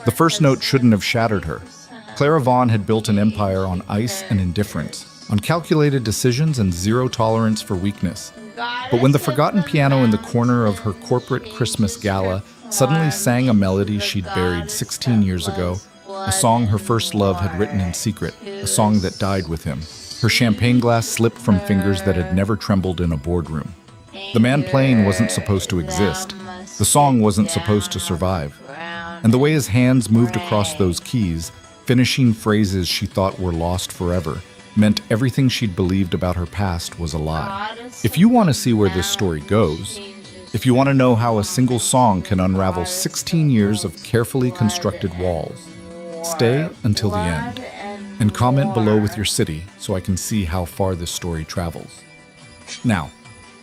The first note shouldn't have shattered her. Clara Vaughan had built an empire on ice and indifference, on calculated decisions and zero tolerance for weakness. But when the forgotten piano in the corner of her corporate Christmas gala suddenly sang a melody she'd buried 16 years ago, a song her first love had written in secret, a song that died with him, her champagne glass slipped from fingers that had never trembled in a boardroom. The man playing wasn't supposed to exist. The song wasn't supposed to survive. And the way his hands moved across those keys, finishing phrases she thought were lost forever, meant everything she'd believed about her past was a lie. If you want to see where this story goes, if you want to know how a single song can unravel 16 years of carefully constructed walls, stay until the end, and comment below with your city so I can see how far this story travels. Now,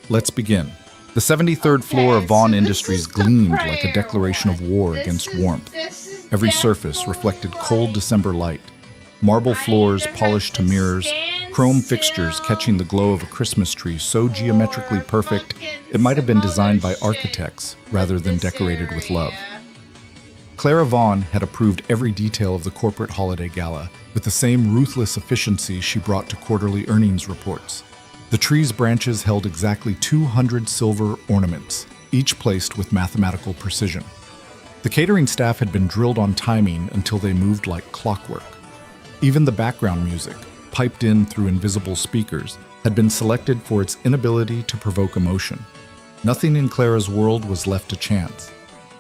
let's begin. The 73rd floor of Vaughan Industries gleamed like a declaration of war against warmth. Every surface reflected cold December light. Marble floors polished to mirrors, chrome fixtures catching the glow of a Christmas tree so geometrically perfect it might have been designed by architects rather than decorated with love. Clara Vaughan had approved every detail of the corporate holiday gala with the same ruthless efficiency she brought to quarterly earnings reports. The tree's branches held exactly 200 silver ornaments, each placed with mathematical precision. The catering staff had been drilled on timing until they moved like clockwork. Even the background music, piped in through invisible speakers, had been selected for its inability to provoke emotion. Nothing in Clara's world was left to chance.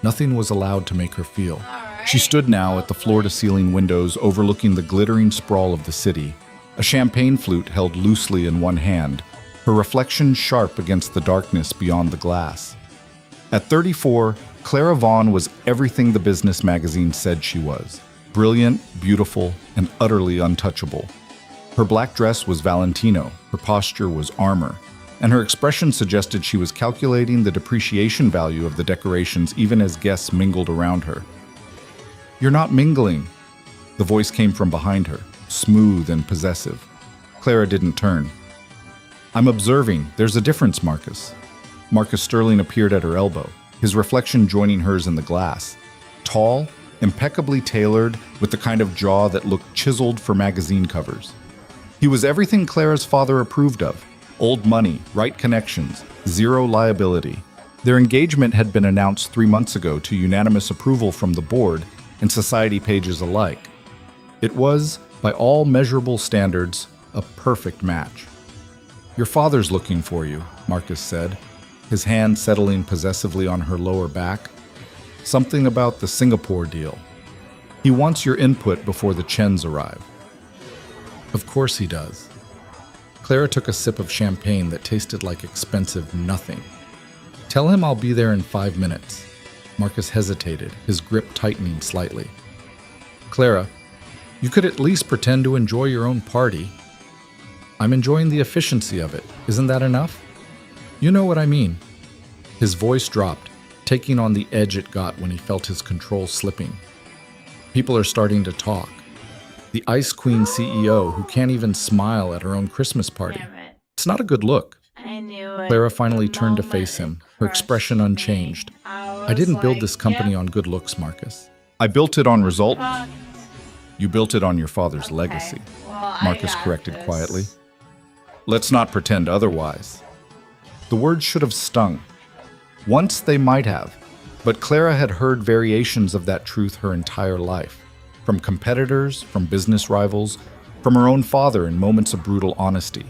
Nothing was allowed to make her feel. She stood now at the floor-to-ceiling windows overlooking the glittering sprawl of the city, a champagne flute held loosely in one hand, her reflection sharp against the darkness beyond the glass. At 34, Clara Vaughan was everything the business magazine said she was: brilliant, beautiful, and utterly untouchable. Her black dress was Valentino, her posture was armor, and her expression suggested she was calculating the depreciation value of the decorations even as guests mingled around her. "You're not mingling," the voice came from behind her, smooth and possessive. Clara didn't turn. "I'm observing. There's a difference, Marcus." Marcus Sterling appeared at her elbow, his reflection joining hers in the glass. Tall, impeccably tailored, with the kind of jaw that looked chiseled for magazine covers. He was everything Clara's father approved of: old money, right connections, zero liability. Their engagement had been announced 3 months ago to unanimous approval from the board and society pages alike. It was, by all measurable standards, a perfect match. "Your father's looking for you," Marcus said, his hand settling possessively on her lower back. "Something about the Singapore deal. He wants your input before the Chens arrive." "Of course he does." Clara took a sip of champagne that tasted like expensive nothing. "Tell him I'll be there in 5 minutes." Marcus hesitated, his grip tightening slightly. "Clara, you could at least pretend to enjoy your own party." "I'm enjoying the efficiency of it. Isn't that enough?" "You know what I mean." His voice dropped, taking on the edge it got when he felt his control slipping. "People are starting to talk. The Ice Queen CEO who can't even smile at her own Christmas party. It's not a good look." Clara finally turned to face him, her expression unchanged. "I didn't build this company on good looks, Marcus. I built it on result." "You built it on your father's legacy," Marcus corrected quietly. "Let's not pretend otherwise." The words should have stung. Once they might have, but Clara had heard variations of that truth her entire life. From competitors, from business rivals, from her own father in moments of brutal honesty.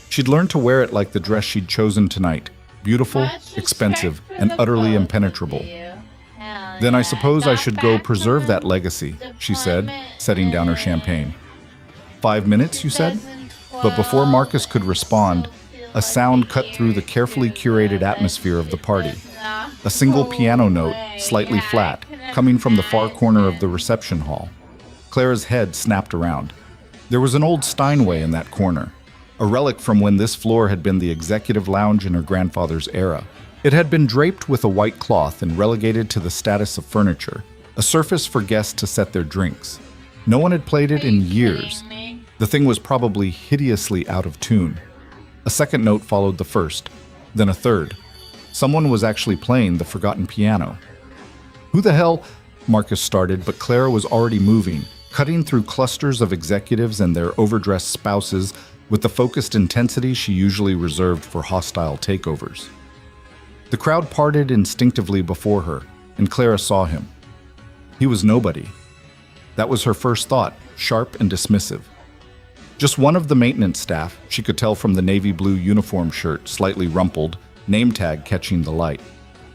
She'd learned to wear it like the dress she'd chosen tonight, beautiful, expensive, and utterly impenetrable. "Then I suppose I should go preserve that legacy," she said, setting down her champagne. 5 minutes, you said?" But before Marcus could respond, a sound cut through the carefully curated atmosphere of the party. A single piano note, slightly flat, coming from the far corner of the reception hall. Clara's head snapped around. There was an old Steinway in that corner, a relic from when this floor had been the executive lounge in her grandfather's era. It had been draped with a white cloth and relegated to the status of furniture, a surface for guests to set their drinks. No one had played it in years. The thing was probably hideously out of tune. A second note followed the first, then a third. Someone was actually playing the forgotten piano. "Who the hell?" Marcus started, but Clara was already moving, cutting through clusters of executives and their overdressed spouses with the focused intensity she usually reserved for hostile takeovers. The crowd parted instinctively before her, and Clara saw him. He was nobody. That was her first thought, sharp and dismissive. Just one of the maintenance staff, she could tell from the navy blue uniform shirt, slightly rumpled, name tag catching the light.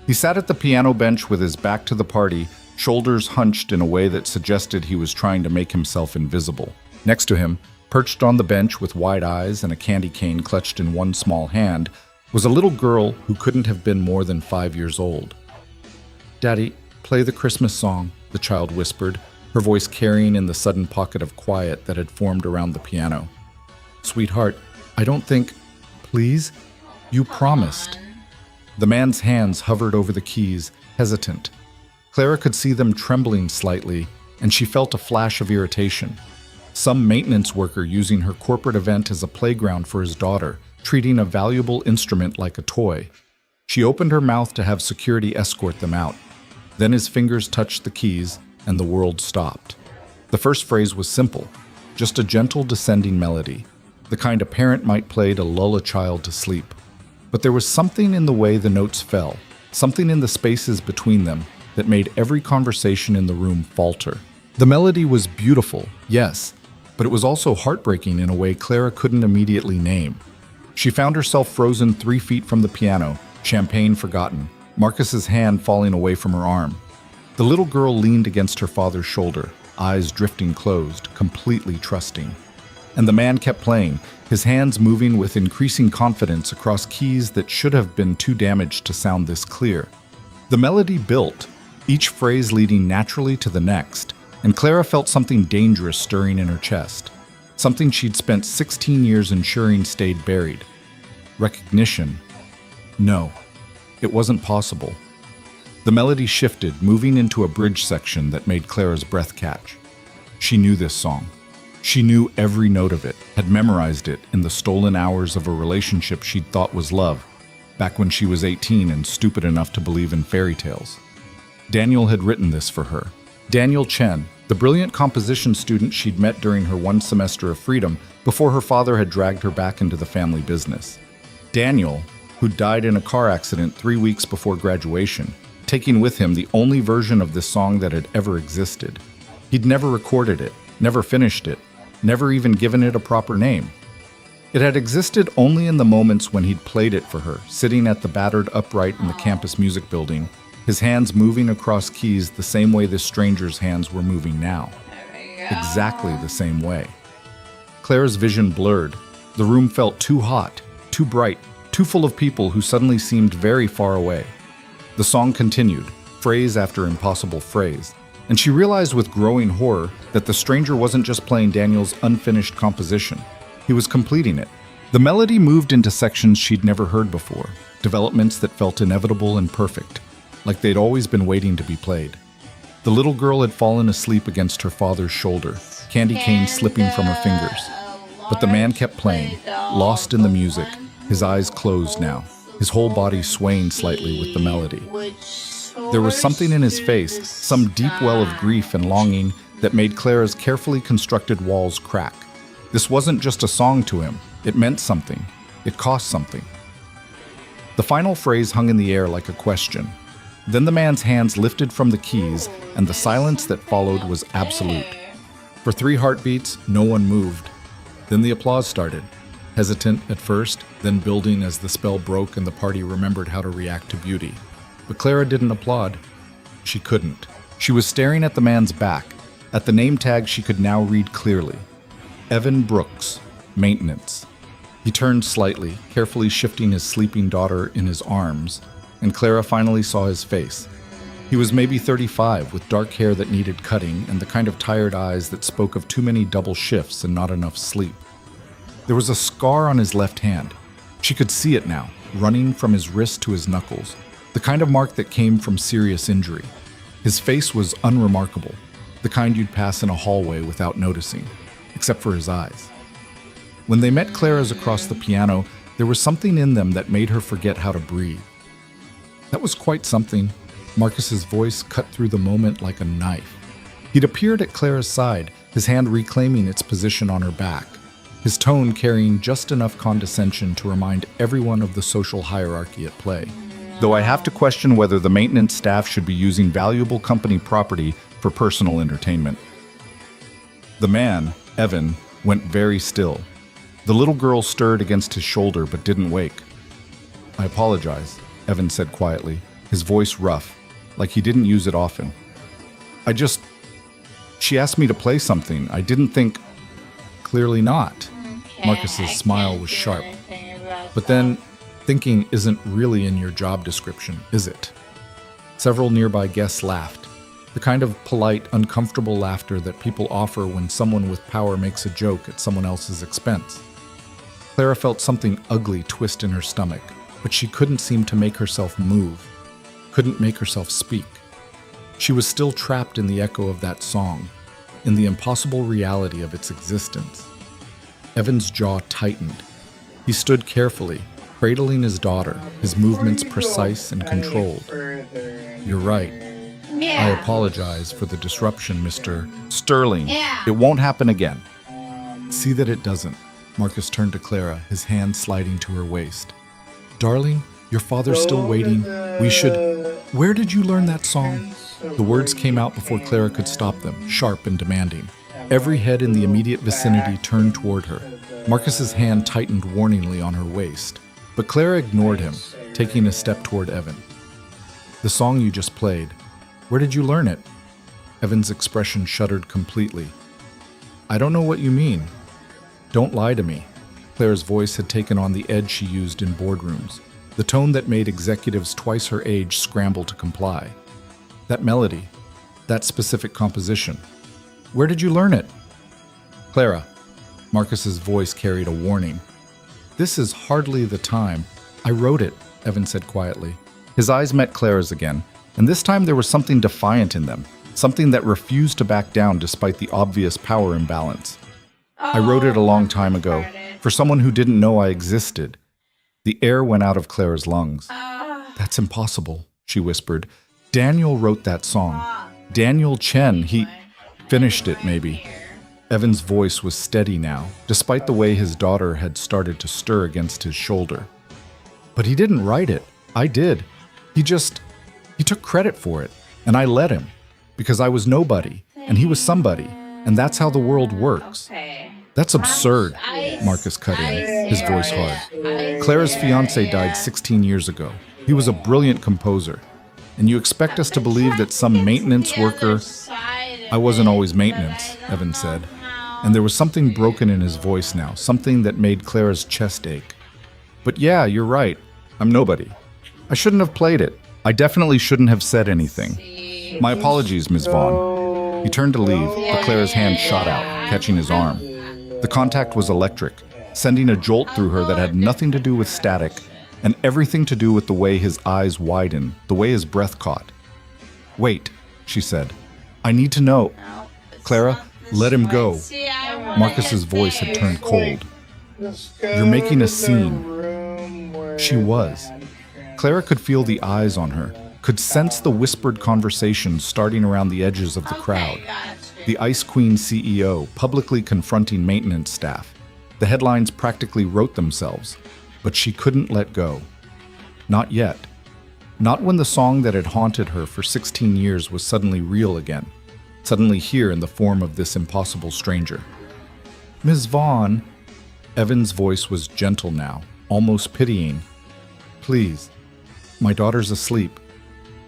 He sat at the piano bench with his back to the party, shoulders hunched in a way that suggested he was trying to make himself invisible. Next to him, perched on the bench with wide eyes and a candy cane clutched in one small hand, was a little girl who couldn't have been more than 5 years old. "Daddy, play the Christmas song," the child whispered, her voice carrying in the sudden pocket of quiet that had formed around the piano. "Sweetheart, I don't think... Please? You promised." The man's hands hovered over the keys, hesitant. Clara could see them trembling slightly, and she felt a flash of irritation. Some maintenance worker using her corporate event as a playground for his daughter, treating a valuable instrument like a toy. She opened her mouth to have security escort them out. Then his fingers touched the keys, and the world stopped. The first phrase was simple, just a gentle descending melody, the kind a parent might play to lull a child to sleep. But there was something in the way the notes fell, something in the spaces between them, that made every conversation in the room falter. The melody was beautiful, yes, but it was also heartbreaking in a way Clara couldn't immediately name. She found herself frozen 3 feet from the piano, champagne forgotten, Marcus's hand falling away from her arm. The little girl leaned against her father's shoulder, eyes drifting closed, completely trusting. And the man kept playing, his hands moving with increasing confidence across keys that should have been too damaged to sound this clear. The melody built, each phrase leading naturally to the next, and Clara felt something dangerous stirring in her chest, something she'd spent 16 years ensuring stayed buried. Recognition. No, it wasn't possible. The melody shifted, moving into a bridge section that made Clara's breath catch. She knew this song. She knew every note of it, had memorized it in the stolen hours of a relationship she'd thought was love, back when she was 18 and stupid enough to believe in fairy tales. Daniel had written this for her. Daniel Chen, the brilliant composition student she'd met during her 1 semester of freedom before her father had dragged her back into the family business. Daniel, who died in a car accident 3 weeks before graduation, taking with him the only version of this song that had ever existed. He'd never recorded it, never finished it, never even given it a proper name. It had existed only in the moments when he'd played it for her, sitting at the battered upright in the campus music building, his hands moving across keys the same way this stranger's hands were moving now. Exactly the same way. Clara's vision blurred. The room felt too hot, too bright, too full of people who suddenly seemed very far away. The song continued, phrase after impossible phrase, and she realized with growing horror that the stranger wasn't just playing Daniel's unfinished composition. He was completing it. The melody moved into sections she'd never heard before, developments that felt inevitable and perfect, like they'd always been waiting to be played. The little girl had fallen asleep against her father's shoulder, candy cane slipping from her fingers. But the man kept playing, lost in the music, his eyes closed now, his whole body swaying slightly with the melody. There was something in his face, some deep well of grief and longing that made Clara's carefully constructed walls crack. This wasn't just a song to him. It meant something. It cost something. The final phrase hung in the air like a question. Then the man's hands lifted from the keys, and the silence that followed was absolute. For 3 heartbeats, no one moved. Then the applause started. Hesitant at first, then building as the spell broke and the party remembered how to react to beauty. But Clara didn't applaud. She couldn't. She was staring at the man's back, at the name tag she could now read clearly. Evan Brooks, maintenance. He turned slightly, carefully shifting his sleeping daughter in his arms, and Clara finally saw his face. He was maybe 35, with dark hair that needed cutting and the kind of tired eyes that spoke of too many double shifts and not enough sleep. There was a scar on his left hand. She could see it now, running from his wrist to his knuckles, the kind of mark that came from serious injury. His face was unremarkable, the kind you'd pass in a hallway without noticing, except for his eyes. When they met Clara's across the piano, there was something in them that made her forget how to breathe. That was quite something. Marcus's voice cut through the moment like a knife. He'd appeared at Clara's side, his hand reclaiming its position on her back, his tone carrying just enough condescension to remind everyone of the social hierarchy at play. Though I have to question whether the maintenance staff should be using valuable company property for personal entertainment. The man, Evan, went very still. The little girl stirred against his shoulder but didn't wake. "I apologize," Evan said quietly, his voice rough, like he didn't use it often. She asked me to play something. I didn't think..." "Clearly not." Marcus's smile was sharp. "But then, thinking isn't really in your job description, is it?" Several nearby guests laughed, the kind of polite, uncomfortable laughter that people offer when someone with power makes a joke at someone else's expense. Clara felt something ugly twist in her stomach, but she couldn't seem to make herself move, couldn't make herself speak. She was still trapped in the echo of that song, in the impossible reality of its existence. Evan's jaw tightened. He stood carefully, cradling his daughter, his movements precise and controlled. "You're right. I apologize for the disruption, Mr. Sterling. It won't happen again." "See that it doesn't." Marcus turned to Clara, his hand sliding to her waist. "Darling, your father's still waiting. We should..." "Where did you learn that song?" The words came out before Clara could stop them, sharp and demanding. Every head in the immediate vicinity turned toward her. Marcus's hand tightened warningly on her waist, but Clara ignored him, taking a step toward Evan. "The song you just played, where did you learn it?" Evan's expression shuddered completely. "I don't know what you mean." "Don't lie to me." Clara's voice had taken on the edge she used in boardrooms, the tone that made executives twice her age scramble to comply. "That melody, that specific composition, where did you learn it?" "Clara," Marcus's voice carried a warning. "This is hardly the time. I wrote it," Evan said quietly. His eyes met Clara's again, and this time there was something defiant in them, something that refused to back down despite the obvious power imbalance. "I wrote it a long time ago, for someone who didn't know I existed." The air went out of Clara's lungs. "That's impossible," she whispered. "Daniel wrote that song. Daniel Chen, he..." "Finished it, maybe." Evan's voice was steady now, despite the way his daughter had started to stir against his shoulder. "But he didn't write it. I did. He took credit for it, and I let him, because I was nobody, and he was somebody, and that's how the world works." "That's absurd," Marcus cut in, his voice hard. "Clara's fiancé died 16 years ago. He was a brilliant composer. And you expect us to believe that some maintenance worker..." "I wasn't always maintenance," Evan said. And there was something broken in his voice now, something that made Clara's chest ache. "But yeah, you're right. I'm nobody. I shouldn't have played it. I definitely shouldn't have said anything. My apologies, Ms. Vaughn." He turned to leave, but Clara's hand shot out, catching his arm. The contact was electric, sending a jolt through her that had nothing to do with static, and everything to do with the way his eyes widened, the way his breath caught. "Wait," she said. "I need to know." "Clara, let him go." Marcus's voice had turned cold. "You're making a scene." She was. Clara could feel the eyes on her, could sense the whispered conversation starting around the edges of the crowd. The Ice Queen CEO publicly confronting maintenance staff. The headlines practically wrote themselves, but she couldn't let go. Not yet. Not when the song that had haunted her for 16 years was suddenly real again, suddenly here in the form of this impossible stranger. "Ms. Vaughn," Evan's voice was gentle now, almost pitying. "Please, my daughter's asleep.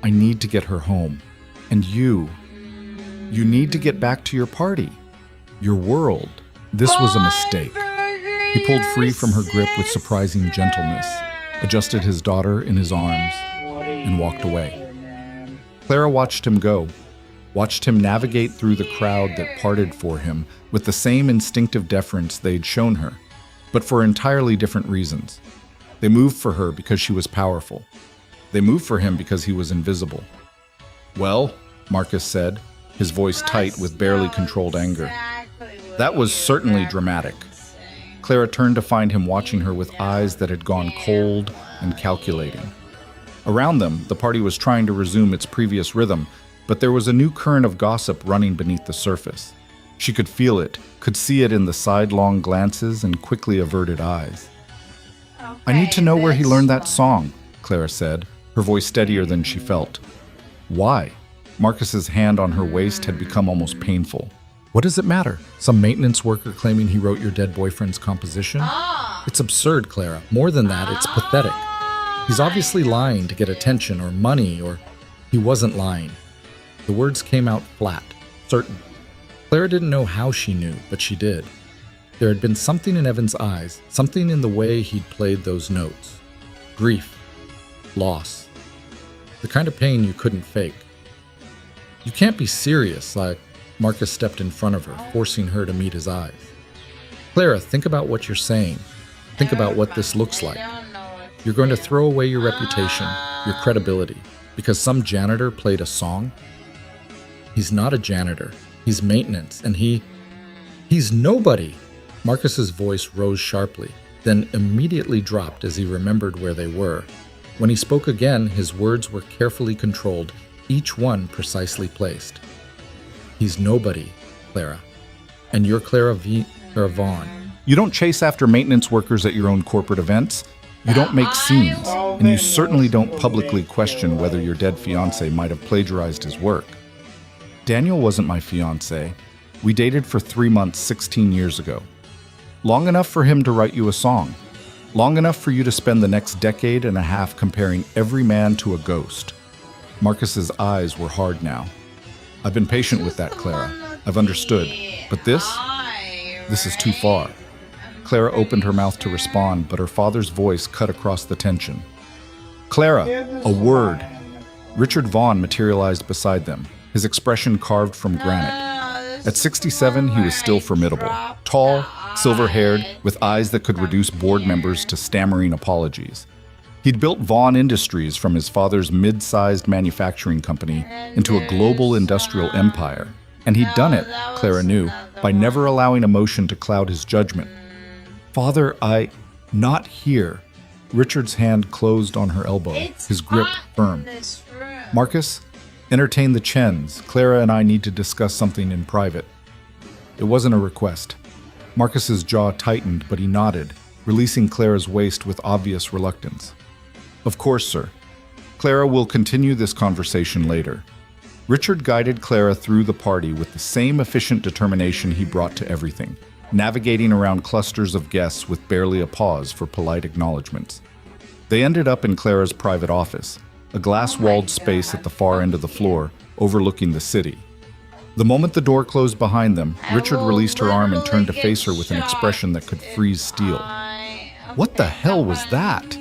I need to get her home. And you need to get back to your party, your world." This was a mistake. He pulled free from her grip with surprising gentleness, adjusted his daughter in his arms, and walked away. Clara watched him go, watched him navigate through the crowd that parted for him with the same instinctive deference they'd shown her, but for entirely different reasons. They moved for her because she was powerful. They moved for him because he was invisible. "Well," Marcus said, his voice tight with barely controlled anger. "That was certainly dramatic." Clara turned to find him watching her with eyes that had gone cold and calculating. Around them, the party was trying to resume its previous rhythm, but there was a new current of gossip running beneath the surface. She could feel it, could see it in the sidelong glances and quickly averted eyes. "I need to know where he learned that song," Clara said, her voice steadier than she felt. "Why?" Marcus's hand on her waist had become almost painful. "What does it matter? Some maintenance worker claiming he wrote your dead boyfriend's composition? It's absurd, Clara. More than that, it's pathetic. He's obviously lying to get attention or money, or he wasn't lying." The words came out flat, certain. Clara didn't know how she knew, but she did. There had been something in Evan's eyes, something in the way he'd played those notes. Grief. Loss. The kind of pain you couldn't fake. "You can't be serious," Marcus stepped in front of her, forcing her to meet his eyes. "Clara, think about what you're saying. Think about what this looks like. You're going to throw away your reputation, your credibility, because some janitor played a song? He's not a janitor. He's maintenance, and he's nobody." Marcus's voice rose sharply, then immediately dropped as he remembered where they were. When he spoke again, his words were carefully controlled, each one precisely placed. "He's nobody, Clara. And you're Clara Vaughn. You don't chase after maintenance workers at your own corporate events. You don't make scenes, and you certainly don't publicly question whether your dead fiancé might have plagiarized his work. Daniel wasn't my fiancé. We dated for 3 months 16 years ago. Long enough for him to write you a song. Long enough for you to spend the next decade and a half comparing every man to a ghost." Marcus's eyes were hard now. "I've been patient with that, Clara. I've understood. But this is too far." Clara opened her mouth to respond, but her father's voice cut across the tension. "Clara, a word." Richard Vaughn materialized beside them, his expression carved from granite. At 67, he was still formidable. Tall, silver-haired, with eyes that could reduce board members to stammering apologies. He'd built Vaughn Industries from his father's mid-sized manufacturing company into a global industrial empire. And he'd done it, Clara knew, by never allowing emotion to cloud his judgment. "Father, not here." Richard's hand closed on her elbow, his grip firm. "Marcus, entertain the Chens. Clara and I need to discuss something in private." It wasn't a request. Marcus's jaw tightened, but he nodded, releasing Clara's waist with obvious reluctance. "Of course, sir. Clara will continue this conversation later." Richard guided Clara through the party with the same efficient determination he brought to everything, navigating around clusters of guests with barely a pause for polite acknowledgments. They ended up in Clara's private office, a glass-walled space at the far end of the floor, overlooking the city. The moment the door closed behind them, Richard released her arm and turned to face her with an expression that could freeze steel. "What the hell was that?"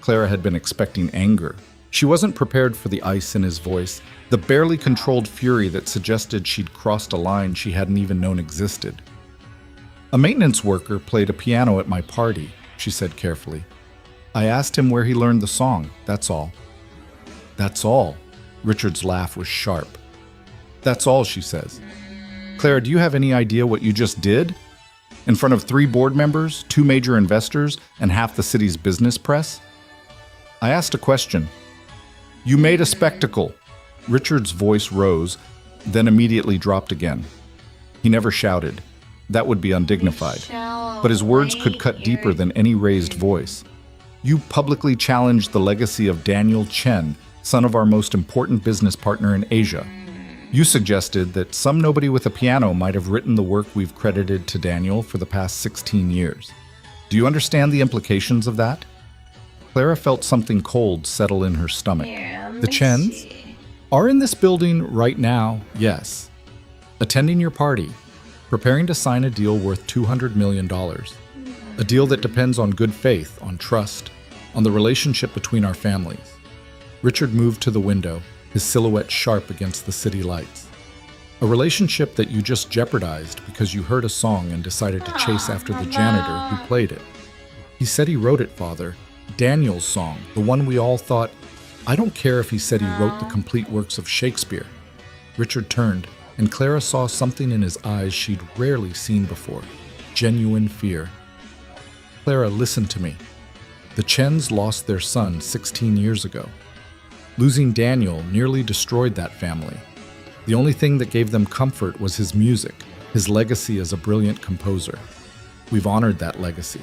Clara had been expecting anger. She wasn't prepared for the ice in his voice, the barely controlled fury that suggested she'd crossed a line she hadn't even known existed. "A maintenance worker played a piano at my party," she said carefully. "I asked him where he learned the song, that's all." "That's all?" Richard's laugh was sharp. "That's all," she says. "Clara, do you have any idea what you just did? In front of 3 board members, 2 major investors, and half the city's business press? I asked a question. You made a spectacle." Richard's voice rose, then immediately dropped again. He never shouted. That would be undignified. But his words could cut deeper than any raised voice. "You publicly challenged the legacy of Daniel Chen, son of our most important business partner in Asia. You suggested that some nobody with a piano might have written the work we've credited to Daniel for the past 16 years. Do you understand the implications of that?" Clara felt something cold settle in her stomach. "The Chens are in this building right now, yes. Attending your party, preparing to sign a deal worth $200 million. A deal that depends on good faith, on trust, on the relationship between our families." Richard moved to the window, his silhouette sharp against the city lights. "A relationship that you just jeopardized because you heard a song and decided to chase after the janitor who played it. He said he wrote it, Father. Daniel's song, the one we all thought. I don't care if he said he wrote the complete works of Shakespeare." Richard turned, and Clara saw something in his eyes she'd rarely seen before. Genuine fear. "Clara, listen to me. The Chens lost their son 16 years ago. Losing Daniel nearly destroyed that family. The only thing that gave them comfort was his music, his legacy as a brilliant composer. We've honored that legacy.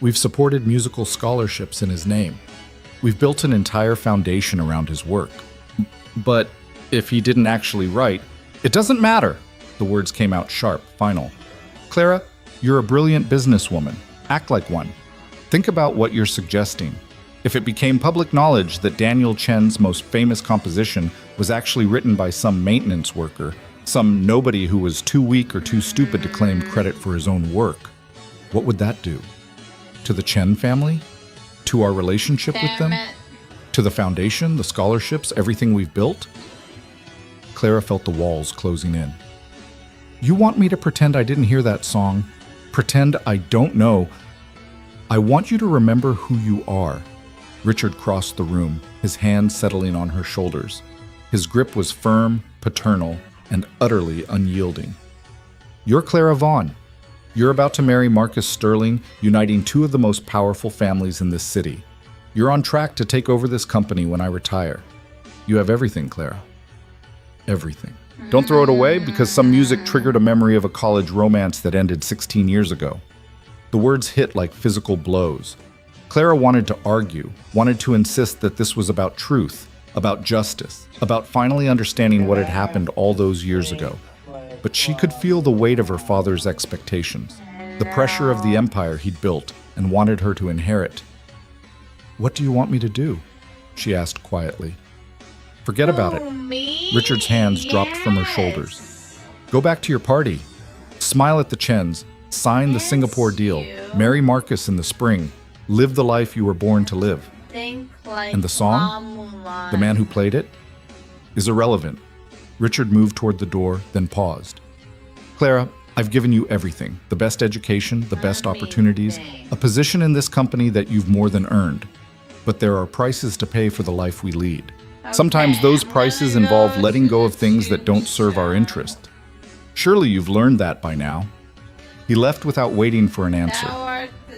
We've supported musical scholarships in his name. We've built an entire foundation around his work. But if he didn't actually write, it doesn't matter. The words came out sharp, final. Clara, you're a brilliant businesswoman. Act like one. Think about what you're suggesting. If it became public knowledge that Daniel Chen's most famous composition was actually written by some maintenance worker, some nobody who was too weak or too stupid to claim credit for his own work, what would that do? To the Chen family? To our relationship with them? To the foundation, the scholarships, everything we've built? Clara felt the walls closing in. You want me to pretend I didn't hear that song? Pretend I don't know? I want you to remember who you are. Richard crossed the room, his hand settling on her shoulders. His grip was firm, paternal, and utterly unyielding. You're Clara Vaughn. You're about to marry Marcus Sterling, uniting two of the most powerful families in this city. You're on track to take over this company when I retire. You have everything, Clara. Everything. Don't throw it away because some music triggered a memory of a college romance that ended 16 years ago. The words hit like physical blows. Clara wanted to argue, wanted to insist that this was about truth, about justice, about finally understanding what had happened all those years ago. But she could feel the weight of her father's expectations, the pressure of the empire he'd built and wanted her to inherit. What do you want me to do? She asked quietly. Forget about it. Richard's hands dropped from her shoulders. Go back to your party. Smile at the Chens. Sign the Singapore deal. Marry Marcus in the spring. Live the life you were born to live. And the song? The man who played it? Is irrelevant. Richard moved toward the door, then paused. Clara, I've given you everything. The best education, the best opportunities, a position in this company that you've more than earned. But there are prices to pay for the life we lead. Sometimes those prices involve letting go of things that don't serve our interest. Surely you've learned that by now. He left without waiting for an answer.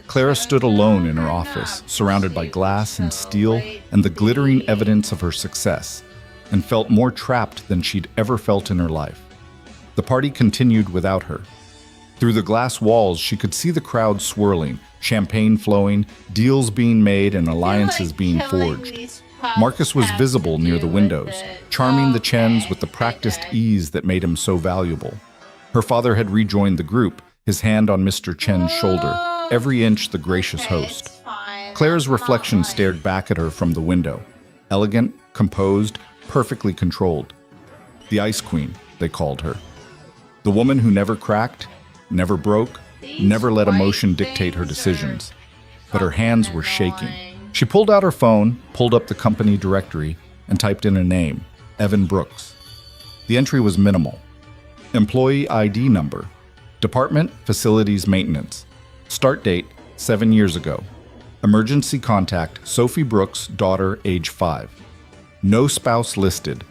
Clara stood alone in her office, surrounded by glass and steel and the glittering evidence of her success, and felt more trapped than she'd ever felt in her life. The party continued without her. Through the glass walls, she could see the crowd swirling, champagne flowing, deals being made, and alliances being forged. Marcus was visible near the windows, charming the Chens with the practiced ease that made him so valuable. Her father had rejoined the group, his hand on Mr. Chen's shoulder, every inch the gracious host. Clara's reflection stared back at her from the window, elegant, composed, perfectly controlled. The Ice Queen, they called her. The woman who never cracked, never broke, never let emotion dictate her decisions. But her hands were shaking. She pulled out her phone, pulled up the company directory, and typed in a name, Evan Brooks. The entry was minimal. Employee ID number, Department Facilities Maintenance. Start date, 7 years ago. Emergency contact, Sophie Brooks, daughter, age 5. No spouse listed.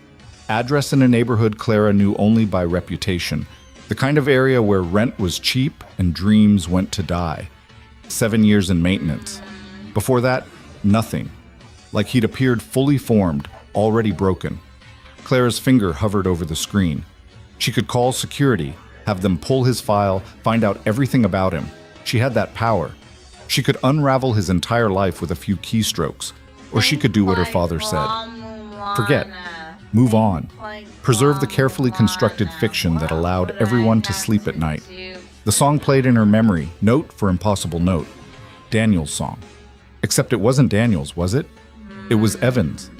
Address in a neighborhood Clara knew only by reputation. The kind of area where rent was cheap and dreams went to die. 7 years in maintenance. Before that, nothing. Like he'd appeared fully formed, already broken. Clara's finger hovered over the screen. She could call security, have them pull his file, find out everything about him. She had that power. She could unravel his entire life with a few keystrokes, or she could do what her father said. Forget. Move on. Preserve the carefully constructed fiction that allowed everyone to sleep at night. The song played in her memory, note for impossible note. Daniel's song. Except it wasn't Daniel's, was it? It was Evan's.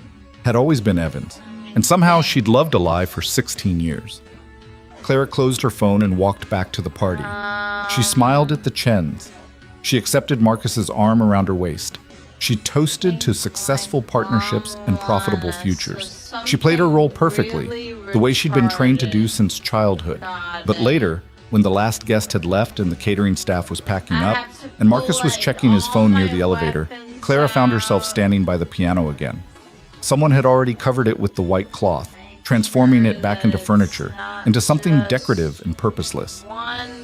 Had always been Evan's. And somehow she'd loved a lie for 16 years. Clara closed her phone and walked back to the party. She smiled at the Chens. She accepted Marcus's arm around her waist. She toasted to successful partnerships and profitable futures. She played her role perfectly, the way she'd been trained to do since childhood. But later, when the last guest had left and the catering staff was packing up, and Marcus was checking his phone near the elevator, Clara found herself standing by the piano again. Someone had already covered it with the white cloth, transforming it back into furniture, into something decorative and purposeless.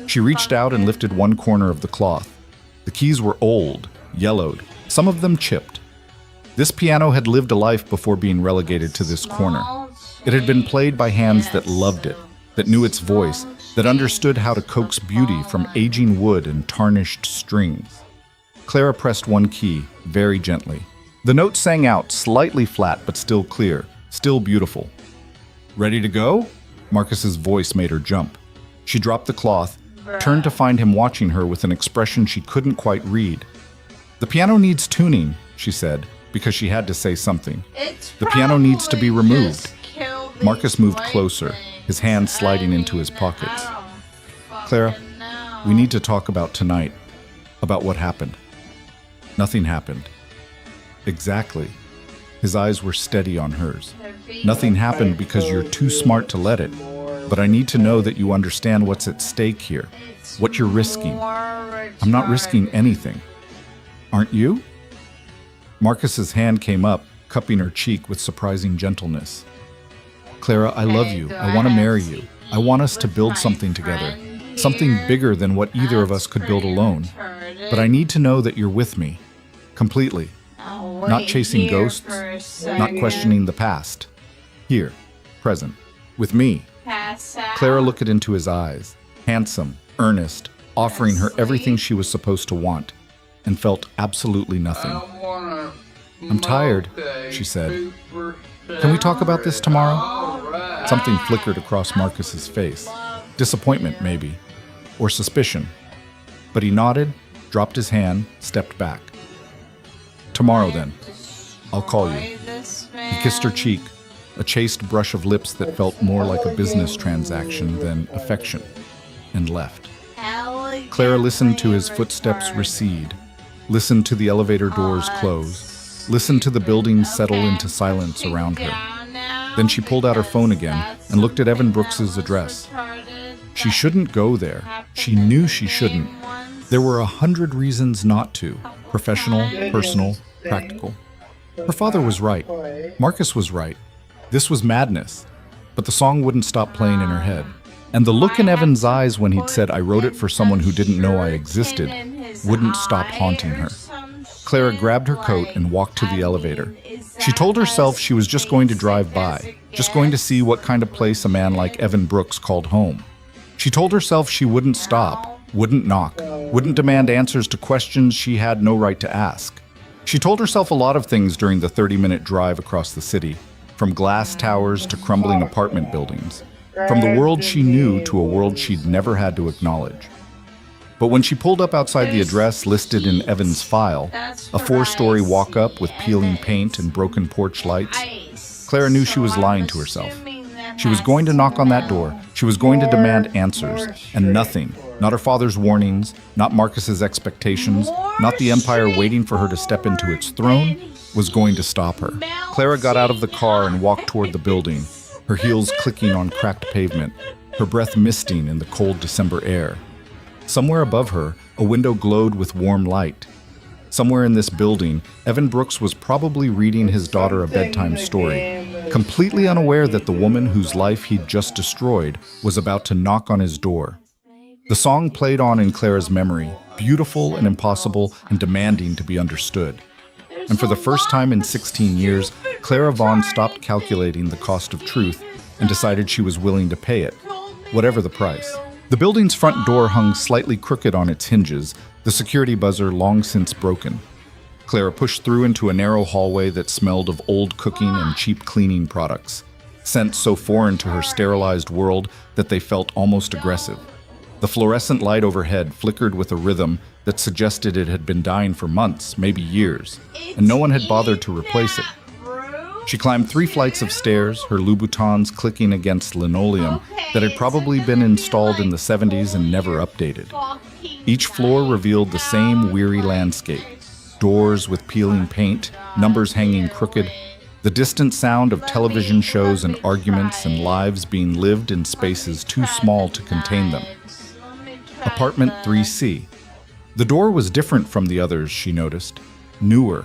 She reached out and lifted one corner of the cloth. The keys were old, yellowed, some of them chipped. This piano had lived a life before being relegated to this corner. It had been played by hands that loved it, that knew its voice, that understood how to coax beauty from aging wood and tarnished strings. Clara pressed one key, very gently. The note sang out, slightly flat but still clear, still beautiful. "Ready to go?" Marcus's voice made her jump. She dropped the cloth, turned to find him watching her with an expression she couldn't quite read. "The piano needs tuning," she said, because she had to say something. "The piano needs to be removed." Marcus moved closer, his hands sliding into his pockets. "Clara, we need to talk about tonight, about what happened." "Nothing happened." "Exactly." His eyes were steady on hers. "Nothing happened because you're too smart to let it. But I need to know that you understand what's at stake here, what you're risking." "I'm not risking anything." "Aren't you?" Marcus's hand came up, cupping her cheek with surprising gentleness. "Clara, I love you. I want to marry you. I want us to build something together, something bigger than what either of us could build alone. But I need to know that you're with me, completely. Not chasing ghosts, not questioning the past. Here, present, with me." Clara looked into his eyes, handsome, earnest, offering her everything she was supposed to want, and felt absolutely nothing. "I'm tired," she said. "Can we talk about this tomorrow?" Something flickered across Marcus's face. Disappointment, maybe, or suspicion. But he nodded, dropped his hand, stepped back. "Tomorrow, then. I'll call you." He kissed her cheek, a chaste brush of lips that felt more like a business transaction than affection, and left. Clara listened to his footsteps recede, listened to the elevator doors close, listened to the building settle into silence around her. Then she pulled out her phone again and looked at Evan Brooks's address. She shouldn't go there. She knew she shouldn't. There were 100 reasons not to. Professional, personal, practical. Her father was right. Marcus was right. This was madness. But the song wouldn't stop playing in her head. And the look in Evan's eyes when he'd said, "I wrote it for someone who didn't know I existed," wouldn't stop haunting her. Clara grabbed her coat and walked to the elevator. She told herself she was just going to drive by, just going to see what kind of place a man like Evan Brooks called home. She told herself she wouldn't stop, wouldn't knock, wouldn't demand answers to questions she had no right to ask. She told herself a lot of things during the 30-minute drive across the city, from glass towers to crumbling apartment buildings, from the world she knew to a world she'd never had to acknowledge. But when she pulled up outside the address listed in Evan's file, a 4-story walk-up with peeling paint and broken porch lights, Clara knew she was lying to herself. She was going to knock on that door. She was going to demand answers, and nothing, not her father's warnings, not Marcus's expectations, not the empire waiting for her to step into its throne, was going to stop her. Clara got out of the car and walked toward the building, her heels clicking on cracked pavement, her breath misting in the cold December air. Somewhere above her, a window glowed with warm light. Somewhere in this building, Evan Brooks was probably reading his daughter a bedtime story, completely unaware that the woman whose life he'd just destroyed was about to knock on his door. The song played on in Clara's memory, beautiful and impossible and demanding to be understood. And for the first time in 16 years, Clara Vaughn stopped calculating the cost of truth and decided she was willing to pay it, whatever the price. The building's front door hung slightly crooked on its hinges, the security buzzer long since broken. Clara pushed through into a narrow hallway that smelled of old cooking and cheap cleaning products, scents so foreign to her sterilized world that they felt almost aggressive. The fluorescent light overhead flickered with a rhythm that suggested it had been dying for months, maybe years, and no one had bothered to replace it. She climbed 3 flights of stairs, her Louboutins clicking against linoleum that had probably been installed in the 70s and never updated. Each floor revealed the same weary landscape. Doors with peeling paint, numbers hanging crooked, the distant sound of television shows and arguments and lives being lived in spaces too small to contain them. Apartment 3C. The door was different from the others, she noticed. Newer.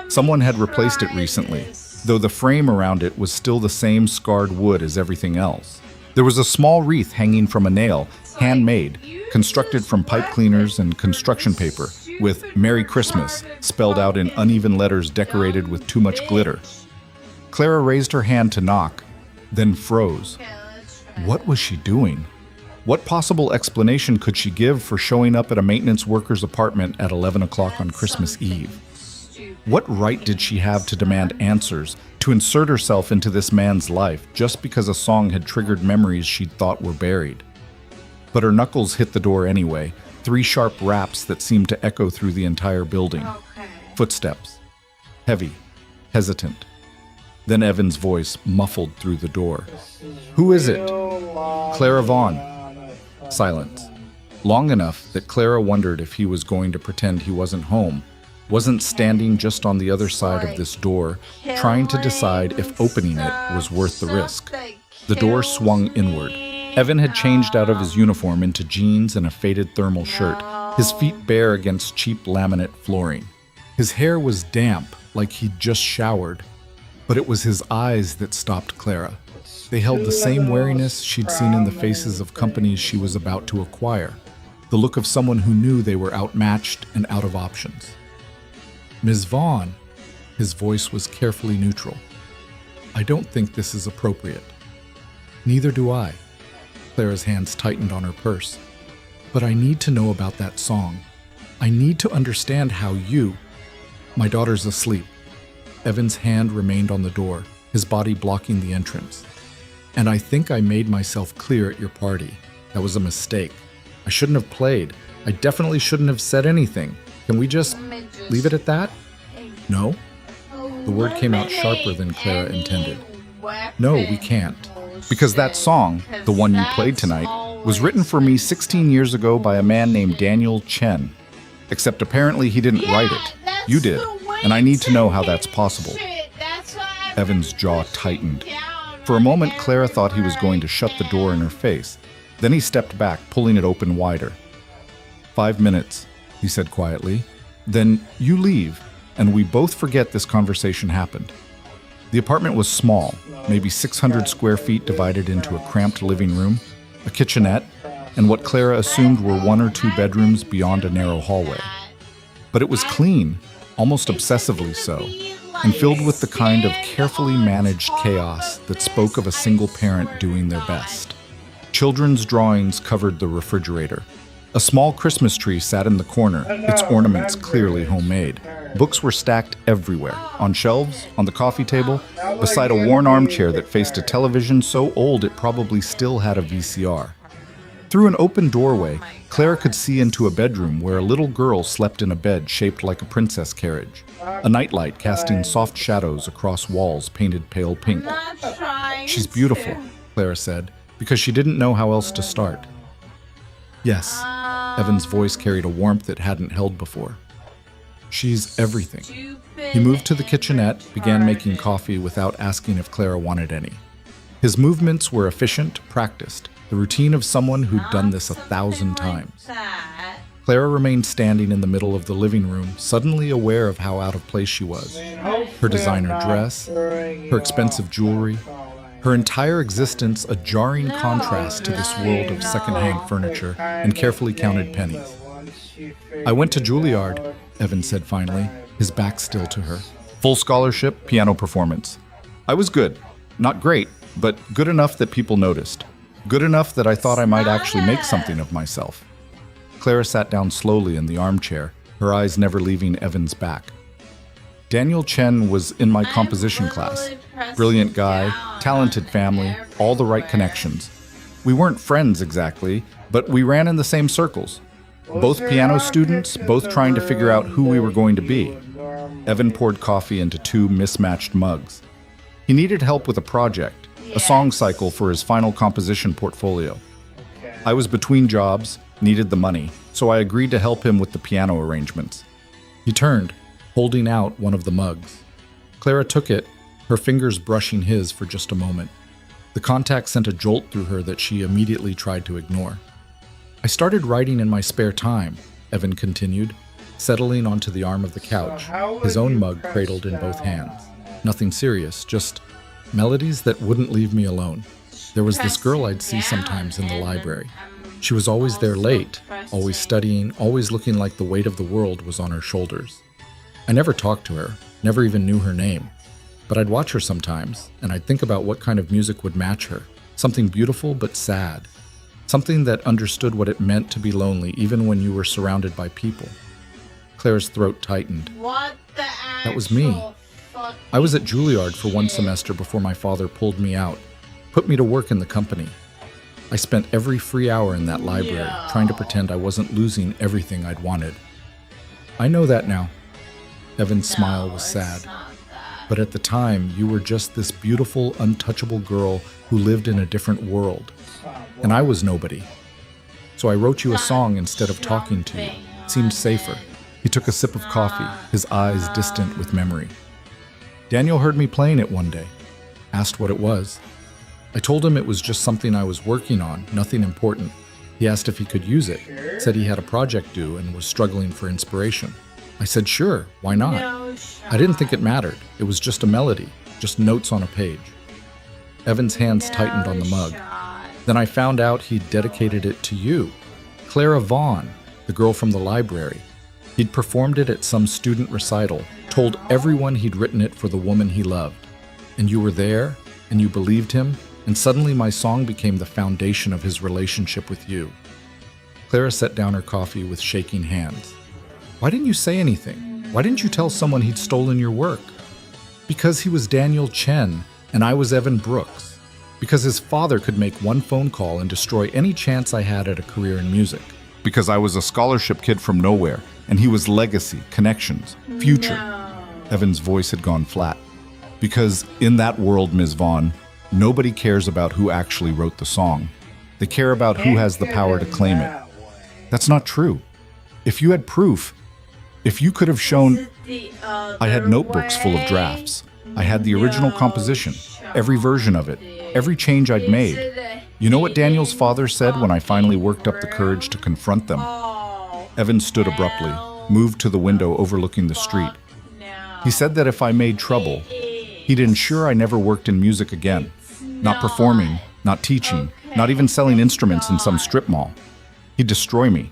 Someone had replaced it recently, though the frame around it was still the same scarred wood as everything else. There was a small wreath hanging from a nail, handmade, constructed from pipe cleaners and construction paper, with Merry Christmas spelled out in uneven letters decorated with too much glitter. Clara raised her hand to knock, then froze. What was she doing? What possible explanation could she give for showing up at a maintenance worker's apartment at 11 o'clock on Christmas Eve? What right did she have to demand answers, to insert herself into this man's life just because a song had triggered memories she'd thought were buried? But her knuckles hit the door anyway, 3 sharp raps that seemed to echo through the entire building. Footsteps. Heavy. Hesitant. Then Evan's voice muffled through the door. "Who is it?" "Clara Vaughn." Silence. Long enough that Clara wondered if he was going to pretend he wasn't home, wasn't standing just on the other side of this door, trying to decide if opening it was worth the risk. The door swung inward. Evan had changed out of his uniform into jeans and a faded thermal shirt, his feet bare against cheap laminate flooring. His hair was damp, like he'd just showered, but it was his eyes that stopped Clara. They held the same wariness she'd seen in the faces of companies she was about to acquire, the look of someone who knew they were outmatched and out of options. "Ms. Vaughn," his voice was carefully neutral. "I don't think this is appropriate." "Neither do I." Clara's hands tightened on her purse. "But I need to know about that song. I need to understand how you—" "My daughter's asleep." Evan's hand remained on the door, his body blocking the entrance. "And I think I made myself clear at your party. That was a mistake. I shouldn't have played. I definitely shouldn't have said anything. Can we just leave it at that?" "No?" The word came out sharper than Clara intended. "No, we can't. Because that song, the one you played tonight, was written for me 16 years ago by a man named Daniel Chen. Except apparently he didn't write it. You did. And I need to know how that's possible." Evan's jaw tightened. For a moment, Clara thought he was going to shut the door in her face. Then he stepped back, pulling it open wider. "5 minutes," he said quietly. "Then you leave, and we both forget this conversation happened." The apartment was small, maybe 600 square feet divided into a cramped living room, a kitchenette, and what Clara assumed were 1 or 2 bedrooms beyond a narrow hallway. But it was clean, almost obsessively so, and filled with the kind of carefully managed chaos that spoke of a single parent doing their best. Children's drawings covered the refrigerator. A small Christmas tree sat in the corner, its ornaments clearly homemade. Books were stacked everywhere, on shelves, on the coffee table, beside a worn armchair that faced a television so old it probably still had a VCR. Through an open doorway, Clara could see into a bedroom where a little girl slept in a bed shaped like a princess carriage, a nightlight casting soft shadows across walls painted pale pink. "She's beautiful," Clara said, because she didn't know how else to start. "Yes." Evan's voice carried a warmth it hadn't held before. "She's everything." He moved to the kitchenette, began making coffee without asking if Clara wanted any. His movements were efficient, practiced, the routine of someone who'd done this 1,000 times. Clara remained standing in the middle of the living room, suddenly aware of how out of place she was. Her designer dress, her expensive jewelry, her entire existence a jarring contrast to this world of second-hand furniture and carefully counted pennies. "I went to Juilliard," Evan said finally, his back still to her. "Full scholarship, piano performance. I was good. Not great, but good enough that people noticed. Good enough that I thought I might actually make something of myself." Clara sat down slowly in the armchair, her eyes never leaving Evan's back. "Daniel Chen was in my composition class. Brilliant guy, talented family, all the right connections. We weren't friends exactly, but we ran in the same circles. Both piano students, both trying to figure out who we were going to be." Evan poured coffee into 2 mismatched mugs. He needed help with a project, a song cycle for his final composition portfolio. I was between jobs, needed the money, so I agreed to help him with the piano arrangements. He turned, holding out one of the mugs. Clara took it, her fingers brushing his for just a moment. The contact sent a jolt through her that she immediately tried to ignore. "I started writing in my spare time," Evan continued, settling onto the arm of the couch, his own mug cradled in both hands. "Nothing serious, just melodies that wouldn't leave me alone. There was this girl I'd see sometimes in the library. She was always there late, always studying, always looking like the weight of the world was on her shoulders. I never talked to her, never even knew her name. But I'd watch her sometimes, and I'd think about what kind of music would match her. Something beautiful but sad. Something that understood what it meant to be lonely even when you were surrounded by people. Claire's throat tightened. That was me. I was at Juilliard for one semester before my father pulled me out, put me to work in the company. I spent every free hour in that library trying to pretend I wasn't losing everything I'd wanted. I know that now. Evan's smile was sad. But at the time, you were just this beautiful, untouchable girl who lived in a different world. And I was nobody. So I wrote you a song instead of talking to you. It seemed safer. He took a sip of coffee, his eyes distant with memory. Daniel heard me playing it one day, asked what it was. I told him it was just something I was working on, nothing important. He asked if he could use it, said he had a project due and was struggling for inspiration. I said, sure, why not? I didn't think it mattered. It was just a melody, just notes on a page. Evan's hands tightened on the mug. Then I found out he'd dedicated it to you, Clara Vaughn, the girl from the library. He'd performed it at some student recital, told everyone he'd written it for the woman he loved. And you were there, and you believed him, and suddenly my song became the foundation of his relationship with you. Clara set down her coffee with shaking hands. Why didn't you say anything? Why didn't you tell someone he'd stolen your work? Because he was Daniel Chen, and I was Evan Brooks. Because his father could make one phone call and destroy any chance I had at a career in music. Because I was a scholarship kid from nowhere, and he was legacy, connections, future. No. Evan's voice had gone flat. Because in that world, Ms. Vaughn, nobody cares about who actually wrote the song. They care about who has the power to claim it. That's not true. If you had proof, if you could have shown... I had notebooks full of drafts. I had the original composition, every version of it, every change I'd made. You know what Daniel's father said when I finally worked up the courage to confront them? Evan stood abruptly, moved to the window overlooking the street. He said that if I made trouble, he'd ensure I never worked in music again. Not performing, not teaching, not even selling instruments in some strip mall. He'd destroy me.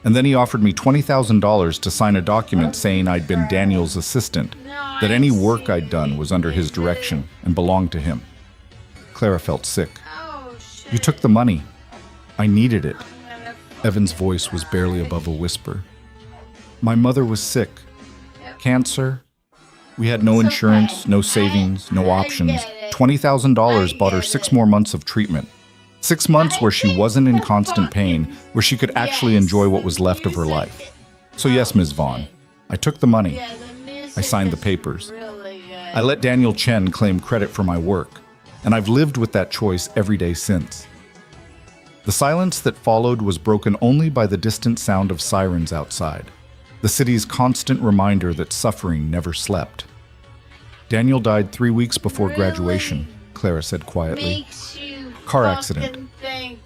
And then he offered me $20,000 to sign a document saying I'd been Daniel's assistant, that any work I'd done was under his direction and belonged to him. Clara felt sick. You took the money. I needed it. Evan's voice was barely above a whisper. My mother was sick. Cancer. We had no insurance, no savings, no options. $20,000 bought her 6 more months of treatment. 6 months where she wasn't in constant pain, where she could actually enjoy what was left of her life. So yes, Ms. Vaughn, I took the money. I signed the papers. I let Daniel Chen claim credit for my work, and I've lived with that choice every day since. The silence that followed was broken only by the distant sound of sirens outside, the city's constant reminder that suffering never slept. Daniel died 3 weeks before graduation, Clara said quietly. Car accident.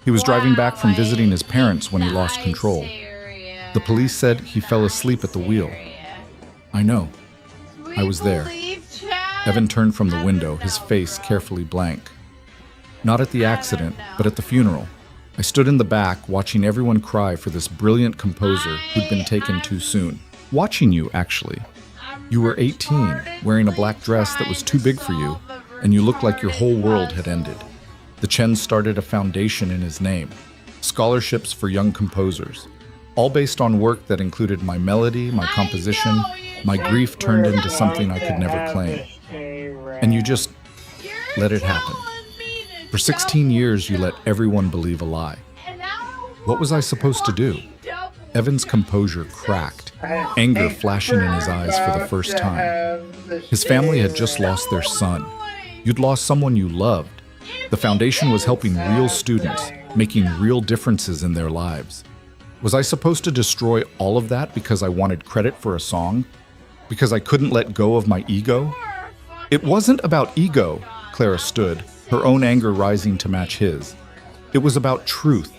He was driving back from visiting his parents when he lost control. The police said he fell asleep at the wheel. I know. I was there. Evan turned from the window, his face carefully blank. Not at the accident, but at the funeral. I stood in the back, watching everyone cry for this brilliant composer who'd been taken too soon. Watching you, actually. You were 18, wearing a black dress that was too big for you, and you looked like your whole world had ended. The Chens started a foundation in his name, scholarships for young composers, all based on work that included my melody, my composition, my grief turned into something I could never claim. And you just let it happen. For 16 years, you let everyone believe a lie. What was I supposed to do? Evan's composure cracked, anger flashing in his eyes for the first time. His family had just lost their son. You'd lost someone you loved. The foundation was helping real students, making real differences in their lives. Was I supposed to destroy all of that because I wanted credit for a song? Because I couldn't let go of my ego? It wasn't about ego, Clara stood, her own anger rising to match his. It was about truth,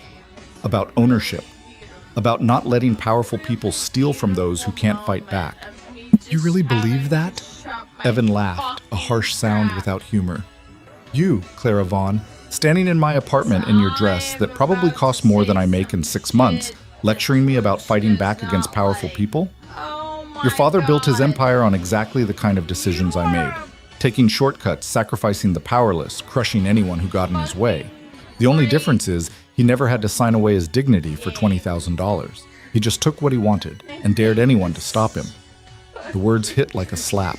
about ownership, about not letting powerful people steal from those who can't fight back. You really believe that? Evan laughed, a harsh sound without humor. You, Clara Vaughn, Standing in my apartment in your dress that probably cost more than I make in 6 months, lecturing me about fighting back against powerful people? Your father built his empire on exactly the kind of decisions I made. Taking shortcuts, sacrificing the powerless, crushing anyone who got in his way. The only difference is he never had to sign away his dignity for $20,000. He just took what he wanted and dared anyone to stop him. The words hit like a slap.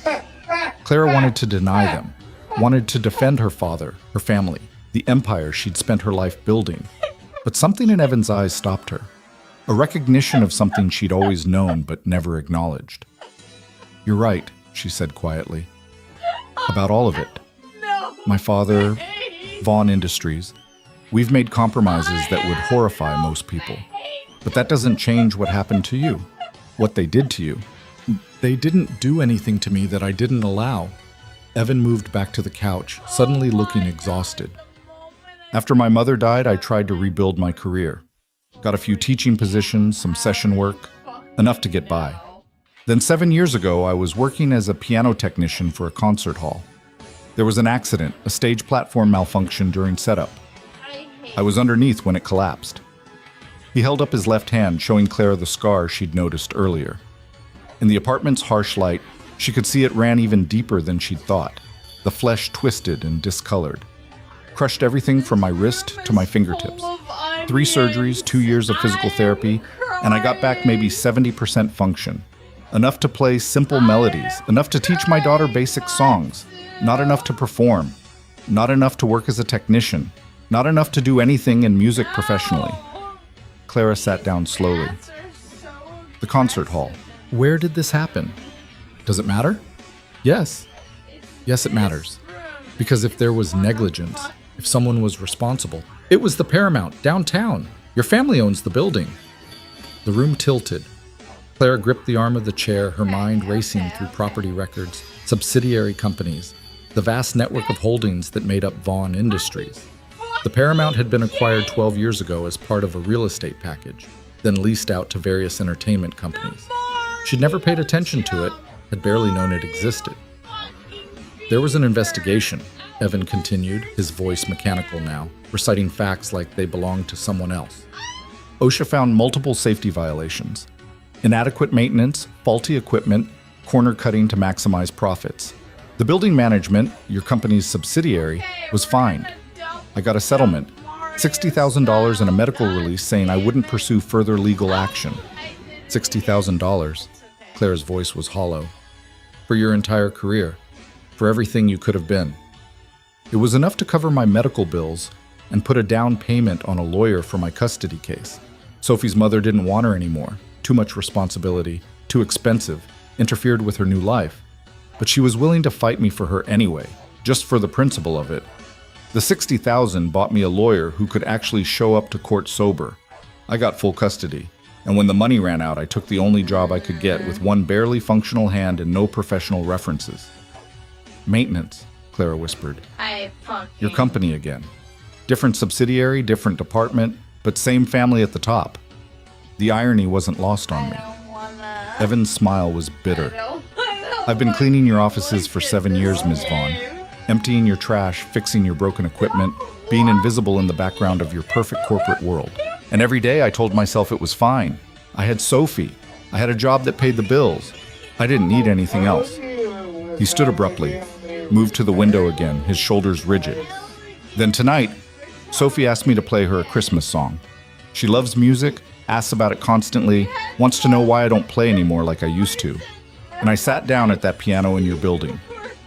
Clara wanted to deny them, wanted to defend her father, her family, the empire she'd spent her life building. But something in Evan's eyes stopped her. A recognition of something she'd always known but never acknowledged. "You're right," she said quietly. "About all of it. My father, Vaughn Industries. We've made compromises that would horrify most people. But that doesn't change what happened to you, what they did to you. They didn't do anything to me that I didn't allow." Evan moved back to the couch, suddenly looking exhausted. "After my mother died, I tried to rebuild my career. Got a few teaching positions, some session work, enough to get by. Then 7 years ago, I was working as a piano technician for a concert hall. There was an accident, a stage platform malfunction during setup. I was underneath when it collapsed." He held up his left hand, showing Clara the scar she'd noticed earlier. In the apartment's harsh light, she could see it ran even deeper than she'd thought. The flesh twisted and discolored. Crushed everything from my wrist to my fingertips. 3 surgeries, 2 years of physical therapy, and I got back maybe 70% function. Enough to play simple melodies, enough to teach my daughter basic songs, not enough to perform, not enough to work as a technician, not enough to do anything in music professionally. Clara sat down slowly. "The concert hall. Where did this happen? Does it matter?" "Yes. Yes, it matters. Because if there was negligence, if someone was responsible, it was the Paramount, downtown. Your family owns the building." The room tilted. Clara gripped the arm of the chair, her mind racing through property records, subsidiary companies, the vast network of holdings that made up Vaughn Industries. The Paramount had been acquired 12 years ago as part of a real estate package, then leased out to various entertainment companies. She'd never paid attention to it, had barely known it existed. "There was an investigation," Evan continued, his voice mechanical now, reciting facts like they belonged to someone else. "OSHA found multiple safety violations. Inadequate maintenance, faulty equipment, corner cutting to maximize profits. The building management, your company's subsidiary, was fined. I got a settlement, $60,000 and a medical release saying I wouldn't pursue further legal action." $60,000. Claire's voice was hollow. "For your entire career. For everything you could have been. It was enough to cover my medical bills and put a down payment on a lawyer for my custody case. Sophie's mother didn't want her anymore. Too much responsibility, too expensive, interfered with her new life. But she was willing to fight me for her anyway, just for the principle of it. The $60,000 bought me a lawyer who could actually show up to court sober. I got full custody. And when the money ran out, I took the only job I could get with one barely functional hand and no professional references." "Maintenance," Clara whispered. "Your company again. Different subsidiary, different department, but same family at the top." The irony wasn't lost on me. Evan's smile was bitter. "I've been cleaning your offices for 7 years, Ms. Vaughn. Emptying your trash, fixing your broken equipment, being invisible in the background of your perfect corporate world. And every day I told myself it was fine. I had Sophie. I had a job that paid the bills. I didn't need anything else." He stood abruptly, moved to the window again, his shoulders rigid. "Then tonight, Sophie asked me to play her a Christmas song. She loves music, asks about it constantly, wants to know why I don't play anymore like I used to. And I sat down at that piano in your building.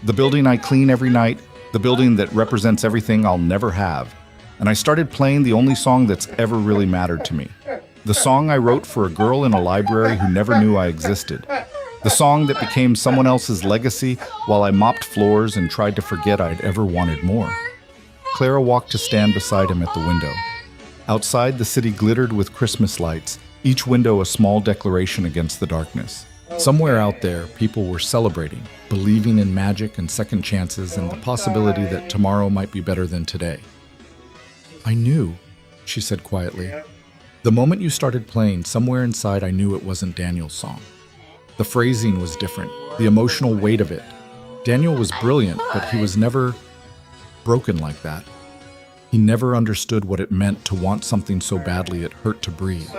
The building I clean every night, the building that represents everything I'll never have. And I started playing the only song that's ever really mattered to me. The song I wrote for a girl in a library who never knew I existed. The song that became someone else's legacy while I mopped floors and tried to forget I'd ever wanted more." Clara walked to stand beside him at the window. Outside, the city glittered with Christmas lights, each window a small declaration against the darkness. Somewhere out there, people were celebrating, believing in magic and second chances and the possibility that tomorrow might be better than today. "I knew," she said quietly. "The moment you started playing, somewhere inside I knew it wasn't Daniel's song. The phrasing was different, the emotional weight of it. Daniel was brilliant, but he was never broken like that. He never understood what it meant to want something so badly it hurt to breathe.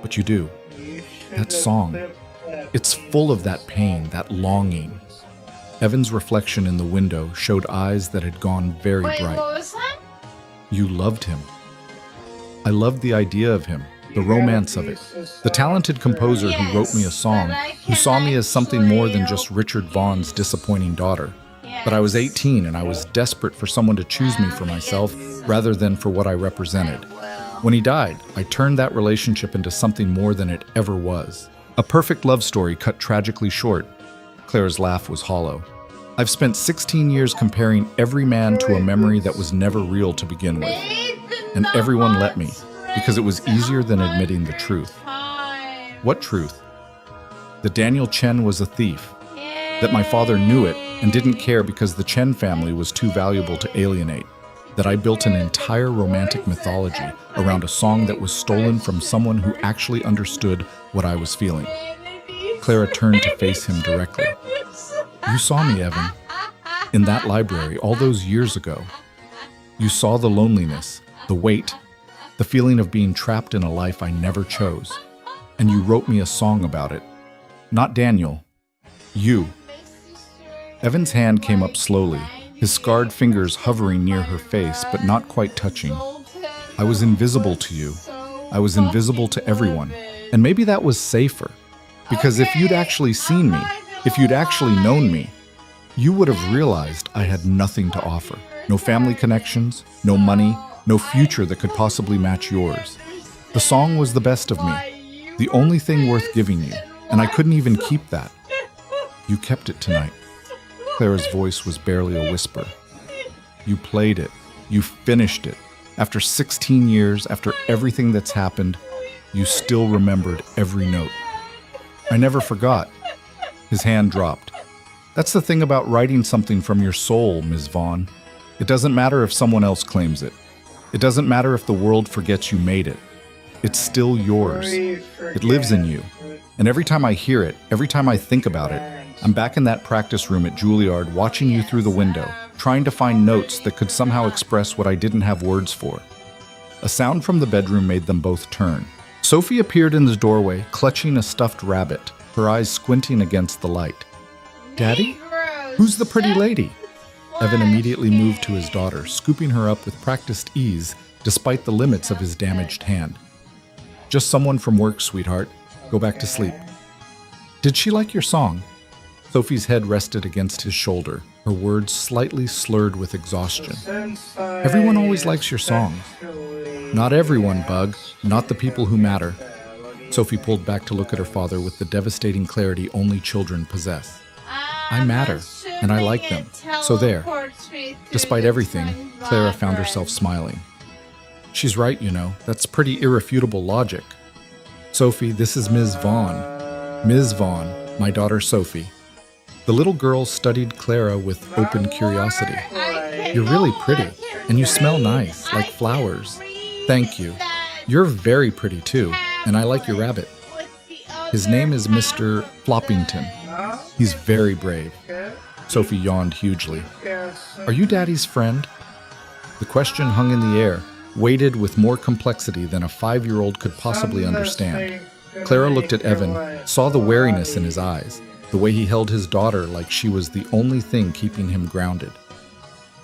But you do. That song, it's full of that pain, that longing. Evan's reflection in the window showed eyes that had gone very bright. What was that? You loved him. I loved the idea of him, the romance of it. The talented composer who wrote me a song, who saw me as something more than just Richard Vaughn's disappointing daughter. But I was 18 and I was desperate for someone to choose me for myself rather than for what I represented. When he died, I turned that relationship into something more than it ever was. A perfect love story cut tragically short. Clara's laugh was hollow. I've spent 16 years comparing every man to a memory that was never real to begin with. And everyone let me, because it was easier than admitting the truth. What truth? That Daniel Chen was a thief. That my father knew it and didn't care because the Chen family was too valuable to alienate. That I built an entire romantic mythology around a song that was stolen from someone who actually understood what I was feeling. Clara turned to face him directly. You saw me, Evan, in that library all those years ago. You saw the loneliness, the weight, the feeling of being trapped in a life I never chose. And you wrote me a song about it. Not Daniel. You. Evan's hand came up slowly, his scarred fingers hovering near her face, but not quite touching. I was invisible to you. I was invisible to everyone. And maybe that was safer. Because if you'd actually seen me, if you'd actually known me, you would have realized I had nothing to offer. No family connections, no money, no future that could possibly match yours. The song was the best of me, the only thing worth giving you, and I couldn't even keep that. You kept it tonight. Clara's voice was barely a whisper. You played it. You finished it. After 16 years, after everything that's happened, you still remembered every note. I never forgot. His hand dropped. That's the thing about writing something from your soul, Ms. Vaughn. It doesn't matter if someone else claims it. It doesn't matter if the world forgets you made it. It's still yours. It lives in you. And every time I hear it, every time I think about it, I'm back in that practice room at Juilliard watching you through the window, trying to find notes that could somehow express what I didn't have words for. A sound from the bedroom made them both turn. Sophie appeared in the doorway, clutching a stuffed rabbit, her eyes squinting against the light. Daddy? Who's the pretty lady? Evan immediately moved to his daughter, scooping her up with practiced ease, despite the limits of his damaged hand. Just someone from work, sweetheart. Go back to sleep. Did she like your song? Sophie's head rested against his shoulder, her words slightly slurred with exhaustion. Everyone always likes your songs. Not everyone, Bug. Not the people who matter. Sophie pulled back to look at her father with the devastating clarity only children possess. I matter, and I like them. So there. Despite everything, Clara found herself smiling. She's right, you know. That's pretty irrefutable logic. Sophie, this is Ms. Vaughn. Ms. Vaughn, my daughter Sophie. The little girl studied Clara with open curiosity. You're really pretty, and you smell nice, like flowers. Thank you. You're very pretty too, and I like your rabbit. His name is Mr. Floppington. He's very brave. Sophie yawned hugely. Are you Daddy's friend? The question hung in the air, weighted with more complexity than a 5-year-old could possibly understand. Clara looked at Evan, saw the wariness in his eyes, the way he held his daughter like she was the only thing keeping him grounded.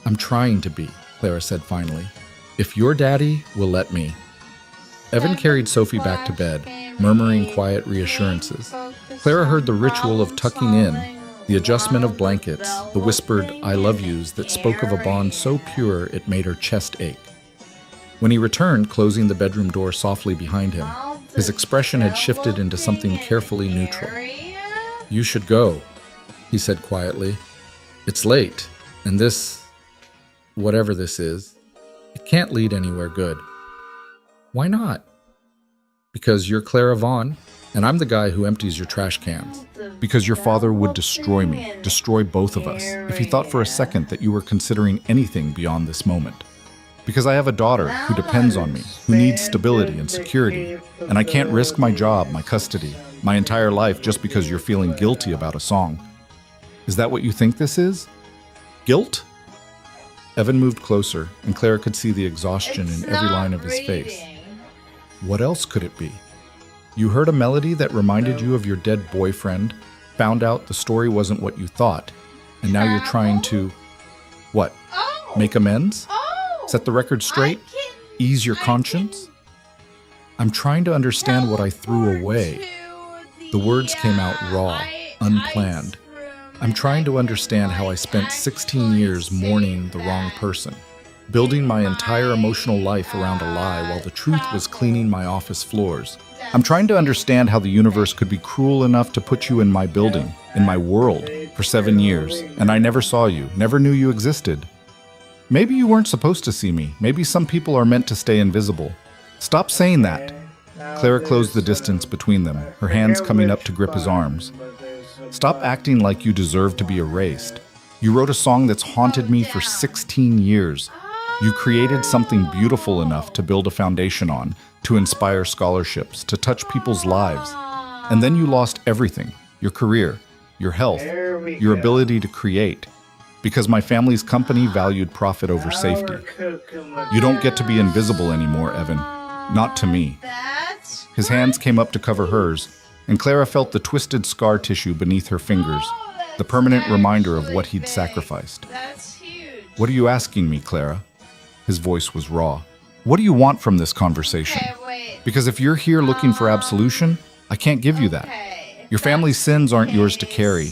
I'm trying to be, Clara said finally. If your daddy will let me. Evan carried Sophie back to bed, murmuring quiet reassurances. Clara heard the ritual of tucking in, the adjustment of blankets, the whispered I love yous that spoke of a bond so pure it made her chest ache. When he returned, closing the bedroom door softly behind him, his expression had shifted into something carefully neutral. You should go, he said quietly. It's late, and this, whatever this is, it can't lead anywhere good. Why not? Because you're Clara Vaughn, and I'm the guy who empties your trash cans. Because your father would destroy me, destroy both of us, if he thought for a second that you were considering anything beyond this moment. Because I have a daughter who depends on me, who needs stability and security, and I can't risk my job, my custody, my entire life just because you're feeling guilty about a song. Is that what you think this is? Guilt? Evan moved closer, and Clara could see the exhaustion in every line of his face. What else could it be? You heard a melody that reminded you of your dead boyfriend, found out the story wasn't what you thought, and now you're trying to... what? Make amends? Set the record straight? Ease your conscience? I'm trying to understand what I threw away. The words came out raw, unplanned. I'm trying to understand how I spent 16 years mourning the wrong person, building my entire emotional life around a lie while the truth was cleaning my office floors. I'm trying to understand how the universe could be cruel enough to put you in my building, in my world, for 7 years, and I never saw you, never knew you existed. Maybe you weren't supposed to see me. Maybe some people are meant to stay invisible. Stop saying that. Clara closed the distance between them, her hands coming up to grip his arms. Stop acting like you deserve to be erased. You wrote a song that's haunted me for 16 years. You created something beautiful enough to build a foundation on, to inspire scholarships, to touch people's lives. And then you lost everything, your career, your health, your ability to create, because my family's company valued profit over safety. You don't get to be invisible anymore, Evan. Not to me. His hands came up to cover hers, and Clara felt the twisted scar tissue beneath her fingers, the permanent reminder of what he'd sacrificed. What are you asking me, Clara? His voice was raw. What do you want from this conversation? Because if you're here looking for absolution, I can't give you that. Your family's sins aren't yours to carry.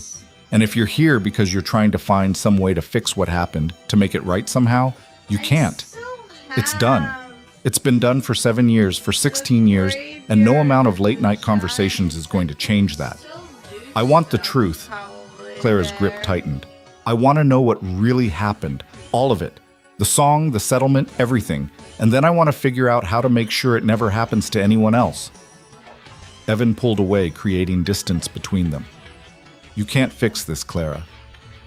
And if you're here because you're trying to find some way to fix what happened, to make it right somehow, you can't. It's done. It's been done for 7 years, for 16 years, and no amount of late-night conversations is going to change that. I want the truth. Clara's grip tightened. I want to know what really happened, all of it. The song, the settlement, everything. And then I want to figure out how to make sure it never happens to anyone else. Evan pulled away, creating distance between them. You can't fix this, Clara.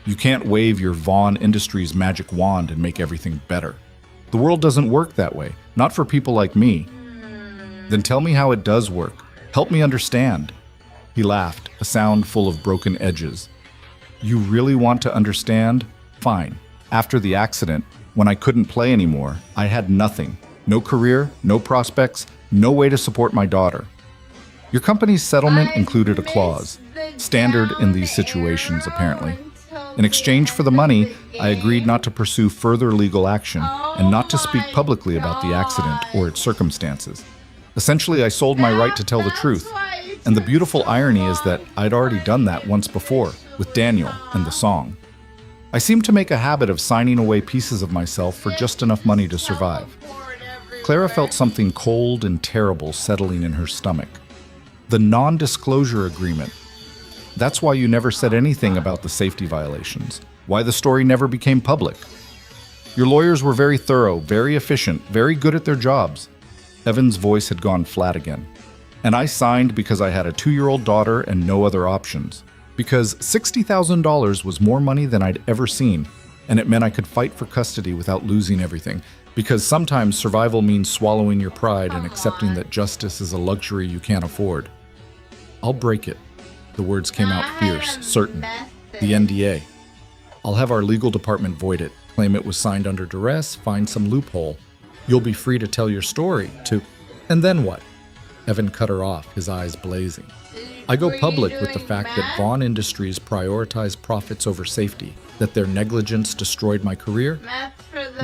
You can't wave your Vaughn Industries magic wand and make everything better. The world doesn't work that way, not for people like me. Then tell me how it does work. Help me understand. He laughed, a sound full of broken edges. You really want to understand? Fine. After the accident, when I couldn't play anymore, I had nothing. No career, no prospects, no way to support my daughter. Your company's settlement included a clause, standard in these situations apparently. In exchange for the money, I agreed not to pursue further legal action and not to speak publicly about the accident or its circumstances. Essentially, I sold my right to tell the truth. And the beautiful irony is that I'd already done that once before, with Daniel and the song. I seemed to make a habit of signing away pieces of myself for just enough money to survive. Clara felt something cold and terrible settling in her stomach. The non-disclosure agreement. That's why you never said anything about the safety violations, why the story never became public. Your lawyers were very thorough, very efficient, very good at their jobs. Evan's voice had gone flat again. And I signed because I had a 2-year-old daughter and no other options. Because $60,000 was more money than I'd ever seen, and it meant I could fight for custody without losing everything. Because sometimes survival means swallowing your pride and accepting that justice is a luxury you can't afford. I'll break it. The words came out fierce, certain. The NDA. I'll have our legal department void it, claim it was signed under duress, find some loophole. You'll be free to tell your story, And then what? Evan cut her off, his eyes blazing. I go public with the fact that Vaughn Industries prioritized profits over safety, that their negligence destroyed my career.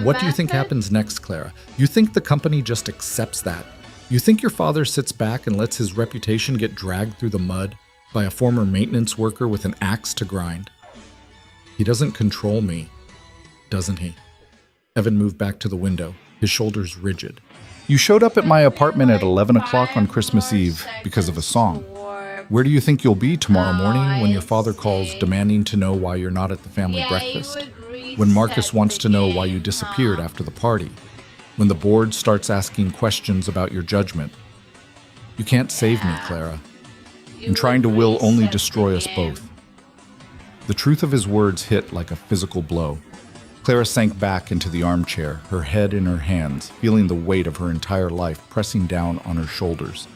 What do you think happens next, Clara? You think the company just accepts that? You think your father sits back and lets his reputation get dragged through the mud by a former maintenance worker with an axe to grind? He doesn't control me, doesn't he? Evan moved back to the window, his shoulders rigid. You showed up at my apartment at 11 o'clock on Christmas Eve because of a song. Where do you think you'll be tomorrow morning when your father calls demanding to know why you're not at the family breakfast? When Marcus wants to know why you disappeared after the party? When the board starts asking questions about your judgment? You can't save me, Clara. And trying to will only destroy us both. The truth of his words hit like a physical blow. Clara sank back into the armchair, her head in her hands, feeling the weight of her entire life pressing down on her shoulders.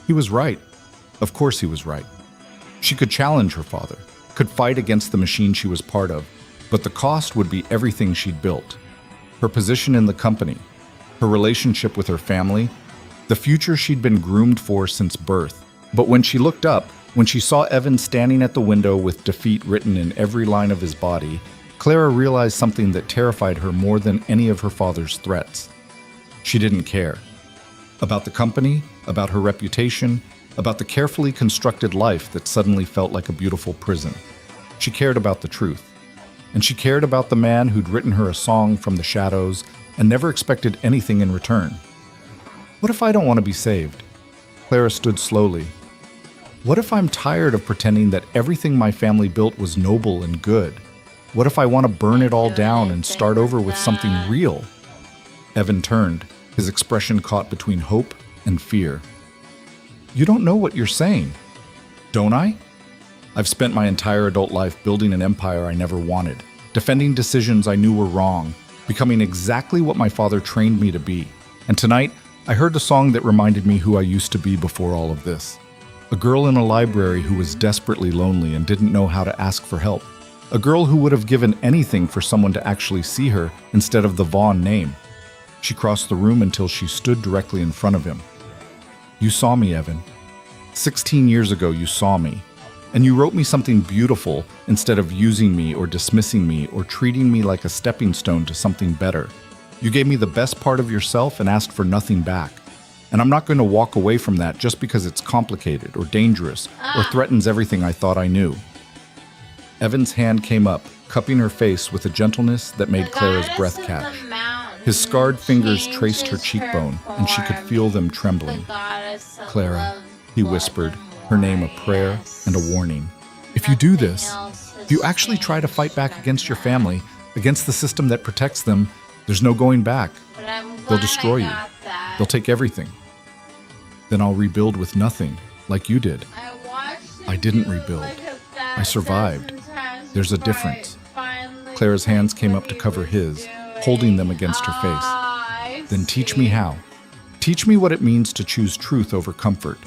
He was right. Of course he was right. She could challenge her father, could fight against the machine she was part of, But the cost would be everything she'd built. Her position in the company, her relationship with her family, the future she'd been groomed for since birth. But when she looked up, when she saw Evan standing at the window with defeat written in every line of his body, Clara realized something that terrified her more than any of her father's threats. She didn't care. About the company, about her reputation, about the carefully constructed life that suddenly felt like a beautiful prison. She cared about the truth. And she cared about the man who'd written her a song from the shadows and never expected anything in return. What if I don't want to be saved? Clara stood slowly. What if I'm tired of pretending that everything my family built was noble and good? What if I want to burn it all down and start over with something real? Evan turned, his expression caught between hope and fear. You don't know what you're saying. Don't I? I've spent my entire adult life building an empire I never wanted, defending decisions I knew were wrong, becoming exactly what my father trained me to be. And tonight, I heard a song that reminded me who I used to be before all of this. A girl in a library who was desperately lonely and didn't know how to ask for help. A girl who would have given anything for someone to actually see her instead of the Vaughn name. She crossed the room until she stood directly in front of him. You saw me, Evan. 16 years ago, you saw me. And you wrote me something beautiful instead of using me or dismissing me or treating me like a stepping stone to something better. You gave me the best part of yourself and asked for nothing back. And I'm not going to walk away from that just because it's complicated or dangerous or threatens everything I thought I knew. Evan's hand came up, cupping her face with a gentleness that made Clara's breath catch. His scarred fingers traced her cheekbone, and she could feel them trembling. Clara, he whispered, her name a prayer and a warning. If you do this, if you actually try to fight back against your family, against the system that protects them, there's no going back. They'll destroy you. They'll take everything. Then I'll rebuild with nothing, like you did. I didn't rebuild. I survived. There's a difference. Clara's hands came up to cover his, holding them against her face. Then teach me how. Teach me what it means to choose truth over comfort.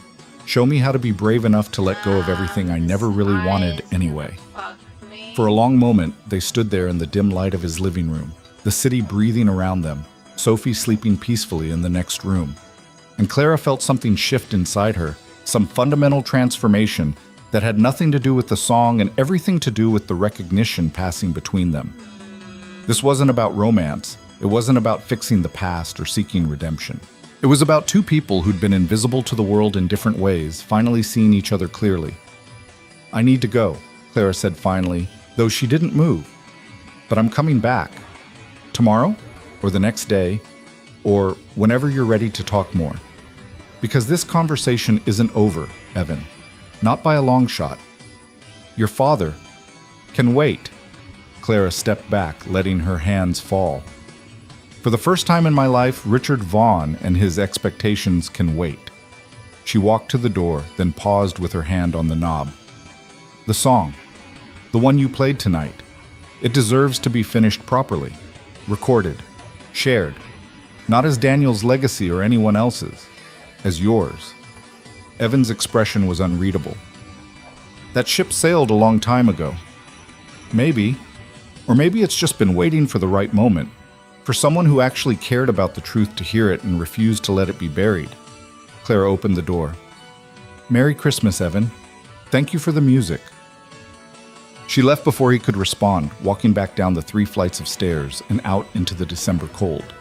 Show me how to be brave enough to let go of everything I never really wanted anyway. For a long moment, they stood there in the dim light of his living room, the city breathing around them, Sophie sleeping peacefully in the next room. And Clara felt something shift inside her, some fundamental transformation that had nothing to do with the song and everything to do with the recognition passing between them. This wasn't about romance. It wasn't about fixing the past or seeking redemption. It was about two people who'd been invisible to the world in different ways, finally seeing each other clearly. I need to go, Clara said finally, though she didn't move. But I'm coming back. Tomorrow? Or the next day? Or whenever you're ready to talk more. Because this conversation isn't over, Evan. Not by a long shot. Your father can wait. Clara stepped back, letting her hands fall. For the first time in my life, Richard Vaughn and his expectations can wait. She walked to the door, then paused with her hand on the knob. The song, the one you played tonight, it deserves to be finished properly, recorded, shared, not as Daniel's legacy or anyone else's, as yours. Evan's expression was unreadable. That ship sailed a long time ago. Maybe, or maybe it's just been waiting for the right moment, for someone who actually cared about the truth to hear it and refused to let it be buried. Clara opened the door. Merry Christmas, Evan. Thank you for the music. She left before he could respond, walking back down the 3 flights of stairs and out into the December cold.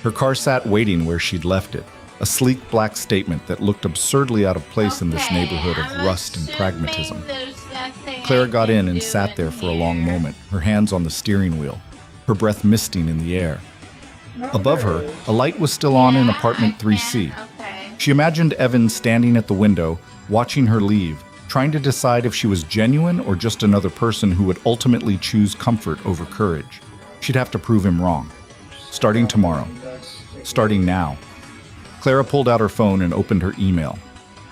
Her car sat waiting where she'd left it, a sleek black statement that looked absurdly out of place in this neighborhood of rust and pragmatism. Clara got in and sat there for a long moment, her hands on the steering wheel, her breath misting in the air. Above her, a light was still on in apartment 3C. She imagined Evan standing at the window, watching her leave, trying to decide if she was genuine or just another person who would ultimately choose comfort over courage. She'd have to prove him wrong. Starting tomorrow. Starting now. Clara pulled out her phone and opened her email.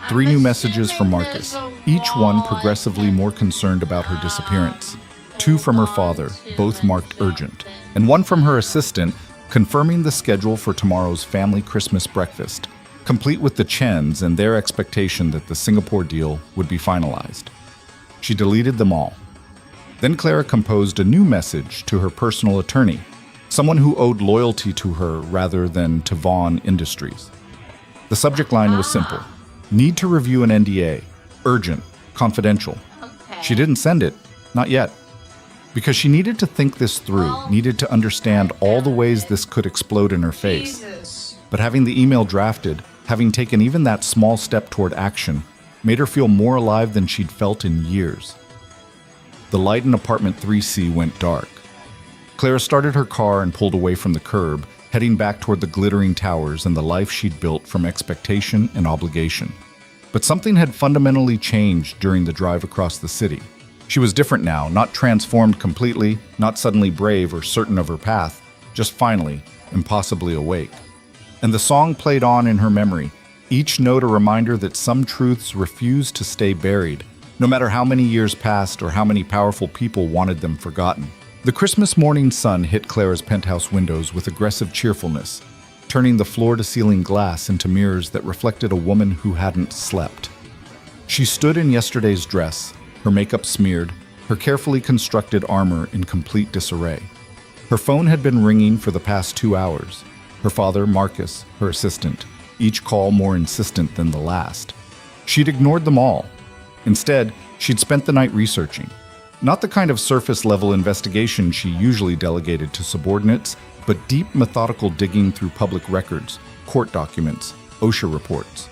3 new messages from Marcus, each one progressively more concerned about her disappearance. 2 from her father, both marked urgent, and 1 from her assistant, confirming the schedule for tomorrow's family Christmas breakfast, complete with the Chens and their expectation that the Singapore deal would be finalized. She deleted them all. Then Clara composed a new message to her personal attorney, someone who owed loyalty to her rather than to Vaughn Industries. The subject line was simple: need to review an NDA, urgent, confidential. She didn't send it, not yet, because she needed to think this through, needed to understand all the ways this could explode in her face. But having the email drafted, having taken even that small step toward action, made her feel more alive than she'd felt in years. The light in apartment 3C went dark. Clara started her car and pulled away from the curb, heading back toward the glittering towers and the life she'd built from expectation and obligation. But something had fundamentally changed during the drive across the city. She was different now, not transformed completely, not suddenly brave or certain of her path, just finally, impossibly awake. And the song played on in her memory, each note a reminder that some truths refuse to stay buried, no matter how many years passed or how many powerful people wanted them forgotten. The Christmas morning sun hit Clara's penthouse windows with aggressive cheerfulness, turning the floor-to-ceiling glass into mirrors that reflected a woman who hadn't slept. She stood in yesterday's dress, her makeup smeared, her carefully constructed armor in complete disarray. Her phone had been ringing for the past 2 hours. Her father, Marcus, her assistant, each call more insistent than the last. She'd ignored them all. Instead, she'd spent the night researching. Not the kind of surface-level investigation she usually delegated to subordinates, but deep methodical digging through public records, court documents, OSHA reports.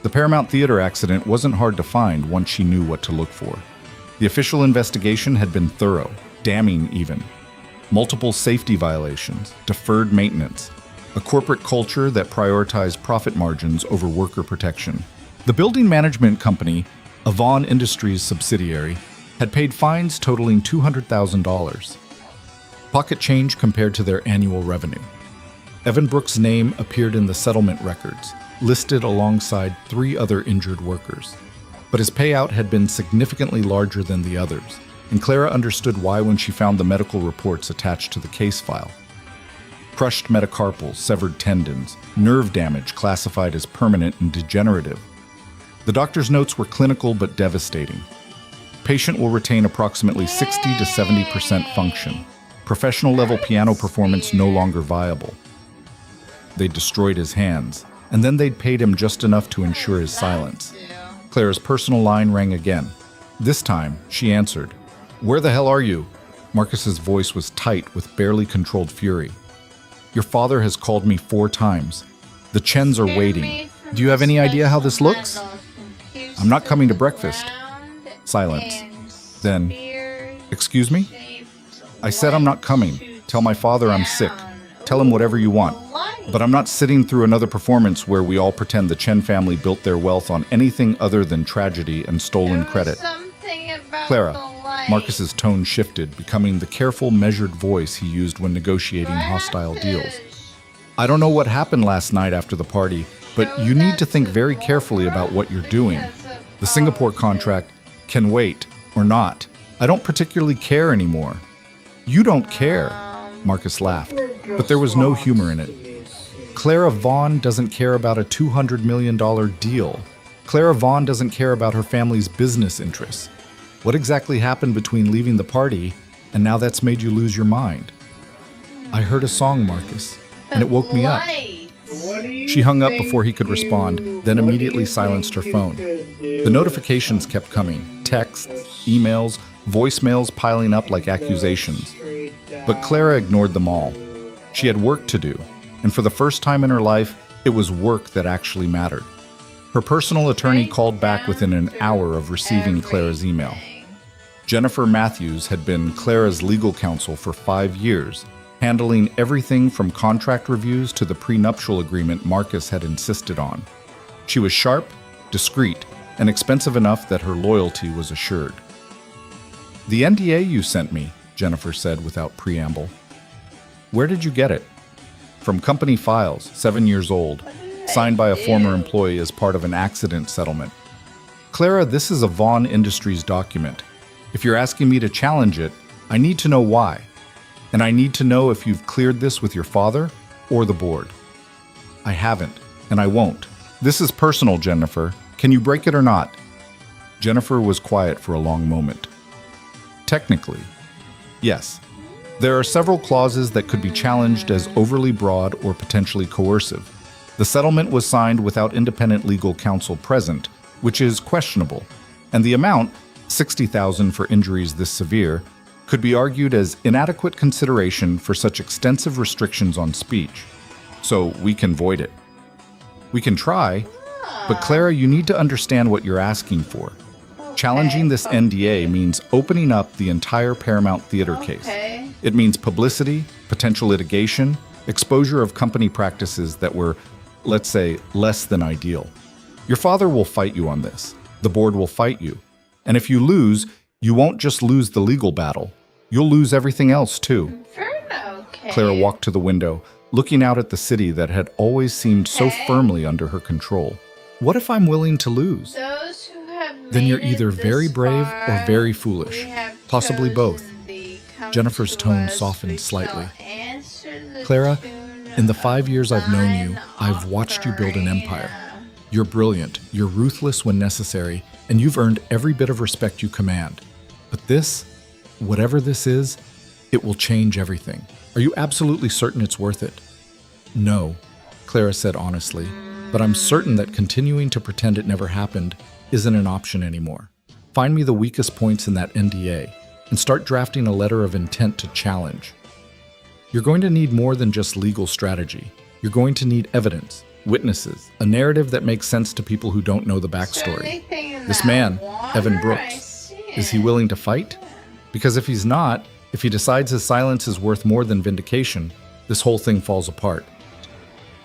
The Paramount Theater accident wasn't hard to find once she knew what to look for. The official investigation had been thorough, damning even. Multiple safety violations, deferred maintenance, a corporate culture that prioritized profit margins over worker protection. The building management company, a Vaughn Industries subsidiary, had paid fines totaling $200,000. Pocket change compared to their annual revenue. Evan Brooks' name appeared in the settlement records, listed alongside 3 other injured workers. But his payout had been significantly larger than the others, and Clara understood why when she found the medical reports attached to the case file. Crushed metacarpals, severed tendons, nerve damage classified as permanent and degenerative. The doctor's notes were clinical but devastating. Patient will retain approximately 60 to 70% function. Professional level piano performance no longer viable. They destroyed his hands, and then they'd paid him just enough to ensure his silence. Clara's personal line rang again. This time, she answered. "Where the hell are you?" Marcus's voice was tight with barely controlled fury. "Your father has called me 4 times. The Chens are waiting. Do you have any idea how this looks?" "I'm not coming to breakfast." Silence. Then, "Excuse me?" "I said I'm not coming. Tell my father I'm sick. Tell him whatever you want. But I'm not sitting through another performance where we all pretend the Chen family built their wealth on anything other than tragedy and stolen credit." "Clara," Marcus's tone shifted, becoming the careful, measured voice he used when negotiating hostile deals. "I don't know what happened last night after the party, but you need to think very carefully about what you're doing. The Singapore contract can wait, or not. I don't particularly care anymore." "You don't care," Marcus laughed, but there was no humor in it. Clara Vaughn doesn't care about a $200 million deal. Clara Vaughn doesn't care about her family's business interests. What exactly happened between leaving the party and now that's made you lose your mind? "I heard a song, Marcus, and it woke me up." She hung up before he could respond, then immediately silenced her phone. The notifications kept coming, texts, emails, voicemails piling up like accusations. But Clara ignored them all. She had work to do, and for the first time in her life, it was work that actually mattered. Her personal attorney called back within an hour of receiving Clara's email. Jennifer Matthews had been Clara's legal counsel for 5 years, handling everything from contract reviews to the prenuptial agreement Marcus had insisted on. She was sharp, discreet, and expensive enough that her loyalty was assured. "The NDA you sent me," Jennifer said without preamble. "Where did you get it?" "From company files, 7 years old, signed by a former employee as part of an accident settlement." "Clara, this is a Vaughn Industries document. If you're asking me to challenge it, I need to know why. And I need to know if you've cleared this with your father or the board." "I haven't, and I won't. This is personal, Jennifer. Can you break it or not?" Jennifer was quiet for a long moment. Technically, yes. There are several clauses that could be challenged as overly broad or potentially coercive. The settlement was signed without independent legal counsel present, which is questionable, and the amount, $60,000 for injuries this severe, could be argued as inadequate consideration for such extensive restrictions on speech. So we can void it. We can try, but Clara, you need to understand what you're asking for. Challenging this NDA means opening up the entire Paramount Theater case. It means publicity, potential litigation, exposure of company practices that were, let's say, less than ideal. Your father will fight you on this. The board will fight you. And if you lose, you won't just lose the legal battle. You'll lose everything else, too. Clara walked to the window, looking out at the city that had always seemed so firmly under her control. What if I'm willing to lose? Then you're either very brave or very foolish, possibly both. Jennifer's tone softened slightly. Clara, in the 5 years I've known you, I've watched you build an empire. You're brilliant, you're ruthless when necessary, and you've earned every bit of respect you command. But this, whatever this is, it will change everything. Are you absolutely certain it's worth it? No, Clara said honestly, but I'm certain that continuing to pretend it never happened isn't an option anymore. Find me the weakest points in that NDA and start drafting a letter of intent to challenge. You're going to need more than just legal strategy. You're going to need evidence, witnesses, a narrative that makes sense to people who don't know the backstory. This man, Evan Brooks, is he willing to fight? Because if he's not, if he decides his silence is worth more than vindication, this whole thing falls apart.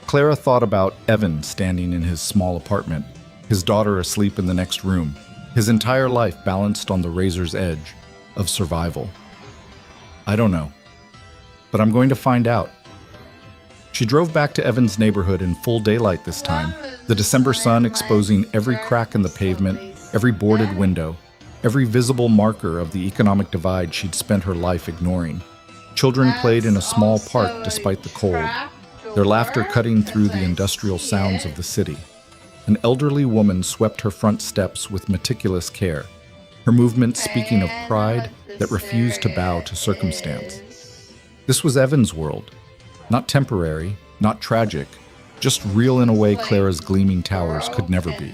Clara thought about Evan standing in his small apartment, his daughter asleep in the next room, his entire life balanced on the razor's edge of survival. I don't know, but I'm going to find out. She drove back to Evan's neighborhood in full daylight this time, the December sun exposing every crack in the pavement, every boarded window, every visible marker of the economic divide she'd spent her life ignoring. Children played in a small park despite the cold, their laughter cutting through the industrial sounds of the city. An elderly woman swept her front steps with meticulous care, her movements speaking of pride that refused to bow to circumstance. This was Evan's world. Not temporary, not tragic, just real in a way Clara's gleaming towers could never be.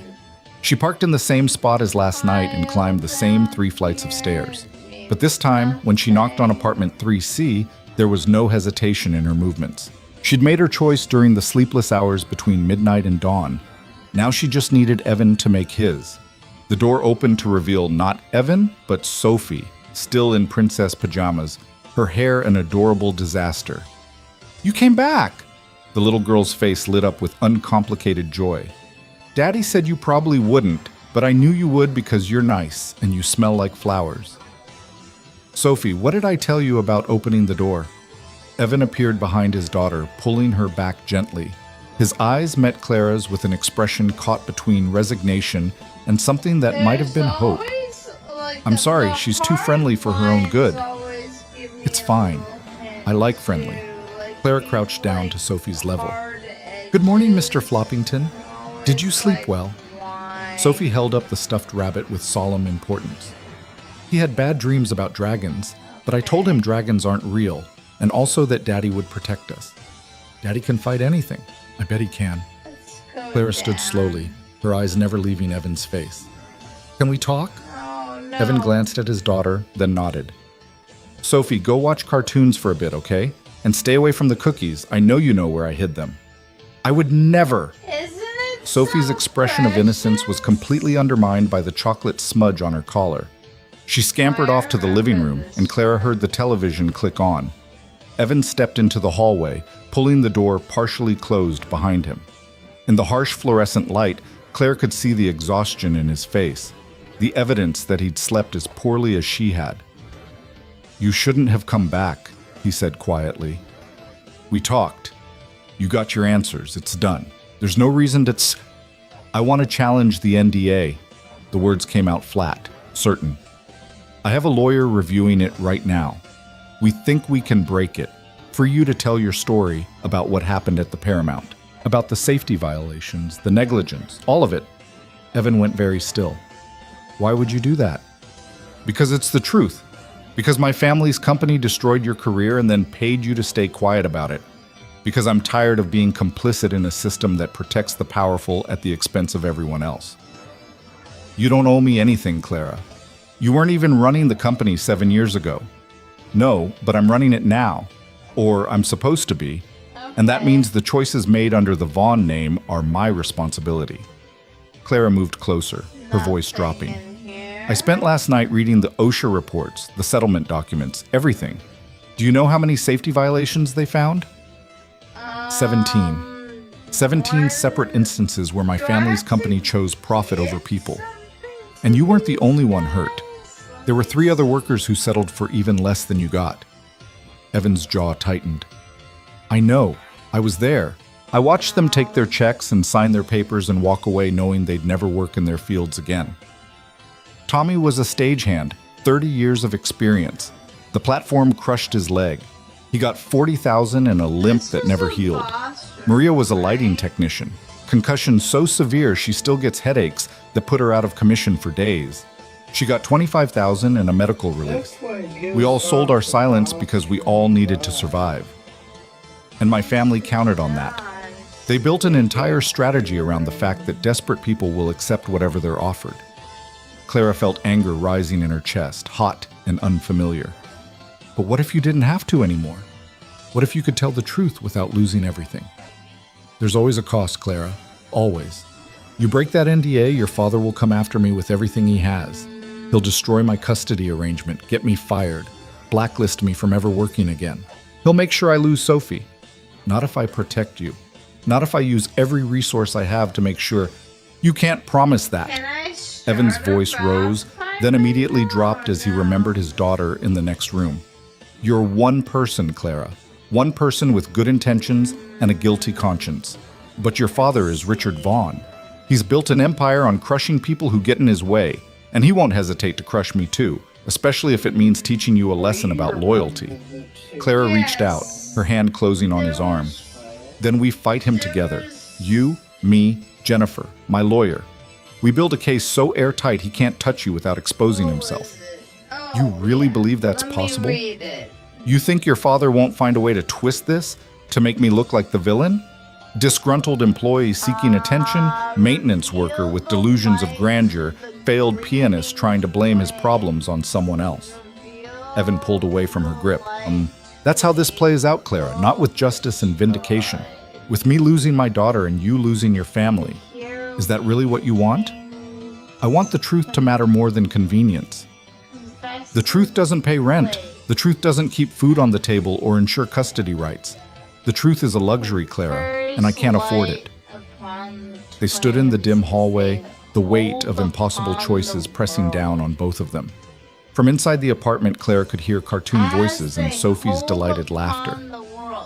She parked in the same spot as last night and climbed the same 3 flights of stairs. But this time, when she knocked on apartment 3C, there was no hesitation in her movements. She'd made her choice during the sleepless hours between midnight and dawn. Now she just needed Evan to make his. The door opened to reveal not Evan, but Sophie, still in princess pajamas, her hair an adorable disaster. You came back! The little girl's face lit up with uncomplicated joy. Daddy said you probably wouldn't, but I knew you would because you're nice and you smell like flowers. Sophie, what did I tell you about opening the door? Evan appeared behind his daughter, pulling her back gently. His eyes met Clara's with an expression caught between resignation and something that might have been hope. I'm sorry, she's too friendly for her own good. It's fine. I like friendly. Clara crouched down to Sophie's level. Good morning, Mr. Floppington. Did you sleep well? Sophie held up the stuffed rabbit with solemn importance. He had bad dreams about dragons, but I told him dragons aren't real, and also that Daddy would protect us. Daddy can fight anything. I bet he can. Clara stood slowly, her eyes never leaving Evan's face. Can we talk? Evan glanced at his daughter, then nodded. Sophie, go watch cartoons for a bit, okay? And stay away from the cookies. I know you know where I hid them. I would never. Sophie's expression of innocence was completely undermined by the chocolate smudge on her collar. She scampered off to the living room, and Clara heard the television click on. Evan stepped into the hallway, pulling the door partially closed behind him. In the harsh fluorescent light, Claire could see the exhaustion in his face, the evidence that he'd slept as poorly as she had. You shouldn't have come back, he said quietly. We talked. You got your answers. It's done. There's no reason to I want to challenge the NDA. The words came out flat, certain. I have a lawyer reviewing it right now. We think we can break it. For you to tell your story about what happened at the Paramount, about the safety violations, the negligence, all of it. Evan went very still. Why would you do that? Because it's the truth. Because my family's company destroyed your career and then paid you to stay quiet about it. Because I'm tired of being complicit in a system that protects the powerful at the expense of everyone else. You don't owe me anything, Clara. You weren't even running the company 7 years ago. No, but I'm running it now. Or I'm supposed to be. And that means the choices made under the Vaughn name are my responsibility. Clara moved closer, her voice dropping. I spent last night reading the OSHA reports, the settlement documents, everything. Do you know how many safety violations they found? 17. 17 separate instances where my family's company chose profit over people. And you weren't the only one hurt. There were 3 other workers who settled for even less than you got. Evan's jaw tightened. I know. I was there. I watched them take their checks and sign their papers and walk away knowing they'd never work in their fields again. Tommy was a stagehand, 30 years of experience. The platform crushed his leg. He got $40,000 and a limp that never healed. Maria was a lighting technician. Concussion so severe she still gets headaches that put her out of commission for days. She got $25,000 and a medical release. We all sold our silence because we all needed to survive. And my family counted on that. They built an entire strategy around the fact that desperate people will accept whatever they're offered. Clara felt anger rising in her chest, hot and unfamiliar. But what if you didn't have to anymore? What if you could tell the truth without losing everything? There's always a cost, Clara. Always. You break that NDA, your father will come after me with everything he has. He'll destroy my custody arrangement, get me fired, blacklist me from ever working again. He'll make sure I lose Sophie. Not if I protect you. Not if I use every resource I have to make sure. You can't promise that. Evan's voice rose, then immediately dropped as he remembered his daughter in the next room. You're one person, Clara. One person with good intentions and a guilty conscience. But your father is Richard Vaughn. He's built an empire on crushing people who get in his way, and he won't hesitate to crush me too, especially if it means teaching you a lesson about loyalty. Clara reached out, her hand closing on his arm. Then we fight him together. You, me, Jennifer, my lawyer. We build a case so airtight he can't touch you without exposing himself. You really believe that's possible? You think your father won't find a way to twist this, to make me look like the villain? Disgruntled employee seeking attention, maintenance worker with delusions of grandeur, failed pianist trying to blame his problems on someone else. Evan pulled away from her grip. That's how this plays out, Clara, not with justice and vindication. With me losing my daughter and you losing your family. Is that really what you want? I want the truth to matter more than convenience. The truth doesn't pay rent. The truth doesn't keep food on the table or ensure custody rights. The truth is a luxury, Clara, and I can't afford it. They stood in the dim hallway, the weight of impossible choices pressing down on both of them. From inside the apartment, Clara could hear cartoon voices and Sophie's delighted laughter.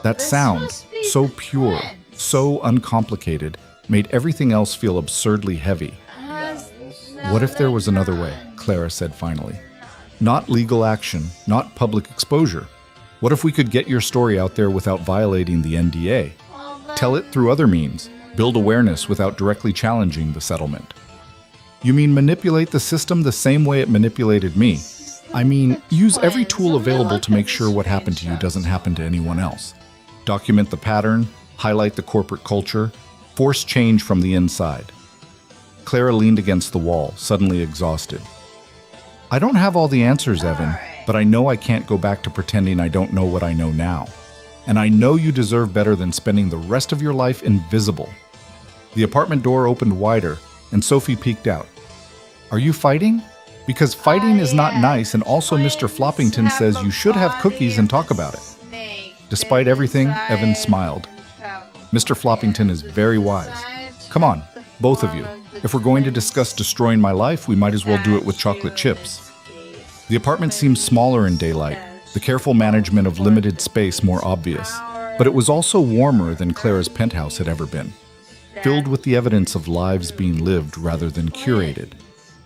That sound, so pure, so uncomplicated, made everything else feel absurdly heavy. What if there was another way? Clara said finally. Not legal action, not public exposure. What if we could get your story out there without violating the NDA? Tell it through other means, build awareness without directly challenging the settlement. You mean manipulate the system the same way it manipulated me? I mean, use every tool available to make sure what happened to you doesn't happen to anyone else. Document the pattern, highlight the corporate culture, force change from the inside. Clara leaned against the wall, suddenly exhausted. I don't have all the answers, Evan, but I know I can't go back to pretending I don't know what I know now. And I know you deserve better than spending the rest of your life invisible. The apartment door opened wider, and Sophie peeked out. Are you fighting? Because fighting is not nice, and also Mr. Floppington says you should have cookies and talk about it. Despite everything, Evan smiled. Mr. Floppington is very wise. Come on, both of you. If we're going to discuss destroying my life, we might as well do it with chocolate chips. The apartment seemed smaller in daylight, the careful management of limited space more obvious. But it was also warmer than Clara's penthouse had ever been, filled with the evidence of lives being lived rather than curated.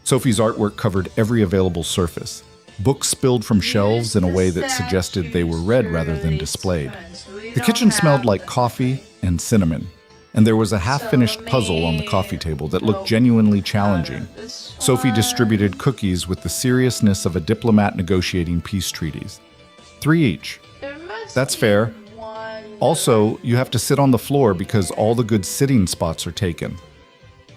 Sophie's artwork covered every available surface. Books spilled from shelves in a way that suggested they were read rather than displayed. The kitchen smelled like coffee and cinnamon, and there was a half-finished puzzle on the coffee table that looked genuinely challenging. Sophie distributed cookies with the seriousness of a diplomat negotiating peace treaties. 3 each. That's fair. Also, you have to sit on the floor because all the good sitting spots are taken.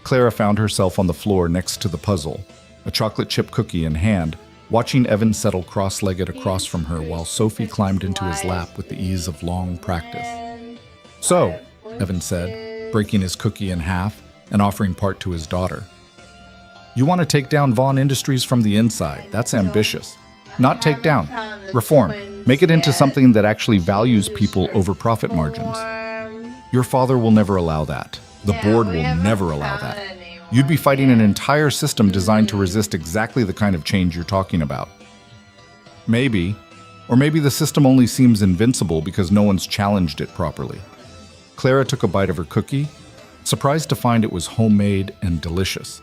Clara found herself on the floor next to the puzzle, a chocolate chip cookie in hand, watching Evan settle cross-legged across from her while Sophie climbed into his lap with the ease of long practice. "So," Evan said, breaking his cookie in half and offering part to his daughter. "You want to take down Vaughn Industries from the inside. That's ambitious. Not take down. Reform. Make it into something that actually values people over profit margins. Your father will never allow that. The board will never allow that. You'd be fighting an entire system designed to resist exactly the kind of change you're talking about. Maybe. Or maybe the system only seems invincible because no one's challenged it properly." Clara took a bite of her cookie, surprised to find it was homemade and delicious.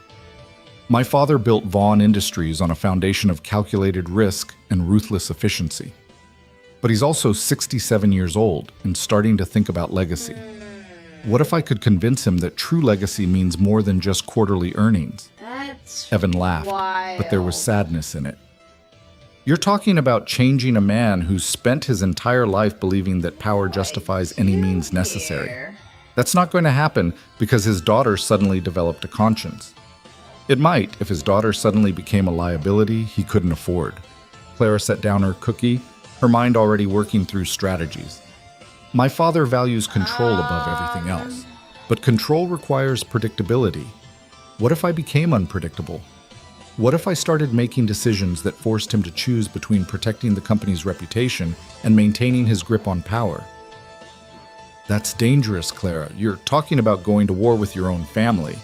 "My father built Vaughn Industries on a foundation of calculated risk and ruthless efficiency. But he's also 67 years old and starting to think about legacy. What if I could convince him that true legacy means more than just quarterly earnings?" Evan laughed, but there was sadness in it. "You're talking about changing a man who's spent his entire life believing that power justifies any means necessary. That's not going to happen because his daughter suddenly developed a conscience. It might if his daughter suddenly became a liability he couldn't afford." Clara set down her cookie, her mind already working through strategies. "My father values control above everything else, but control requires predictability. What if I became unpredictable? What if I started making decisions that forced him to choose between protecting the company's reputation and maintaining his grip on power?" "That's dangerous, Clara. You're talking about going to war with your own family."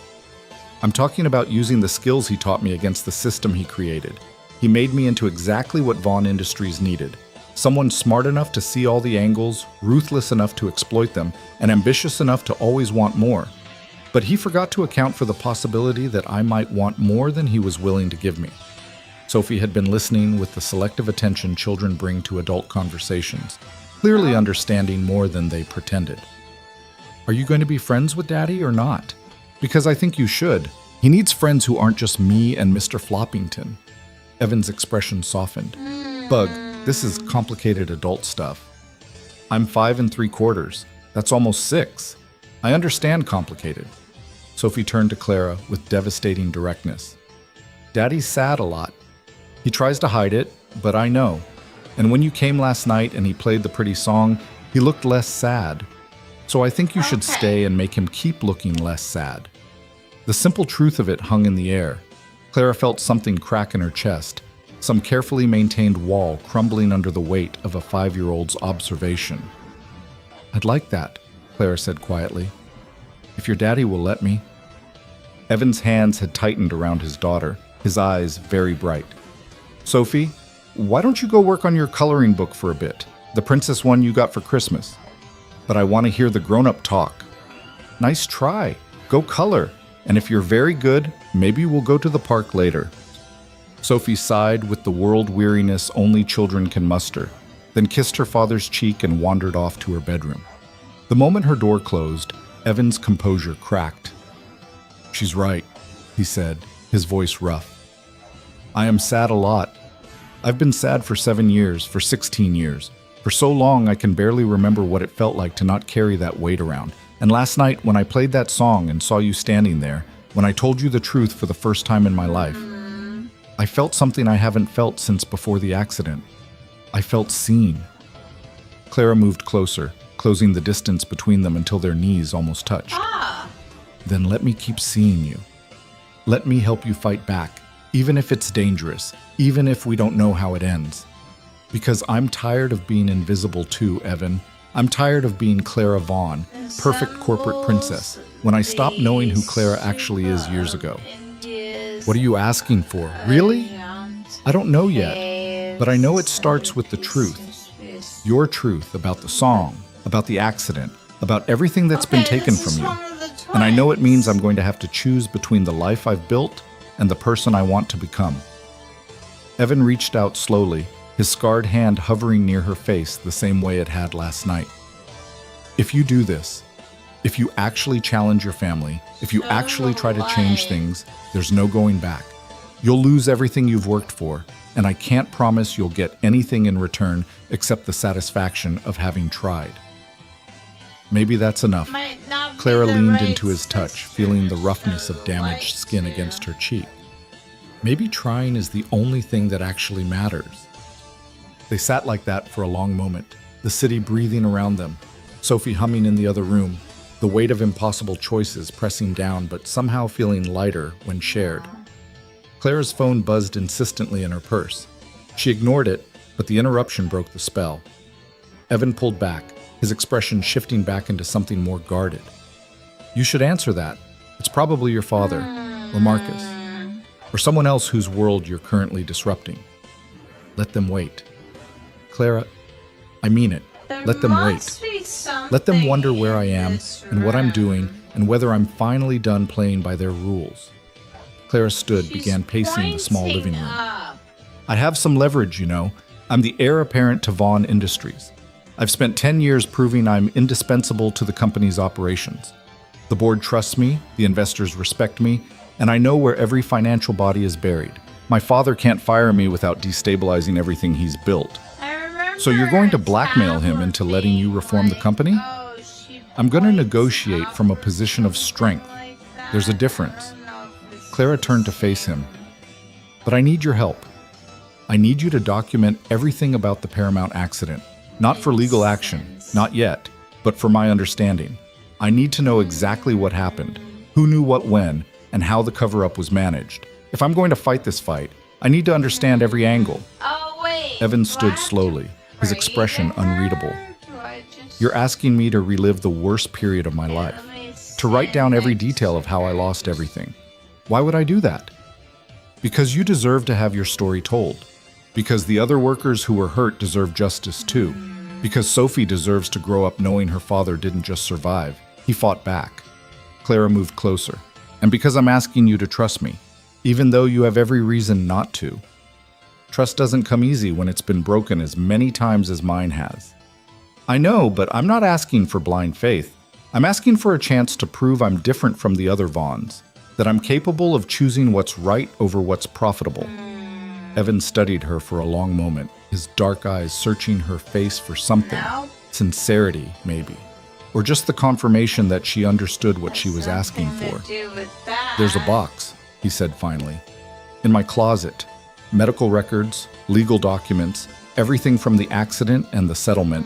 "I'm talking about using the skills he taught me against the system he created. He made me into exactly what Vaughn Industries needed. Someone smart enough to see all the angles, ruthless enough to exploit them, and ambitious enough to always want more. But he forgot to account for the possibility that I might want more than he was willing to give me." Sophie had been listening with the selective attention children bring to adult conversations, clearly understanding more than they pretended. "Are you going to be friends with Daddy or not? Because I think you should. He needs friends who aren't just me and Mr. Floppington." Evan's expression softened. "Bug, this is complicated adult stuff. I'm 5 3/4. That's almost 6. I understand complicated." Sophie turned to Clara with devastating directness. "Daddy's sad a lot. He tries to hide it, but I know. And when you came last night and he played the pretty song, he looked less sad. So I think you should stay and make him keep looking less sad." The simple truth of it hung in the air. Clara felt something crack in her chest, some carefully maintained wall crumbling under the weight of a 5-year-old's observation. "I'd like that," Clara said quietly. "If your daddy will let me." Evan's hands had tightened around his daughter, his eyes very bright. "Sophie, why don't you go work on your coloring book for a bit, the princess one you got for Christmas? But I want to hear the grown-up talk." "Nice try. Go color. And if you're very good, maybe we'll go to the park later." Sophie sighed with the world weariness only children can muster, then kissed her father's cheek and wandered off to her bedroom. The moment her door closed, Evan's composure cracked. "She's right," he said, his voice rough. "I am sad a lot. I've been sad for 7 years, for 16 years. For so long I can barely remember what it felt like to not carry that weight around. And last night, when I played that song and saw you standing there, when I told you the truth for the first time in my life, I felt something I haven't felt since before the accident. I felt seen." Clara moved closer, closing the distance between them until their knees almost touched. "Then let me keep seeing you. Let me help you fight back, even if it's dangerous, even if we don't know how it ends. Because I'm tired of being invisible too, Evan. I'm tired of being Clara Vaughn, perfect corporate princess, when I stopped knowing who Clara actually is years ago." "What are you asking for? Really?" "I don't know yet, but I know it starts with the truth. Your truth about the song, about the accident, about everything that's been taken from you. And I know it means I'm going to have to choose between the life I've built and the person I want to become." Evan reached out slowly, his scarred hand hovering near her face the same way it had last night. "If you do this, if you actually challenge your family, if you actually try to change things, there's no going back. You'll lose everything you've worked for, and I can't promise you'll get anything in return except the satisfaction of having tried. Maybe that's enough. Clara leaned into his touch, feeling the roughness of damaged skin against her cheek. Maybe trying is the only thing that actually matters. They sat like that for a long moment, the city breathing around them, Sophie humming in the other room, the weight of impossible choices pressing down but somehow feeling lighter when shared. Clara's phone buzzed insistently in her purse. She ignored it, but the interruption broke the spell. Evan pulled back, his expression shifting back into something more guarded. You should answer that. It's probably your father, or Marcus, or someone else whose world you're currently disrupting. Let them wait. Clara, I mean it. Let them wait. Let them wonder where I am and what I'm doing and whether I'm finally done playing by their rules. Clara stood, began pacing the small living room. I have some leverage, you know. I'm the heir apparent to Vaughn Industries. I've spent 10 years proving I'm indispensable to the company's operations. The board trusts me, the investors respect me, and I know where every financial body is buried. My father can't fire me without destabilizing everything he's built. So you're going to blackmail him into letting you reform the company? I'm going to negotiate from a position of strength. There's a difference. Clara turned to face him. But I need your help. I need you to document everything about the Paramount accident. Not for legal action, not yet, but for my understanding. I need to know exactly what happened, who knew what when, and how the cover-up was managed. If I'm going to fight this fight, I need to understand every angle. Evan stood slowly, his expression unreadable. You're asking me to relive the worst period of my life, to write down every detail of how I lost everything. Why would I do that? Because you deserve to have your story told. Because the other workers who were hurt deserve justice too. Because Sophie deserves to grow up knowing her father didn't just survive, he fought back. Clara moved closer. And because I'm asking you to trust me, even though you have every reason not to. Trust doesn't come easy when it's been broken as many times as mine has. I know, but I'm not asking for blind faith. I'm asking for a chance to prove I'm different from the other Vaughns, that I'm capable of choosing what's right over what's profitable. Evan studied her for a long moment, his dark eyes searching her face for something. Sincerity, maybe. Or just the confirmation that she understood what she was asking for. There's a box, he said finally. In my closet. Medical records, legal documents, everything from the accident and the settlement.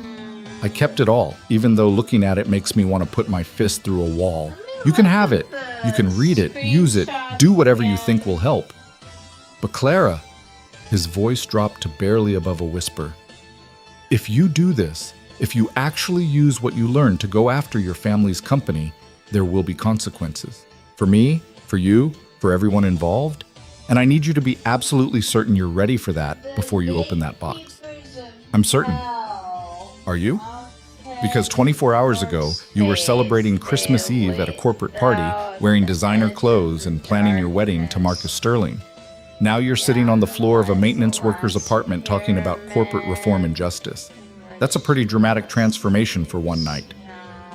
I kept it all, even though looking at it makes me want to put my fist through a wall. You can have it. You can read it, use it, do whatever you think will help. But Clara, his voice dropped to barely above a whisper. If you do this, if you actually use what you learned to go after your family's company, there will be consequences. For me, for you, for everyone involved. And I need you to be absolutely certain you're ready for that before you open that box. I'm certain. Are you? Because 24 hours ago, you were celebrating Christmas Eve at a corporate party, wearing designer clothes and planning your wedding to Marcus Sterling. Now you're sitting on the floor of a maintenance worker's apartment talking about corporate reform and justice. That's a pretty dramatic transformation for one night.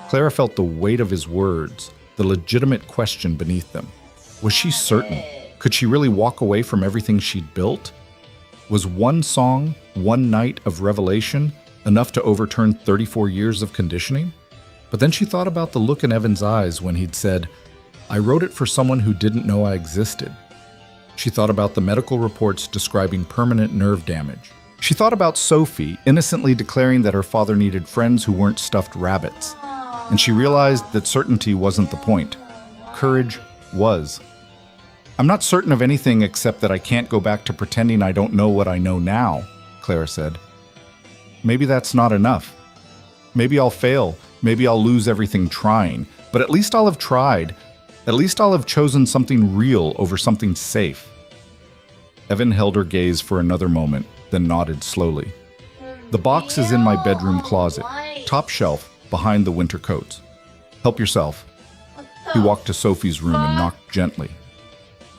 Clara felt the weight of his words, the legitimate question beneath them. Was she certain? Could she really walk away from everything she'd built? Was one song, one night of revelation enough to overturn 34 years of conditioning? But then she thought about the look in Evan's eyes when he'd said, I wrote it for someone who didn't know I existed. She thought about the medical reports describing permanent nerve damage. She thought about Sophie innocently declaring that her father needed friends who weren't stuffed rabbits. And she realized that certainty wasn't the point. Courage was. I'm not certain of anything except that I can't go back to pretending I don't know what I know now, Clara said. Maybe that's not enough. Maybe I'll fail. Maybe I'll lose everything trying. But at least I'll have tried. At least I'll have chosen something real over something safe. Evan held her gaze for another moment, then nodded slowly. The box is in my bedroom closet, top shelf, behind the winter coats. Help yourself. He walked to Sophie's room and knocked gently.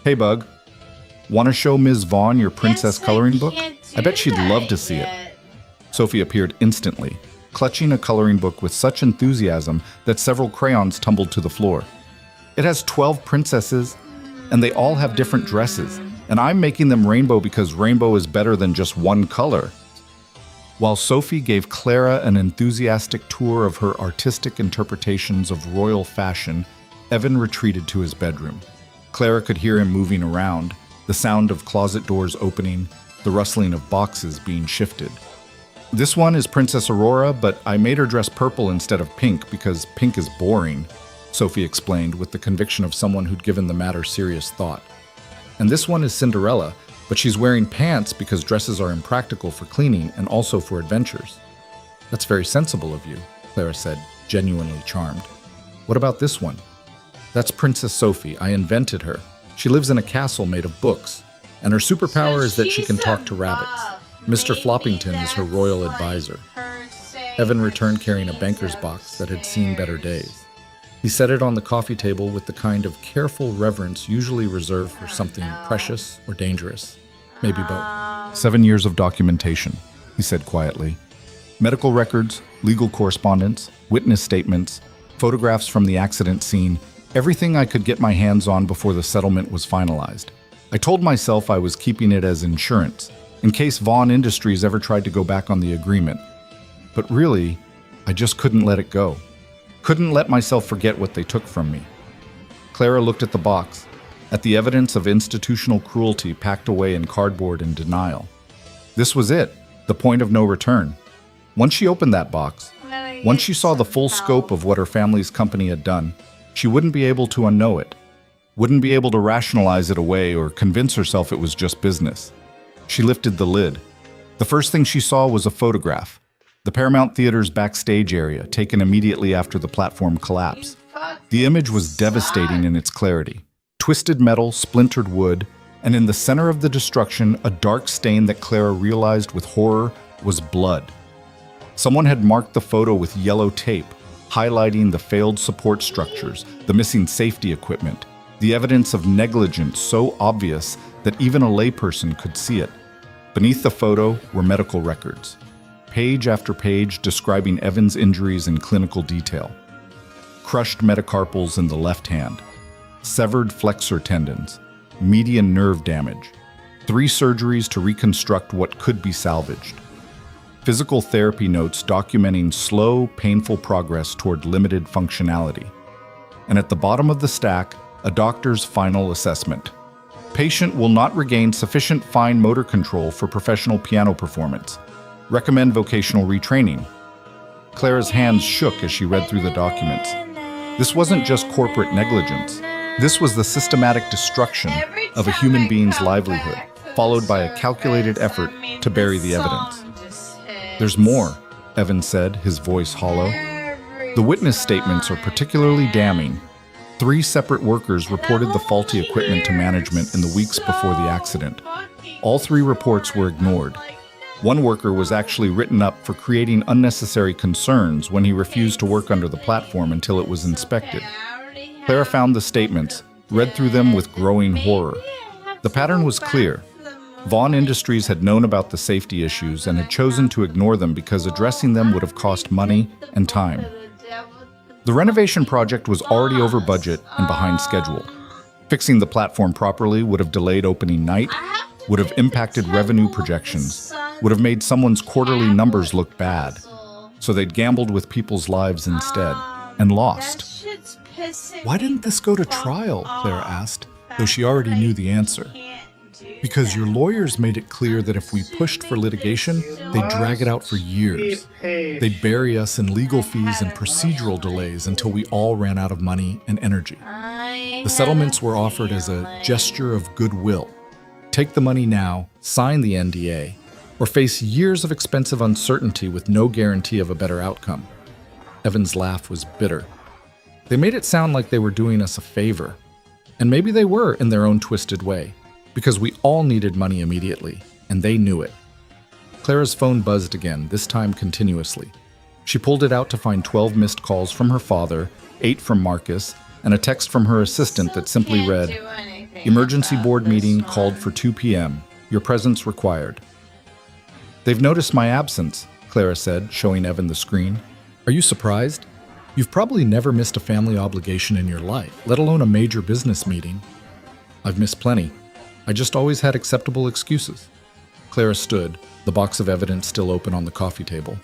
Hey, Bug. Want to show Ms. Vaughn your princess coloring book? I bet she'd love to see it. Sophie appeared instantly, clutching a coloring book with such enthusiasm that several crayons tumbled to the floor. It has 12 princesses, and they all have different dresses. And I'm making them rainbow because rainbow is better than just one color. While Sophie gave Clara an enthusiastic tour of her artistic interpretations of royal fashion, Evan retreated to his bedroom. Clara could hear him moving around, the sound of closet doors opening, the rustling of boxes being shifted. This one is Princess Aurora, but I made her dress purple instead of pink because pink is boring, Sophie explained with the conviction of someone who'd given the matter serious thought. And this one is Cinderella, but she's wearing pants because dresses are impractical for cleaning and also for adventures. That's very sensible of you, Clara said, genuinely charmed. What about this one? That's Princess Sophie. I invented her. She lives in a castle made of books, and her superpower is that she can talk to rabbits. Mr. Floppington is her royal advisor. Evan returned carrying a banker's box that had seen better days. He set it on the coffee table with the kind of careful reverence usually reserved for something precious or dangerous. Maybe both. 7 years of documentation, he said quietly. Medical records, legal correspondence, witness statements, photographs from the accident scene, everything I could get my hands on before the settlement was finalized. I told myself I was keeping it as insurance, in case Vaughn Industries ever tried to go back on the agreement. But really, I just couldn't let it go. Couldn't let myself forget what they took from me. Clara looked at the box, at the evidence of institutional cruelty packed away in cardboard in denial. This was it, the point of no return. Once she opened that box, once she saw the full scope of what her family's company had done, she wouldn't be able to unknow it, wouldn't be able to rationalize it away or convince herself it was just business. She lifted the lid. The first thing she saw was a photograph. The Paramount Theater's backstage area, taken immediately after the platform collapse. The image was devastating in its clarity. Twisted metal, splintered wood, and in the center of the destruction, a dark stain that Clara realized with horror was blood. Someone had marked the photo with yellow tape, highlighting the failed support structures, the missing safety equipment, the evidence of negligence so obvious that even a layperson could see it. Beneath the photo were medical records, page after page describing Evan's injuries in clinical detail. Crushed metacarpals in the left hand, severed flexor tendons, median nerve damage, 3 surgeries to reconstruct what could be salvaged. Physical therapy notes documenting slow, painful progress toward limited functionality. And at the bottom of the stack, a doctor's final assessment. Patient will not regain sufficient fine motor control for professional piano performance. Recommend vocational retraining. Clara's hands shook as she read through the documents. This wasn't just corporate negligence. This was the systematic destruction of a human being's livelihood, followed by a calculated effort to bury the evidence. There's more, Evan said, his voice hollow. The witness statements are particularly damning. 3 separate workers reported the faulty equipment to management in the weeks before the accident. All 3 reports were ignored. One worker was actually written up for creating unnecessary concerns when he refused to work under the platform until it was inspected. Clara found the statements, read through them with growing horror. The pattern was clear. Vaughn Industries had known about the safety issues and had chosen to ignore them because addressing them would have cost money and time. The renovation project was already over budget and behind schedule. Fixing the platform properly would have delayed opening night, would have impacted revenue projections, would have made someone's quarterly numbers look bad. So they'd gambled with people's lives instead, and lost. Why didn't this go to trial? Clara asked, though she already knew the answer. Because your lawyers made it clear that if we pushed for litigation, they'd drag it out for years. They'd bury us in legal fees and procedural delays until we all ran out of money and energy. The settlements were offered as a gesture of goodwill. Take the money now, sign the NDA, or face years of expensive uncertainty with no guarantee of a better outcome. Evan's laugh was bitter. They made it sound like they were doing us a favor. And maybe they were in their own twisted way, because we all needed money immediately, and they knew it. Clara's phone buzzed again, this time continuously. She pulled it out to find 12 missed calls from her father, 8 from Marcus, and a text from her assistant that simply read, "Emergency board meeting called for 2 p.m. Your presence required." "They've noticed my absence," Clara said, showing Evan the screen. "Are you surprised? You've probably never missed a family obligation in your life, let alone a major business meeting." "I've missed plenty. I just always had acceptable excuses. Clara stood, the box of evidence still open on the coffee table.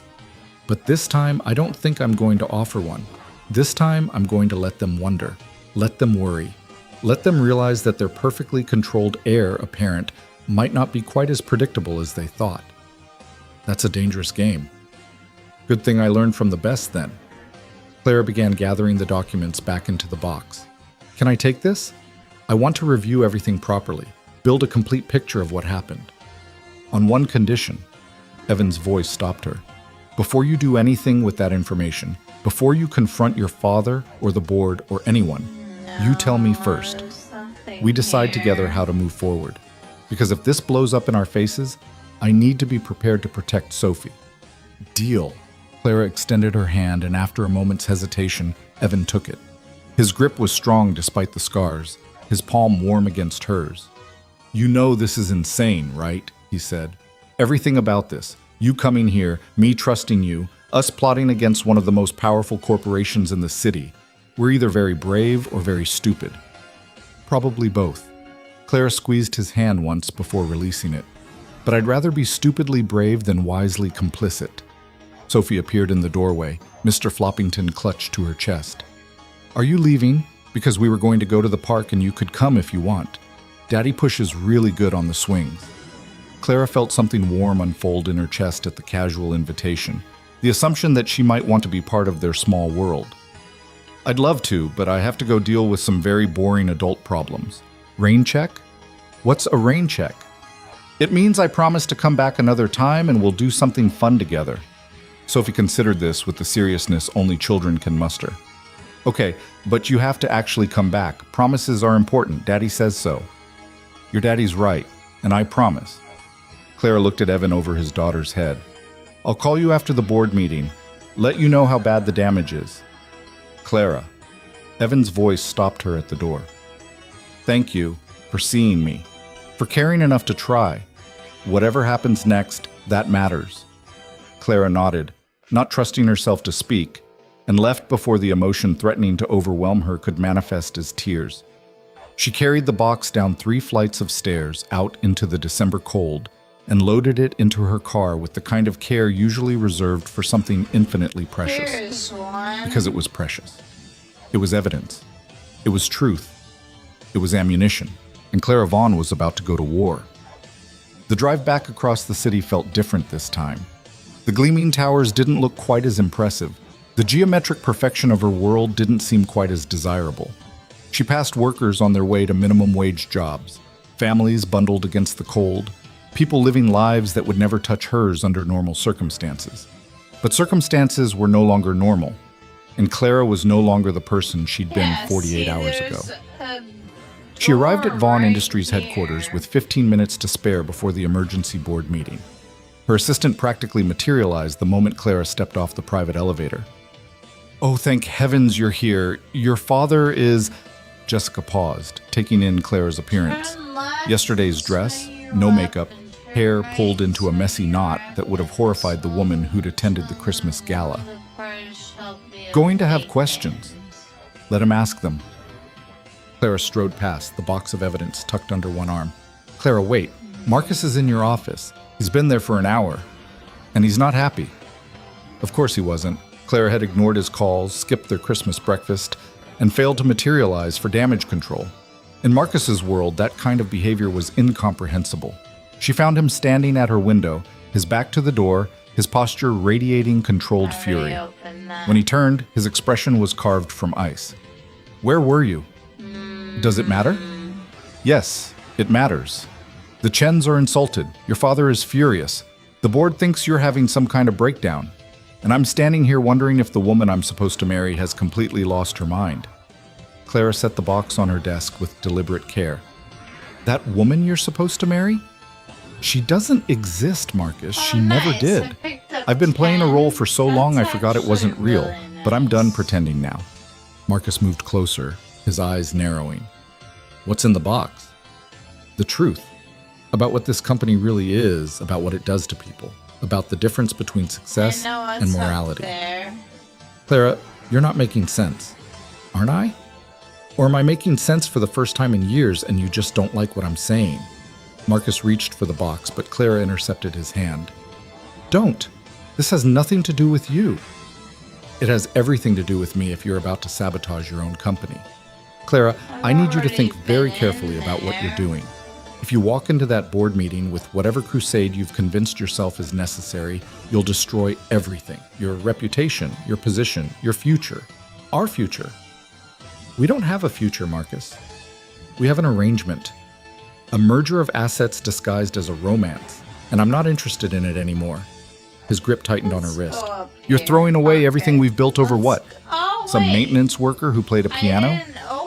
But this time, I don't think I'm going to offer one. This time, I'm going to let them wonder, let them worry, let them realize that their perfectly controlled heir apparent might not be quite as predictable as they thought. That's a dangerous game. Good thing I learned from the best then. Clara began gathering the documents back into the box. Can I take this? I want to review everything properly, build a complete picture of what happened. On one condition. Evan's voice stopped her. Before you do anything with that information, before you confront your father or the board or anyone, you tell me first. We decide together how to move forward. Because if this blows up in our faces, I need to be prepared to protect Sophie. Deal. Clara extended her hand, and after a moment's hesitation, Evan took it. His grip was strong despite the scars, his palm warm against hers. You know this is insane, right? He said. Everything about this, you coming here, me trusting you, us plotting against one of the most powerful corporations in the city. We're either very brave or very stupid. Probably both. Clara squeezed his hand once before releasing it. But I'd rather be stupidly brave than wisely complicit. Sophie appeared in the doorway. Mr. Floppington clutched to her chest. Are you leaving? Because we were going to go to the park and you could come if you want. Daddy pushes really good on the swings. Clara felt something warm unfold in her chest at the casual invitation, the assumption that she might want to be part of their small world. I'd love to, but I have to go deal with some very boring adult problems. Rain check? What's a rain check? It means I promise to come back another time and we'll do something fun together. Sophie considered this with the seriousness only children can muster. Okay, but you have to actually come back. Promises are important. Daddy says so. Your daddy's right, and I promise. Clara looked at Evan over his daughter's head. I'll call you after the board meeting. Let you know how bad the damage is. Clara. Evan's voice stopped her at the door. Thank you for seeing me, for caring enough to try. Whatever happens next, that matters. Clara nodded, not trusting herself to speak, and left before the emotion threatening to overwhelm her could manifest as tears. She carried the box down 3 flights of stairs out into the December cold and loaded it into her car with the kind of care usually reserved for something infinitely precious. Because it was precious. It was evidence. It was truth. It was ammunition. And Clara Vaughn was about to go to war. The drive back across the city felt different this time. The gleaming towers didn't look quite as impressive. The geometric perfection of her world didn't seem quite as desirable. She passed workers on their way to minimum wage jobs, families bundled against the cold, people living lives that would never touch hers under normal circumstances. But circumstances were no longer normal, and Clara was no longer the person she'd been 48 hours ago. She arrived at Vaughn Industries headquarters with 15 minutes to spare before the emergency board meeting. Her assistant practically materialized the moment Clara stepped off the private elevator. Oh, thank heavens you're here. Your father is... Jessica paused, taking in Clara's appearance. Yesterday's dress, no makeup, hair pulled into a messy knot that would have horrified the woman who'd attended the Christmas gala. Going to have questions. Let him ask them. Clara strode past, the box of evidence tucked under one arm. Clara, wait. Marcus is in your office. He's been there for an hour. And he's not happy. Of course he wasn't. Clara had ignored his calls, skipped their Christmas breakfast, and failed to materialize for damage control. In Marcus's world, that kind of behavior was incomprehensible. She found him standing at her window, his back to the door, his posture radiating controlled fury. When he turned, his expression was carved from ice. Where were you? Does it matter? Yes, it matters. The Chens are insulted. Your father is furious. The board thinks you're having some kind of breakdown. And I'm standing here wondering if the woman I'm supposed to marry has completely lost her mind. Clara set the box on her desk with deliberate care. That woman you're supposed to marry? She doesn't exist, Marcus. She never did. I've been playing a role for so long I forgot it wasn't real, but I'm done pretending now. Marcus moved closer, his eyes narrowing. What's in the box? The truth. About what this company really is, about what it does to people. About the difference between success and morality. Clara, you're not making sense. Aren't I? Or am I making sense for the first time in years and you just don't like what I'm saying? Marcus reached for the box, but Clara intercepted his hand. Don't! This has nothing to do with you. It has everything to do with me if you're about to sabotage your own company. Clara, I need you to think very carefully about what you're doing. If you walk into that board meeting with whatever crusade you've convinced yourself is necessary, you'll destroy everything. Your reputation, your position, your future. Our future. We don't have a future, Marcus. We have an arrangement. A merger of assets disguised as a romance, and I'm not interested in it anymore. His grip tightened on her wrist. You're throwing away everything we've built over what? Some maintenance worker who played a piano?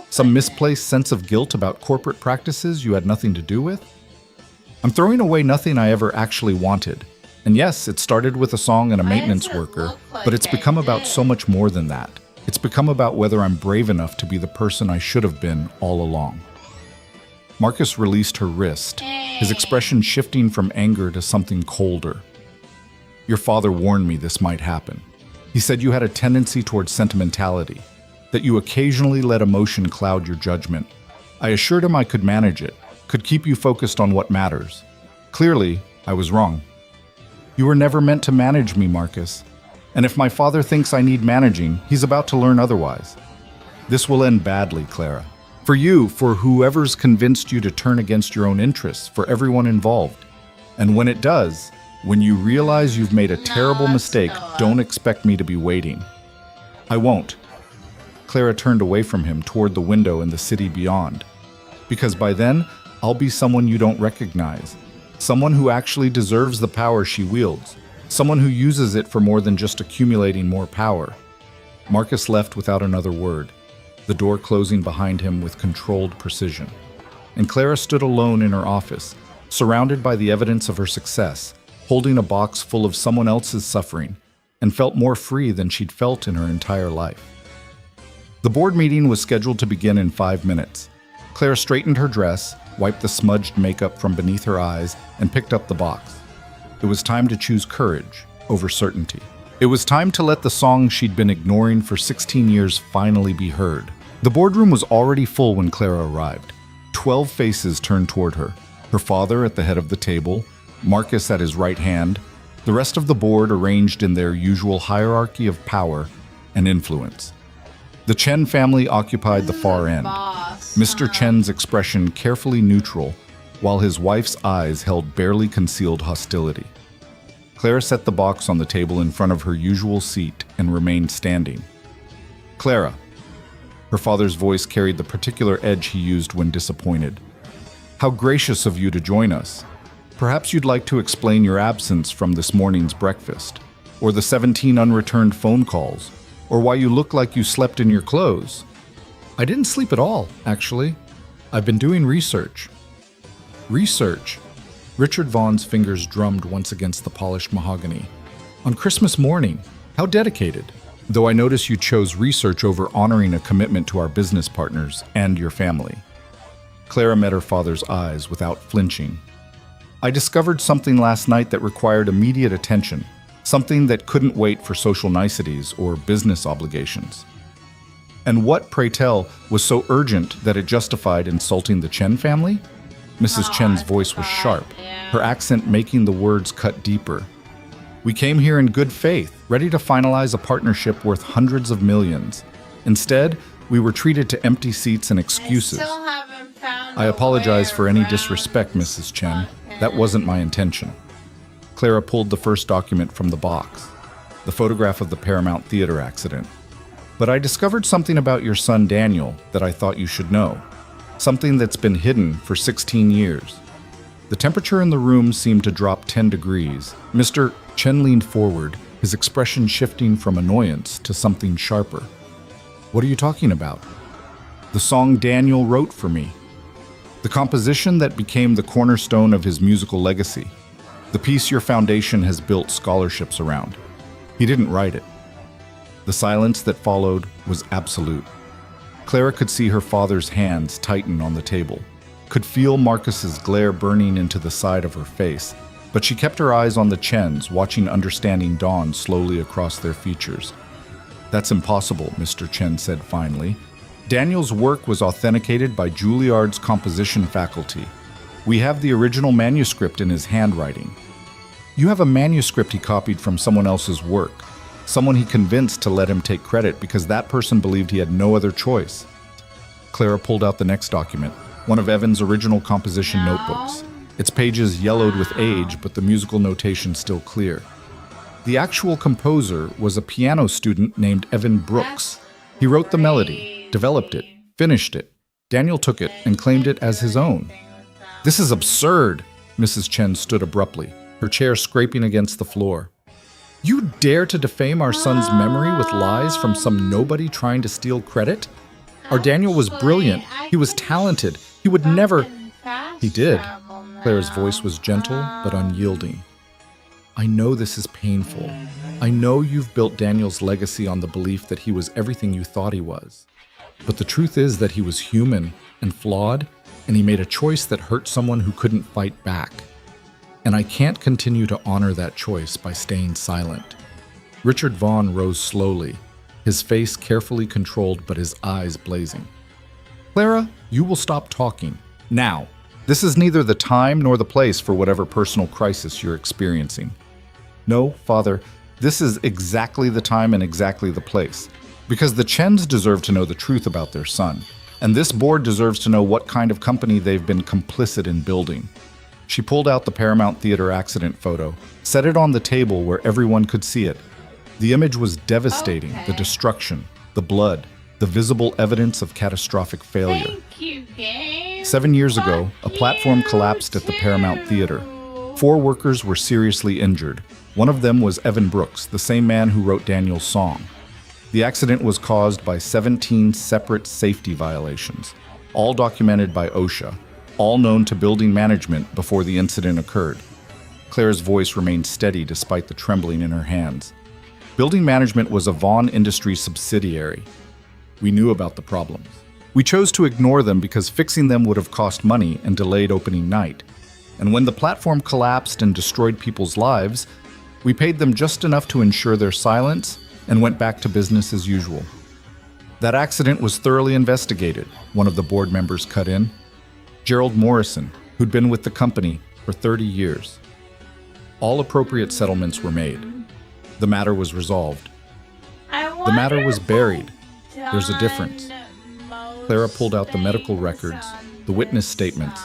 Some misplaced sense of guilt about corporate practices you had nothing to do with? I'm throwing away nothing I ever actually wanted. And yes, it started with a song and a maintenance worker, but it's become about so much more than that. It's become about whether I'm brave enough to be the person I should have been all along. Marcus released her wrist, his expression shifting from anger to something colder. Your father warned me this might happen. He said you had a tendency towards sentimentality, that you occasionally let emotion cloud your judgment. I assured him I could manage it, could keep you focused on what matters. Clearly, I was wrong. You were never meant to manage me, Marcus. And if my father thinks I need managing, he's about to learn otherwise. This will end badly, Clara. For you, for whoever's convinced you to turn against your own interests, for everyone involved. And when it does, when you realize you've made a terrible mistake, don't expect me to be waiting. I won't. Clara turned away from him toward the window in the city beyond. Because by then, I'll be someone you don't recognize. Someone who actually deserves the power she wields. Someone who uses it for more than just accumulating more power. Marcus left without another word, the door closing behind him with controlled precision. And Clara stood alone in her office, surrounded by the evidence of her success, holding a box full of someone else's suffering, and felt more free than she'd felt in her entire life. The board meeting was scheduled to begin in 5 minutes. Clara straightened her dress, wiped the smudged makeup from beneath her eyes, and picked up the box. It was time to choose courage over certainty. It was time to let the song she'd been ignoring for 16 years finally be heard. The boardroom was already full when Clara arrived. 12 faces turned toward her. Her father at the head of the table, Marcus at his right hand, the rest of the board arranged in their usual hierarchy of power and influence. The Chen family occupied the far end, Mr. Chen's expression carefully neutral, while his wife's eyes held barely concealed hostility. Clara set the box on the table in front of her usual seat and remained standing. Clara. Her father's voice carried the particular edge he used when disappointed. How gracious of you to join us. Perhaps you'd like to explain your absence from this morning's breakfast, or the 17 unreturned phone calls, or why you look like you slept in your clothes. I didn't sleep at all, actually. I've been doing research. Research? Richard Vaughn's fingers drummed once against the polished mahogany. On Christmas morning, how dedicated. Though I notice you chose research over honoring a commitment to our business partners and your family. Clara met her father's eyes without flinching. I discovered something last night that required immediate attention. Something that couldn't wait for social niceties or business obligations. And what, pray tell, was so urgent that it justified insulting the Chen family? Mrs. Chen's voice was sharp, her accent making the words cut deeper. We came here in good faith, ready to finalize a partnership worth hundreds of millions. Instead, we were treated to empty seats and excuses. I apologize for any disrespect, Mrs. Chen. That wasn't my intention. Clara pulled the first document from the box, the photograph of the Paramount Theater accident. But I discovered something about your son Daniel that I thought you should know. Something that's been hidden for 16 years. The temperature in the room seemed to drop 10 degrees. Mr. Chen leaned forward, his expression shifting from annoyance to something sharper. What are you talking about? The song Daniel wrote for me. The composition that became the cornerstone of his musical legacy. The piece your foundation has built scholarships around. He didn't write it. The silence that followed was absolute. Clara could see her father's hands tighten on the table, could feel Marcus's glare burning into the side of her face, but she kept her eyes on the Chens, watching understanding dawn slowly across their features. That's impossible, Mr. Chen said finally. Daniel's work was authenticated by Juilliard's composition faculty. We have the original manuscript in his handwriting. You have a manuscript he copied from someone else's work, someone he convinced to let him take credit because that person believed he had no other choice. Clara pulled out the next document, one of Evan's original composition notebooks. Its pages yellowed with age, but the musical notation still clear. The actual composer was a piano student named Evan Brooks. He wrote the melody, developed it, finished it. Daniel took it and claimed it as his own. "This is absurd!" Mrs. Chen stood abruptly, her chair scraping against the floor. "You dare to defame our son's memory with lies from some nobody trying to steal credit? Our Daniel was brilliant. He was talented. He would never—" "He did." Clara's voice was gentle but unyielding. "I know this is painful. I know you've built Daniel's legacy on the belief that he was everything you thought he was. But the truth is that he was human and flawed, and he made a choice that hurt someone who couldn't fight back. And I can't continue to honor that choice by staying silent." Richard Vaughn rose slowly, his face carefully controlled but his eyes blazing. "Clara, you will stop talking. Now. This is neither the time nor the place for whatever personal crisis you're experiencing. No, Father, this is exactly the time and exactly the place. Because the Chens deserve to know the truth about their son, and this board deserves to know what kind of company they've been complicit in building." She pulled out the Paramount Theater accident photo, set it on the table where everyone could see it. The image was devastating, the destruction, the blood, the visible evidence of catastrophic failure. 7 years ago, a platform collapsed at the Paramount Theater. 4 workers were seriously injured. One of them was Evan Brooks, the same man who wrote Daniel's song. The accident was caused by 17 separate safety violations, all documented by OSHA, all known to building management before the incident occurred. Clara's voice remained steady despite the trembling in her hands. Building management was a Vaughn Industries subsidiary. We knew about the problems. We chose to ignore them because fixing them would have cost money and delayed opening night. And when the platform collapsed and destroyed people's lives, we paid them just enough to ensure their silence and went back to business as usual. That accident was thoroughly investigated, one of the board members cut in. Gerald Morrison, who'd been with the company for 30 years. All appropriate settlements were made. The matter was resolved. The matter was buried. There's a difference. Clara pulled out the medical records, the witness statements,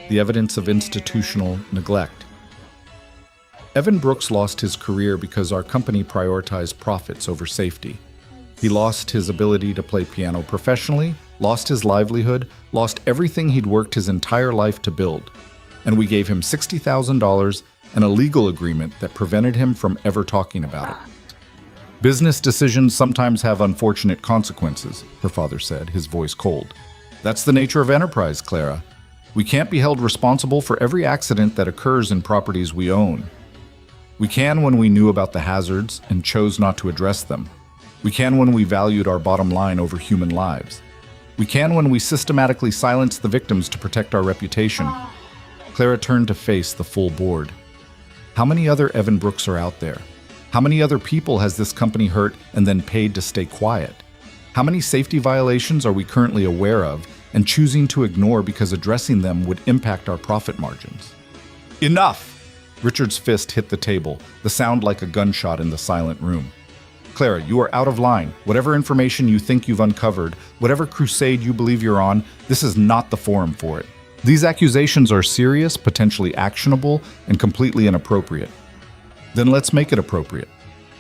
the evidence of institutional neglect. Evan Brooks lost his career because our company prioritized profits over safety. He lost his ability to play piano professionally, lost his livelihood, lost everything he'd worked his entire life to build. And we gave him $60,000 and a legal agreement that prevented him from ever talking about it. "Business decisions sometimes have unfortunate consequences," her father said, his voice cold. "That's the nature of enterprise, Clara. We can't be held responsible for every accident that occurs in properties we own. We can when we knew about the hazards and chose not to address them. We can when we valued our bottom line over human lives. We can when we systematically silenced the victims to protect our reputation." Clara turned to face the full board. How many other Evan Brooks are out there? How many other people has this company hurt and then paid to stay quiet? How many safety violations are we currently aware of and choosing to ignore because addressing them would impact our profit margins? "Enough!" Richard's fist hit the table, the sound like a gunshot in the silent room. "Clara, you are out of line. Whatever information you think you've uncovered, whatever crusade you believe you're on, this is not the forum for it. These accusations are serious, potentially actionable, and completely inappropriate. Then let's make it appropriate.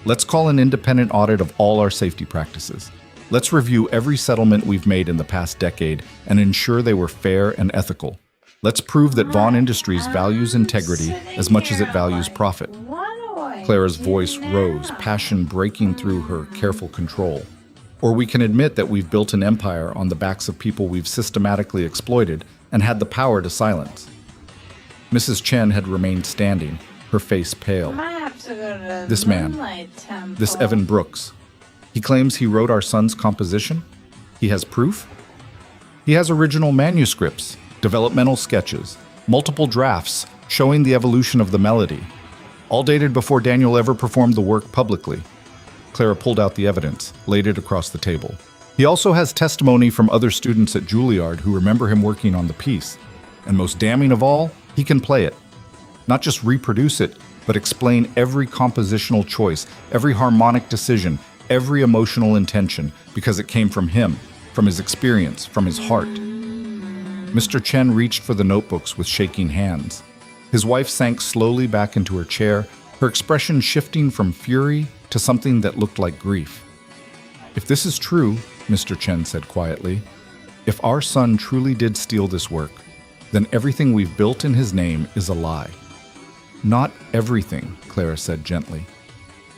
Let's call an independent audit of all our safety practices. Let's review every settlement we've made in the past decade and ensure they were fair and ethical. Let's prove that Vaughn Industries values integrity as much as it values profit." Clara's voice rose, passion breaking through her careful control. "Or we can admit that we've built an empire on the backs of people we've systematically exploited and had the power to silence." Mrs. Chen had remained standing, her face pale. "This man, this Evan Brooks, he claims he wrote our son's composition? He has proof? He has original manuscripts, developmental sketches, multiple drafts showing the evolution of the melody, all dated before Daniel ever performed the work publicly." Clara pulled out the evidence, laid it across the table. "He also has testimony from other students at Juilliard who remember him working on the piece. And most damning of all, he can play it. Not just reproduce it, but explain every compositional choice, every harmonic decision, every emotional intention, because it came from him, from his experience, from his heart. Mr. Chen reached for the notebooks with shaking hands. His wife sank slowly back into her chair, her expression shifting from fury to something that looked like grief. "If this is true," Mr. Chen said quietly, "if our son truly did steal this work, then everything we've built in his name is a lie." "Not everything," Clara said gently.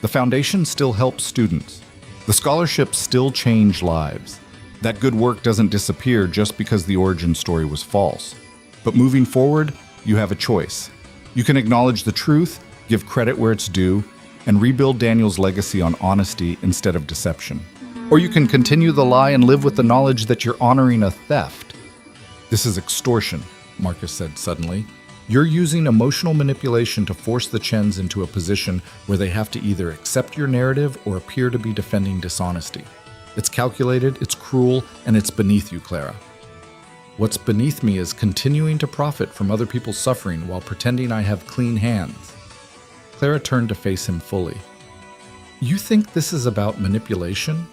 "The foundation still helps students. The scholarships still change lives. That good work doesn't disappear just because the origin story was false. But moving forward, you have a choice. You can acknowledge the truth, give credit where it's due, and rebuild Daniel's legacy on honesty instead of deception. Or you can continue the lie and live with the knowledge that you're honoring a theft." "This is extortion," Marcus said suddenly. "You're using emotional manipulation to force the Chens into a position where they have to either accept your narrative or appear to be defending dishonesty. It's calculated, it's cruel, and it's beneath you, Clara." "What's beneath me is continuing to profit from other people's suffering while pretending I have clean hands." Clara turned to face him fully. "You think this is about manipulation?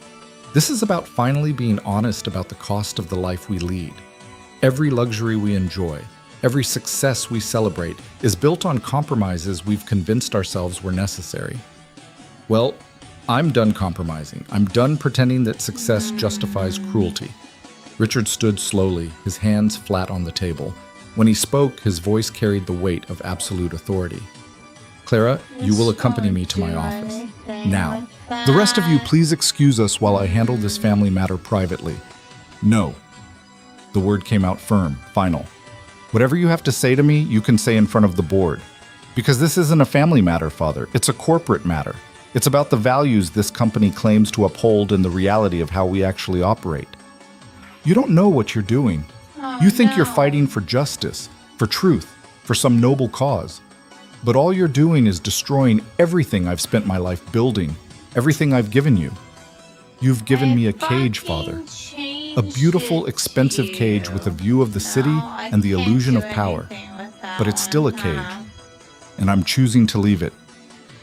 This is about finally being honest about the cost of the life we lead. Every luxury we enjoy, every success we celebrate is built on compromises we've convinced ourselves were necessary. Well, I'm done compromising. I'm done pretending that success justifies cruelty." Richard stood slowly, his hands flat on the table. When he spoke, his voice carried the weight of absolute authority. "Clara, you will accompany me to my office. Now. The rest of you, please excuse us while I handle this family matter privately." "No." The word came out firm, final. "Whatever you have to say to me, you can say in front of the board. Because this isn't a family matter, Father. It's a corporate matter. It's about the values this company claims to uphold and the reality of how we actually operate. You don't know what you're doing. You think you're fighting for justice, for truth, for some noble cause. But all you're doing is destroying everything I've spent my life building, everything I've given you. You've given me a cage, Father. A beautiful, expensive cage with a view of the city and the illusion of power. But it's still a cage. And I'm choosing to leave it."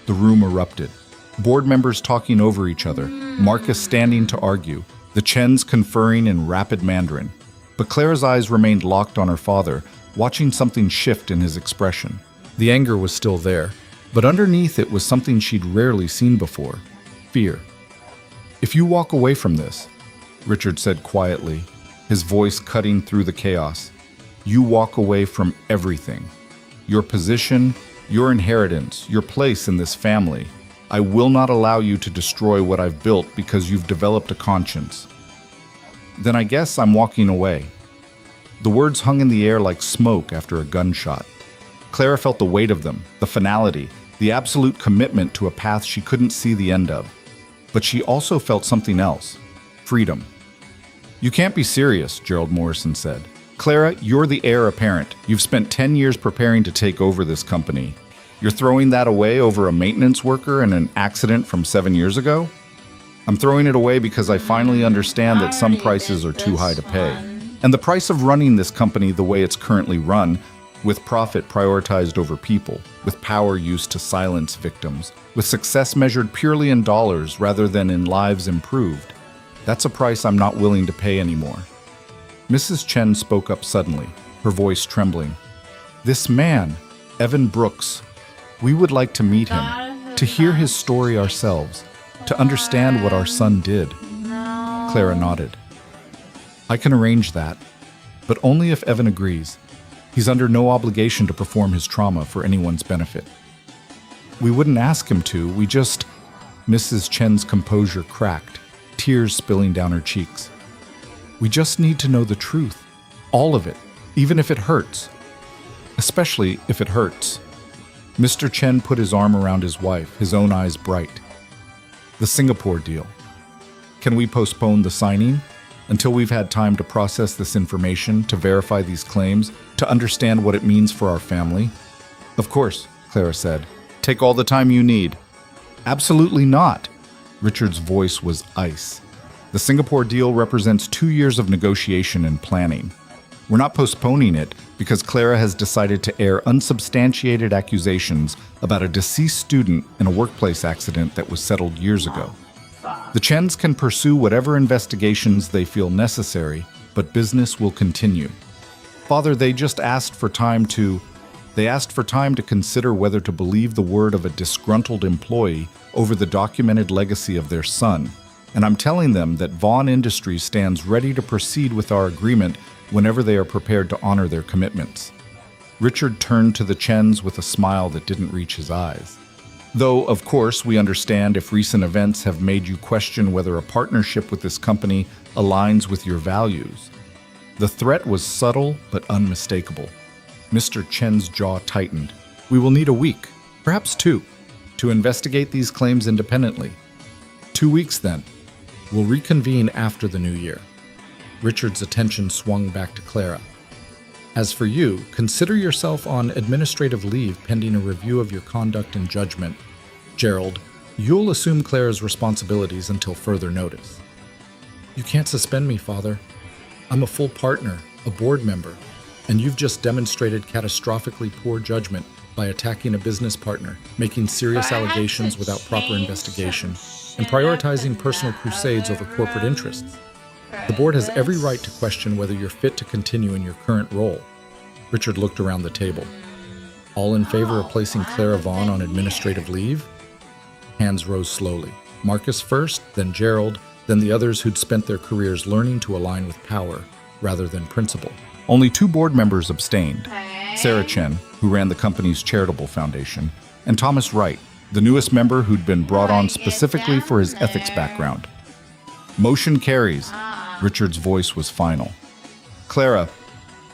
The room erupted. Board members talking over each other, Marcus standing to argue, the Chens conferring in rapid Mandarin. But Clara's eyes remained locked on her father, watching something shift in his expression. The anger was still there, but underneath it was something she'd rarely seen before: fear. "If you walk away from this," Richard said quietly, his voice cutting through the chaos, "you walk away from everything. Your position, your inheritance, your place in this family. I will not allow you to destroy what I've built because you've developed a conscience." "Then I guess I'm walking away." The words hung in the air like smoke after a gunshot. Clara felt the weight of them, the finality, the absolute commitment to a path she couldn't see the end of. But she also felt something else: freedom. "You can't be serious," Gerald Morrison said. "Clara, you're the heir apparent. You've spent 10 years preparing to take over this company. You're throwing that away over a maintenance worker and an accident from 7 years ago?" "I'm throwing it away because I finally understand that some prices are too high to pay. And the price of running this company the way it's currently run, with profit prioritized over people, with power used to silence victims, with success measured purely in dollars rather than in lives improved, that's a price I'm not willing to pay anymore." Mrs. Chen spoke up suddenly, her voice trembling. "This man, Evan Brooks, we would like to meet him, to hear his story ourselves, to understand what our son did." Clara nodded. "I can arrange that, but only if Evan agrees. He's under no obligation to perform his trauma for anyone's benefit." "We wouldn't ask him to, we just—" Mrs. Chen's composure cracked, tears spilling down her cheeks. "We just need to know the truth, all of it, even if it hurts. Especially if it hurts." Mr. Chen put his arm around his wife, his own eyes bright. "The Singapore deal. Can we postpone the signing until we've had time to process this information, to verify these claims, to understand what it means for our family?" "Of course," Clara said. "Take all the time you need." "Absolutely not." Richard's voice was ice. "The Singapore deal represents 2 years of negotiation and planning. We're not postponing it because Clara has decided to air unsubstantiated accusations about a deceased student in a workplace accident that was settled years ago. The Chens can pursue whatever investigations they feel necessary, but business will continue. Father, they asked for time to consider whether to believe the word of a disgruntled employee over the documented legacy of their son. And I'm telling them that Vaughn Industries stands ready to proceed with our agreement whenever they are prepared to honor their commitments. Richard turned to the Chens with a smile that didn't reach his eyes. Though, of course, we understand if recent events have made you question whether a partnership with this company aligns with your values. The threat was subtle but unmistakable. Mr. Chen's jaw tightened. We will need a week, perhaps 2, to investigate these claims independently. 2 weeks then. We'll reconvene after the new year. Richard's attention swung back to Clara. As for you, consider yourself on administrative leave pending a review of your conduct and judgment. Gerald, you'll assume Clara's responsibilities until further notice. You can't suspend me, Father. I'm a full partner, a board member, and you've just demonstrated catastrophically poor judgment by attacking a business partner, making serious allegations without proper investigation, and prioritizing personal crusades over corporate interests. The board has every right to question whether you're fit to continue in your current role. Richard looked around the table. All in favor of placing Clara Vaughn on administrative leave? Hands rose slowly. Marcus first, then Gerald, then the others who'd spent their careers learning to align with power rather than principle. Only 2 board members abstained. Sarah Chen, who ran the company's charitable foundation, and Thomas Wright, the newest member who'd been brought on specifically for his ethics background. Motion carries. Richard's voice was final. Clara,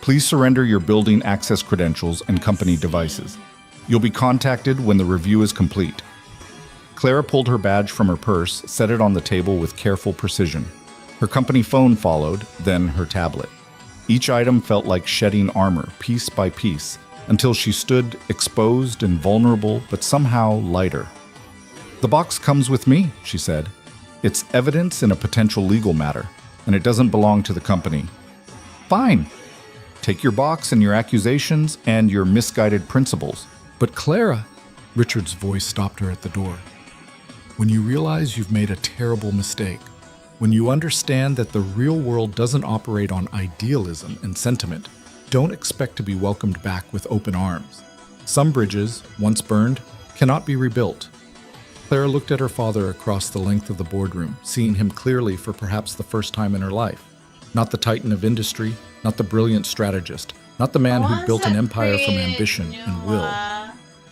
please surrender your building access credentials and company devices. You'll be contacted when the review is complete. Clara pulled her badge from her purse, set it on the table with careful precision. Her company phone followed, then her tablet. Each item felt like shedding armor, piece by piece, until she stood exposed and vulnerable, but somehow lighter. The box comes with me, she said. It's evidence in a potential legal matter, and it doesn't belong to the company. Fine. Take your box and your accusations and your misguided principles. But Clara, Richard's voice stopped her at the door. When you realize you've made a terrible mistake, when you understand that the real world doesn't operate on idealism and sentiment, don't expect to be welcomed back with open arms. Some bridges, once burned, cannot be rebuilt. Clara looked at her father across the length of the boardroom, seeing him clearly for perhaps the first time in her life. Not the titan of industry, not the brilliant strategist, not the man who'd built an empire from ambition and will.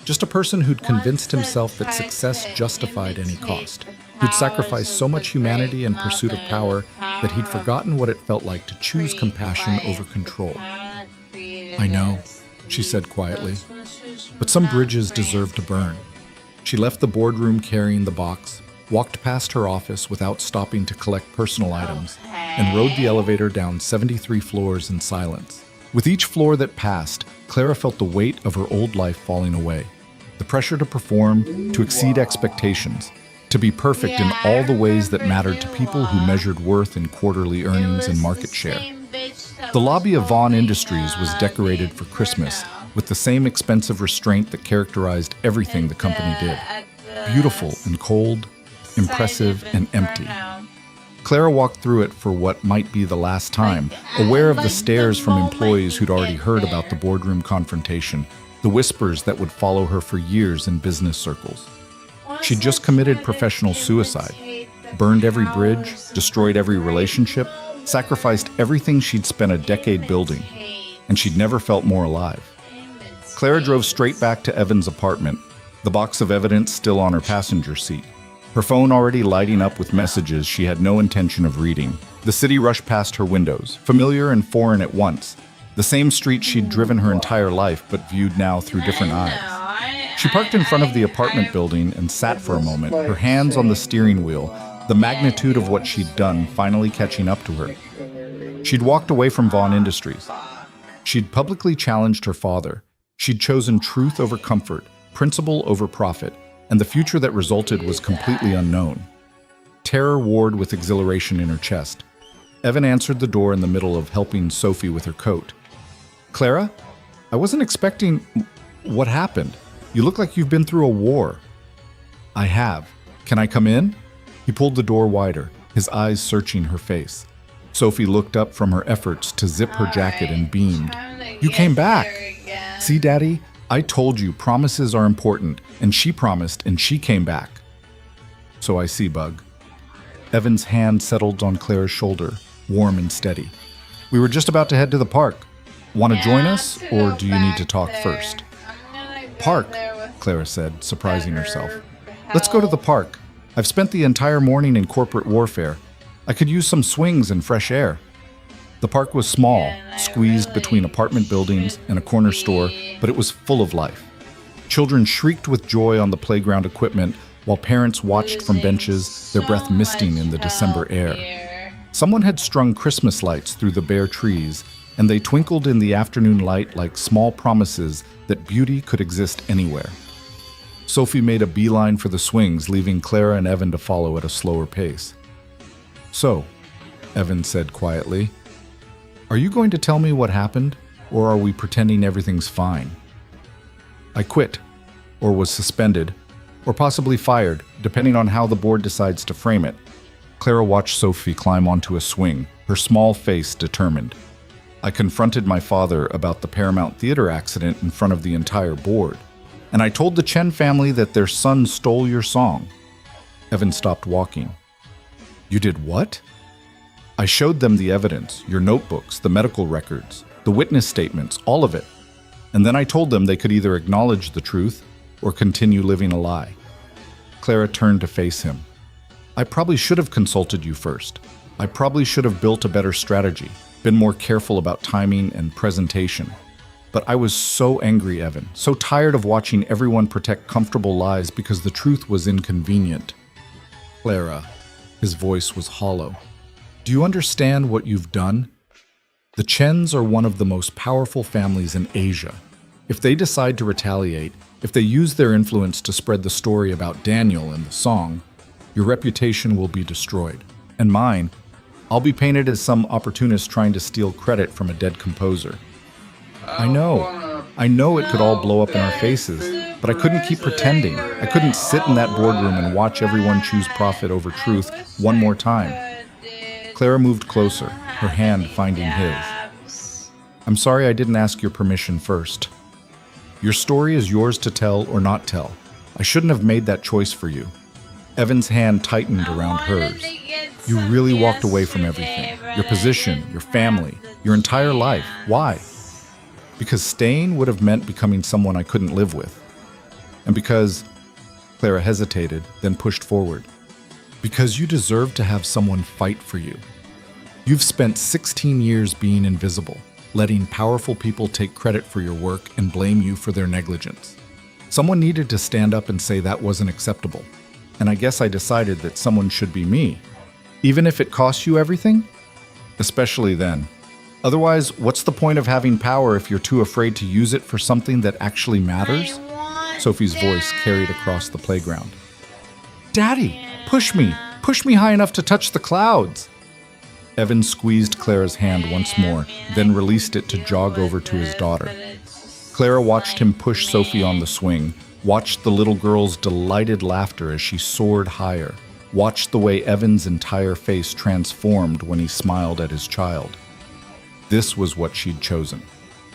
Just a person who'd convinced himself that success justified any cost, who'd sacrificed so much humanity in pursuit of power that he'd forgotten what it felt like to choose compassion over control. I know, she said quietly, but some bridges deserve to burn. She left the boardroom carrying the box, walked past her office without stopping to collect personal items, and rode the elevator down 73 floors in silence. With each floor that passed, Clara felt the weight of her old life falling away. The pressure to perform, to exceed expectations, to be perfect in all the ways that mattered to people who measured worth in quarterly earnings and market share. The lobby of Vaughn Industries was decorated for Christmas with the same expensive restraint that characterized everything the company did. Beautiful and cold, impressive and empty. Clara walked through it for what might be the last time, aware of the stares from employees who'd already heard about the boardroom confrontation, the whispers that would follow her for years in business circles. She'd just committed professional suicide, burned every bridge, destroyed every relationship, sacrificed everything she'd spent a decade building, and she'd never felt more alive. Clara drove straight back to Evan's apartment, the box of evidence still on her passenger seat, her phone already lighting up with messages she had no intention of reading. The city rushed past her windows, familiar and foreign at once, the same street she'd driven her entire life but viewed now through different eyes. She parked in front of the apartment building and sat for a moment, her hands on the steering wheel, the magnitude of what she'd done finally catching up to her. She'd walked away from Vaughn Industries. She'd publicly challenged her father. She'd chosen truth over comfort, principle over profit, and the future that resulted was completely unknown. Terror warred with exhilaration in her chest. Evan answered the door in the middle of helping Sophie with her coat. Clara? I wasn't expecting... What happened? You look like you've been through a war. I have. Can I come in? He pulled the door wider, his eyes searching her face. Sophie looked up from her efforts to zip her jacket and beamed. You came back. See, Daddy? I told you promises are important, and she promised, and she came back. So I see, Bug. Evan's hand settled on Clara's shoulder, warm and steady. We were just about to head to the park. Want to join us, or do you need to talk first? Park, Clara said, surprising herself. Let's go to the park. I've spent the entire morning in corporate warfare. I could use some swings and fresh air. The park was small, squeezed between apartment buildings and a corner store, but it was full of life. Children shrieked with joy on the playground equipment, while parents watched from benches, their breath misting in the December air. Someone had strung Christmas lights through the bare trees, and they twinkled in the afternoon light like small promises that beauty could exist anywhere. Sophie made a beeline for the swings, leaving Clara and Evan to follow at a slower pace. So, Evan said quietly, are you going to tell me what happened, or are we pretending everything's fine? I quit, or was suspended, or possibly fired, depending on how the board decides to frame it. Clara watched Sophie climb onto a swing, her small face determined. I confronted my father about the Paramount Theater accident in front of the entire board, and I told the Chen family that their son stole your song. Evan stopped walking. You did what? I showed them the evidence, your notebooks, the medical records, the witness statements, all of it. And then I told them they could either acknowledge the truth or continue living a lie. Clara turned to face him. I probably should have consulted you first. I probably should have built a better strategy, been more careful about timing and presentation. But I was so angry, Evan, so tired of watching everyone protect comfortable lies because the truth was inconvenient. Clara, his voice was hollow. Do you understand what you've done? The Chens are one of the most powerful families in Asia. If they decide to retaliate, if they use their influence to spread the story about Daniel and the song, your reputation will be destroyed. And mine, I'll be painted as some opportunist trying to steal credit from a dead composer. I know it could all blow up in our faces, but I couldn't keep pretending. I couldn't sit in that boardroom and watch everyone choose profit over truth one more time. Clara moved closer, her hand finding his. I'm sorry I didn't ask your permission first. Your story is yours to tell or not tell. I shouldn't have made that choice for you. Evan's hand tightened around hers. You really walked away from everything. Your position, your family, your entire life. Why? Because staying would have meant becoming someone I couldn't live with. And because... Clara hesitated, then pushed forward. Because you deserve to have someone fight for you. You've spent 16 years being invisible, letting powerful people take credit for your work and blame you for their negligence. Someone needed to stand up and say that wasn't acceptable. And I guess I decided that someone should be me. Even if it costs you everything? Especially then. Otherwise, what's the point of having power if you're too afraid to use it for something that actually matters? Sophie's voice carried across the playground. Daddy, push me high enough to touch the clouds. Evan squeezed Clara's hand once more, then released it to jog over to his daughter. Clara watched him push Sophie on the swing, watched the little girl's delighted laughter as she soared higher, watched the way Evan's entire face transformed when he smiled at his child. This was what she'd chosen.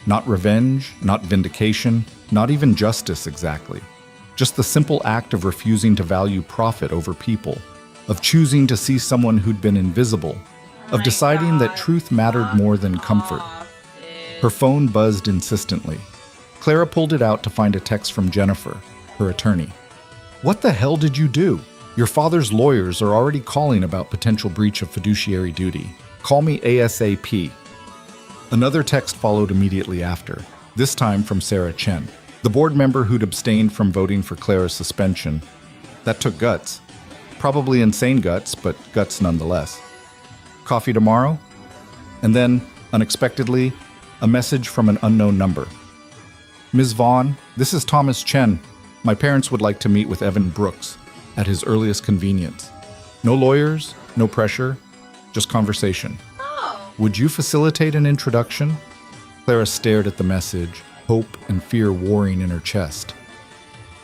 Not revenge, not vindication, not even justice exactly. Just the simple act of refusing to value profit over people, of choosing to see someone who'd been invisible, of deciding that truth mattered more than comfort. Her phone buzzed insistently. Clara pulled it out to find a text from Jennifer, her attorney. What the hell did you do? Your father's lawyers are already calling about potential breach of fiduciary duty. Call me ASAP. Another text followed immediately after, this time from Sarah Chen, the board member who'd abstained from voting for Clara's suspension. That took guts. Probably insane guts, but guts nonetheless. Coffee tomorrow? And then, unexpectedly, a message from an unknown number. Ms. Vaughn, this is Thomas Chen. My parents would like to meet with Evan Brooks at his earliest convenience. No lawyers, no pressure, just conversation. Would you facilitate an introduction? Clara stared at the message, hope and fear warring in her chest.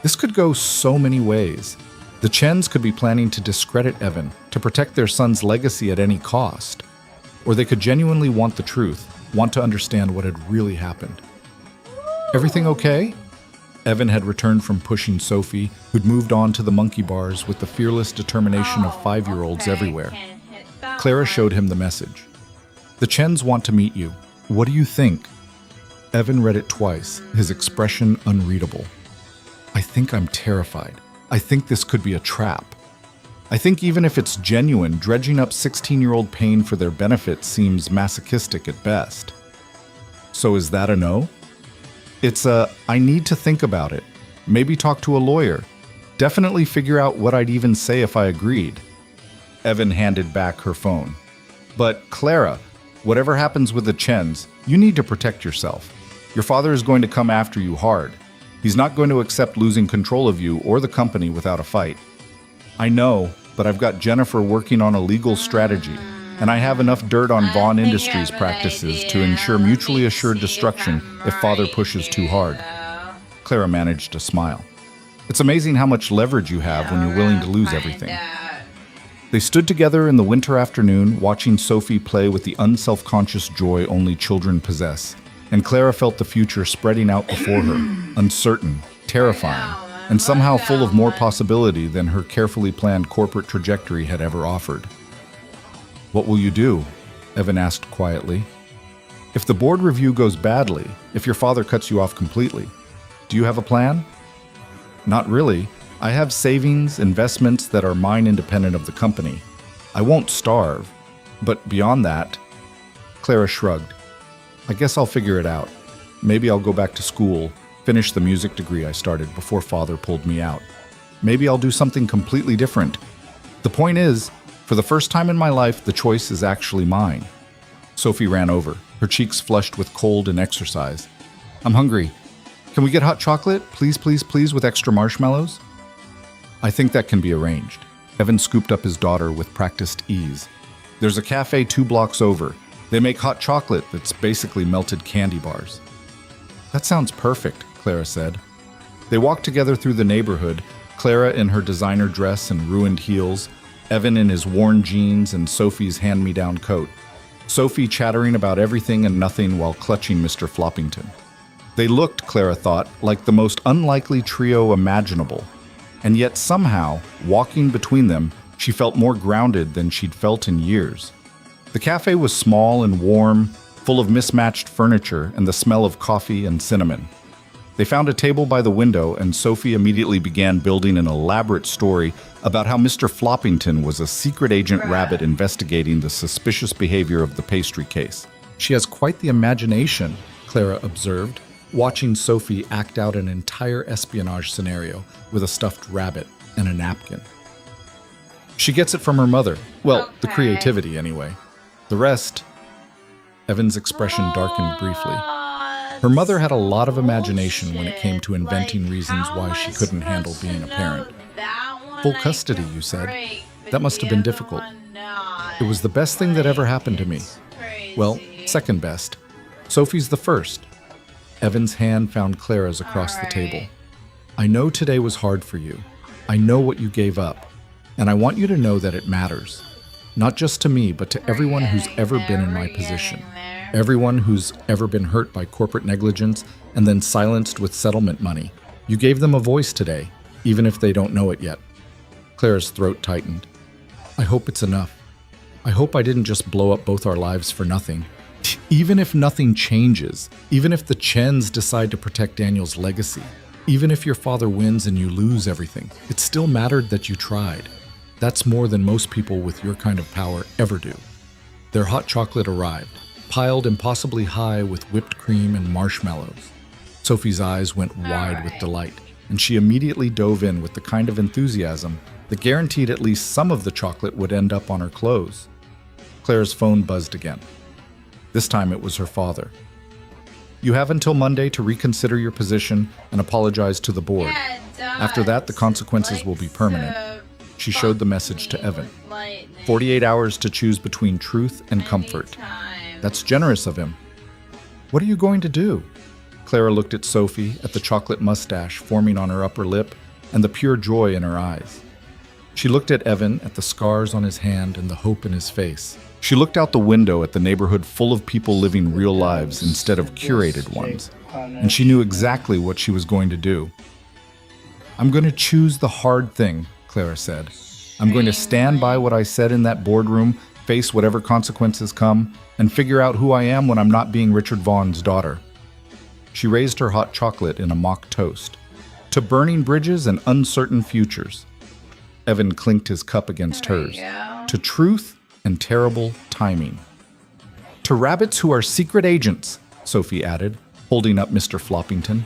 This could go so many ways. The Chens could be planning to discredit Evan, to protect their son's legacy at any cost. Or they could genuinely want the truth, want to understand what had really happened. Everything okay? Evan had returned from pushing Sophie, who'd moved on to the monkey bars with the fearless determination of 5-year-olds everywhere. Clara showed him the message. The Chens want to meet you. What do you think? Evan read it twice, his expression unreadable. I think I'm terrified. I think this could be a trap. I think even if it's genuine, dredging up 16-year-old pain for their benefit seems masochistic at best. So is that a no? It's a, I need to think about it. Maybe talk to a lawyer. Definitely figure out what I'd even say if I agreed. Evan handed back her phone. But Clara, whatever happens with the Chens, you need to protect yourself. Your father is going to come after you hard. He's not going to accept losing control of you or the company without a fight. I know, but I've got Jennifer working on a legal strategy, and I have enough dirt on Vaughn Industries practices to ensure mutually assured destruction if father pushes too hard. Clara managed to smile. It's amazing how much leverage you have when you're willing to lose everything. They stood together in the winter afternoon, watching Sophie play with the unselfconscious joy only children possess, and Clara felt the future spreading out before her, uncertain, terrifying, and somehow full of more possibility than her carefully planned corporate trajectory had ever offered. What will you do? Evan asked quietly. If the board review goes badly, if your father cuts you off completely, do you have a plan? Not really. I have savings, investments that are mine independent of the company. I won't starve. But beyond that, Clara shrugged. I guess I'll figure it out. Maybe I'll go back to school, finish the music degree I started before father pulled me out. Maybe I'll do something completely different. The point is, for the first time in my life, the choice is actually mine. Sophie ran over, her cheeks flushed with cold and exercise. I'm hungry. Can we get hot chocolate? Please, please, please, with extra marshmallows? I think that can be arranged. Evan scooped up his daughter with practiced ease. There's a cafe 2 blocks over. They make hot chocolate that's basically melted candy bars. That sounds perfect, Clara said. They walked together through the neighborhood, Clara in her designer dress and ruined heels, Evan in his worn jeans and Sophie's hand-me-down coat. Sophie chattering about everything and nothing while clutching Mr. Floppington. They looked, Clara thought, like the most unlikely trio imaginable. And yet somehow, walking between them, she felt more grounded than she'd felt in years. The cafe was small and warm, full of mismatched furniture and the smell of coffee and cinnamon. They found a table by the window, and Sophie immediately began building an elaborate story about how Mr. Floppington was a secret agent rabbit investigating the suspicious behavior of the pastry case. She has quite the imagination, Clara observed, watching Sophie act out an entire espionage scenario with a stuffed rabbit and a napkin. She gets it from her mother. Well, the creativity anyway. The rest... Evan's expression darkened briefly. Her mother had a lot of imagination when it came to inventing reasons why she couldn't handle being a parent. Full custody, you said. That must have been difficult. It was the best thing that ever happened to me. Well, second best. Sophie's the first. Evan's hand found Clara's across the table. I know today was hard for you. I know what you gave up. And I want you to know that it matters. Not just to me, but to everyone who's ever been in my position. Everyone who's ever been hurt by corporate negligence and then silenced with settlement money. You gave them a voice today, even if they don't know it yet. Clara's throat tightened. I hope it's enough. I hope I didn't just blow up both our lives for nothing. Even if nothing changes, even if the Chens decide to protect Daniel's legacy, even if your father wins and you lose everything, it still mattered that you tried. That's more than most people with your kind of power ever do. Their hot chocolate arrived, piled impossibly high with whipped cream and marshmallows. Sophie's eyes went wide with delight, and she immediately dove in with the kind of enthusiasm that guaranteed at least some of the chocolate would end up on her clothes. Clara's phone buzzed again. This time it was her father. You have until Monday to reconsider your position and apologize to the board. After that, the consequences will be permanent. She showed the message to Evan. 48 hours to choose between truth and comfort. That's generous of him. What are you going to do? Clara looked at Sophie, at the chocolate mustache forming on her upper lip, and the pure joy in her eyes. She looked at Evan, at the scars on his hand and the hope in his face. She looked out the window at the neighborhood full of people living real lives instead of curated ones, and she knew exactly what she was going to do. I'm going to choose the hard thing, Clara said. I'm going to stand by what I said in that boardroom, face whatever consequences come, and figure out who I am when I'm not being Richard Vaughn's daughter. She raised her hot chocolate in a mock toast. To burning bridges and uncertain futures. Evan clinked his cup against hers. To truth and terrible timing. To rabbits who are secret agents, Sophie added, holding up Mr. Floppington.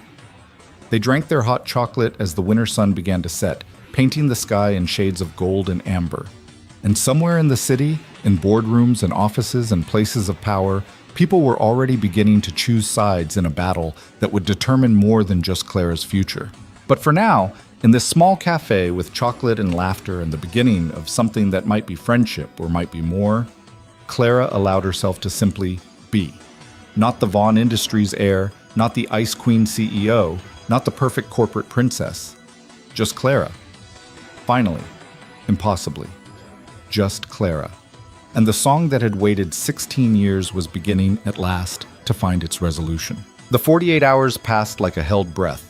They drank their hot chocolate as the winter sun began to set, painting the sky in shades of gold and amber. And somewhere in the city, in boardrooms and offices and places of power, people were already beginning to choose sides in a battle that would determine more than just Clara's future. But for now, in this small cafe with chocolate and laughter and the beginning of something that might be friendship or might be more, Clara allowed herself to simply be. Not the Vaughn Industries heir, not the Ice Queen CEO, not the perfect corporate princess. Just Clara. Finally, impossibly, just Clara. And the song that had waited 16 years was beginning at last to find its resolution. The 48 hours passed like a held breath.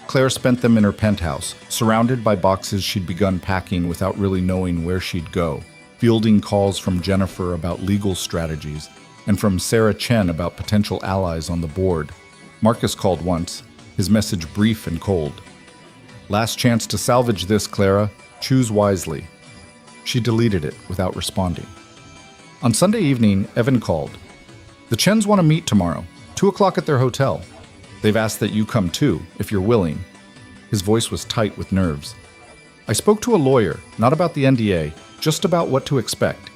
Claire spent them in her penthouse, surrounded by boxes she'd begun packing without really knowing where she'd go, fielding calls from Jennifer about legal strategies, and from Sarah Chen about potential allies on the board. Marcus called once, his message brief and cold. Last chance to salvage this, Clara. Choose wisely. She deleted it without responding. On Sunday evening, Evan called. The Chens want to meet tomorrow, 2 o'clock at their hotel. They've asked that you come too, if you're willing. His voice was tight with nerves. I spoke to a lawyer, not about the NDA, just about what to expect.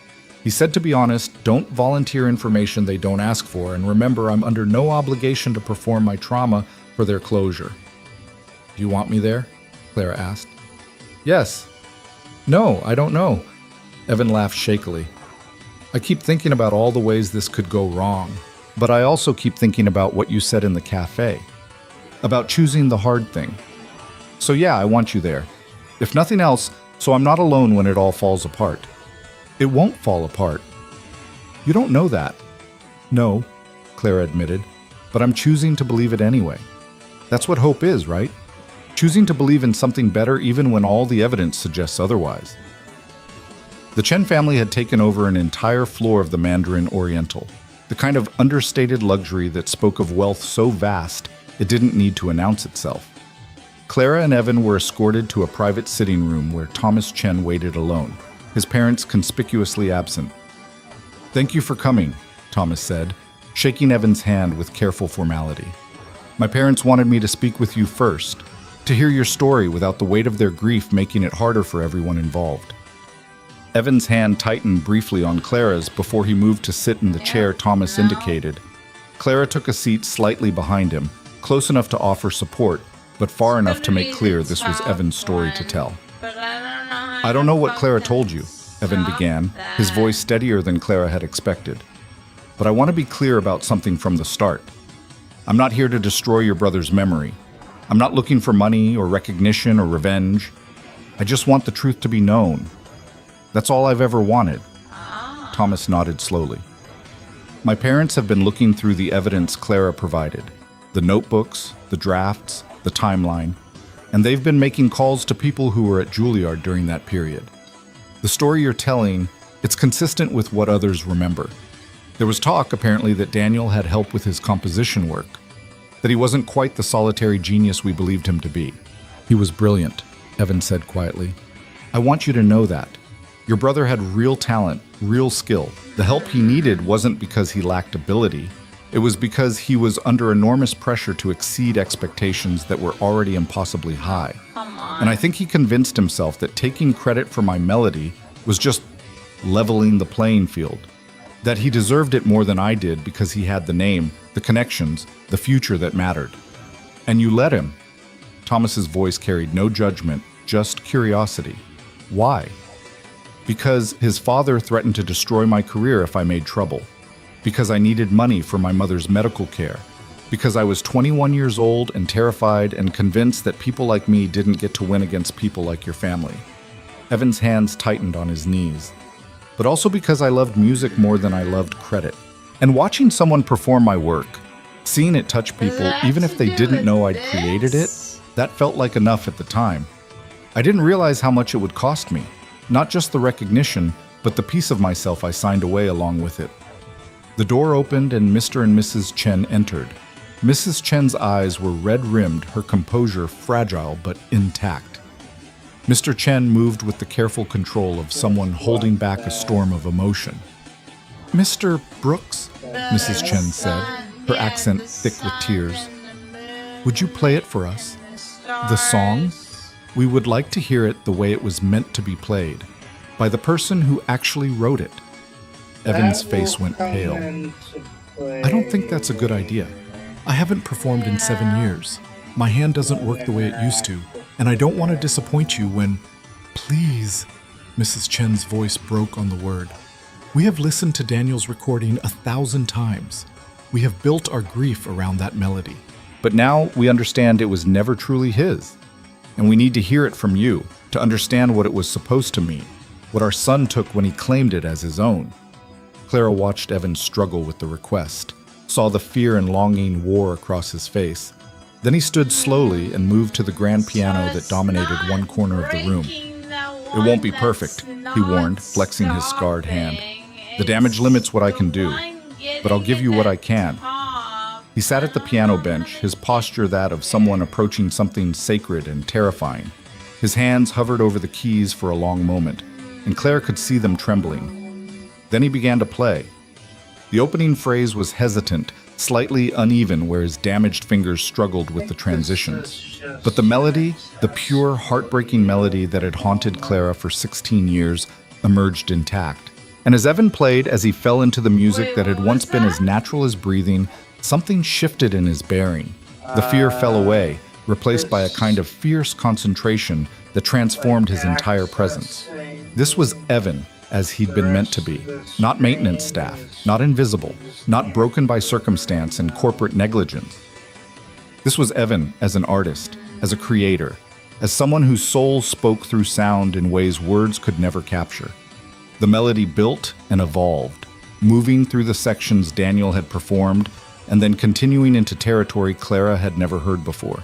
He said to be honest, don't volunteer information they don't ask for, and remember I'm under no obligation to perform my trauma for their closure. Do you want me there? Clara asked. Yes. No, I don't know. Evan laughed shakily. I keep thinking about all the ways this could go wrong, but I also keep thinking about what you said in the cafe, about choosing the hard thing. So yeah, I want you there. If nothing else, so I'm not alone when it all falls apart. It won't fall apart. You don't know that. No, Clara admitted, but I'm choosing to believe it anyway. That's what hope is, right? Choosing to believe in something better even when all the evidence suggests otherwise. The Chen family had taken over an entire floor of the Mandarin Oriental, the kind of understated luxury that spoke of wealth so vast it didn't need to announce itself. Clara and Evan were escorted to a private sitting room where Thomas Chen waited alone, his parents conspicuously absent. Thank you for coming, Thomas said, shaking Evan's hand with careful formality. My parents wanted me to speak with you first, to hear your story without the weight of their grief making it harder for everyone involved. Evan's hand tightened briefly on Clara's before he moved to sit in the chair Thomas indicated. Clara took a seat slightly behind him, close enough to offer support, but far enough to make clear this was Evan's story to tell. I don't know what Clara told you, Evan began, his voice steadier than Clara had expected. But I want to be clear about something from the start. I'm not here to destroy your brother's memory. I'm not looking for money or recognition or revenge. I just want the truth to be known. That's all I've ever wanted. Thomas nodded slowly. My parents have been looking through the evidence Clara provided, the notebooks, the drafts, the timeline, and they've been making calls to people who were at Juilliard during that period. The story you're telling, it's consistent with what others remember. There was talk, apparently, that Daniel had help with his composition work, that he wasn't quite the solitary genius we believed him to be. He was brilliant, Evan said quietly. I want you to know that. Your brother had real talent, real skill. The help he needed wasn't because he lacked ability. It was because he was under enormous pressure to exceed expectations that were already impossibly high. And I think he convinced himself that taking credit for my melody was just leveling the playing field. That he deserved it more than I did because he had the name, the connections, the future that mattered. And you let him. Thomas's voice carried no judgment, just curiosity. Why? Because his father threatened to destroy my career if I made trouble. because I needed money for my mother's medical care, because I was 21 years old and terrified and convinced that people like me didn't get to win against people like your family. Evan's hands tightened on his knees. But also because I loved music more than I loved credit. And watching someone perform my work, seeing it touch people, even if they didn't know I'd created it, that felt like enough at the time. I didn't realize how much it would cost me. Not just the recognition, but the piece of myself I signed away along with it. The door opened and Mr. and Mrs. Chen entered. Mrs. Chen's eyes were red-rimmed, her composure fragile but intact. Mr. Chen moved with the careful control of someone holding back a storm of emotion. "Mr. Brooks," Mrs. Chen said, her accent thick with tears, "would you play it for us? The song? We would like to hear it the way it was meant to be played, by the person who actually wrote it." Evan's face went pale. "I don't think that's a good idea. I haven't performed in 7 years. My hand doesn't work the way it used to, and I don't want to disappoint you when—" "Please," Mrs. Chen's voice broke on the word. "We have listened to Daniel's recording 1,000 times. We have built our grief around that melody. But now we understand it was never truly his. And we need to hear it from you, to understand what it was supposed to mean, what our son took when he claimed it as his own." Clara watched Evan struggle with the request, saw the fear and longing war across his face. Then he stood slowly and moved to the grand piano that dominated one corner of the room. "It won't be perfect," he warned, flexing his scarred hand. "The damage limits what I can do, but I'll give you what I can." He sat at the piano bench, his posture that of someone approaching something sacred and terrifying. His hands hovered over the keys for a long moment, and Claire could see them trembling. Then he began to play. The opening phrase was hesitant, slightly uneven where his damaged fingers struggled with the transitions. But the melody, the pure, heartbreaking melody that had haunted Clara for 16 years, emerged intact. And as Evan played, as he fell into the music that had once been as natural as breathing, something shifted in his bearing. The fear fell away, replaced by a kind of fierce concentration that transformed his entire presence. This was Evan, as he'd been meant to be. Not maintenance staff, not invisible, not broken by circumstance and corporate negligence. This was Evan as an artist, as a creator, as someone whose soul spoke through sound in ways words could never capture. The melody built and evolved, moving through the sections Daniel had performed, and then continuing into territory Clara had never heard before.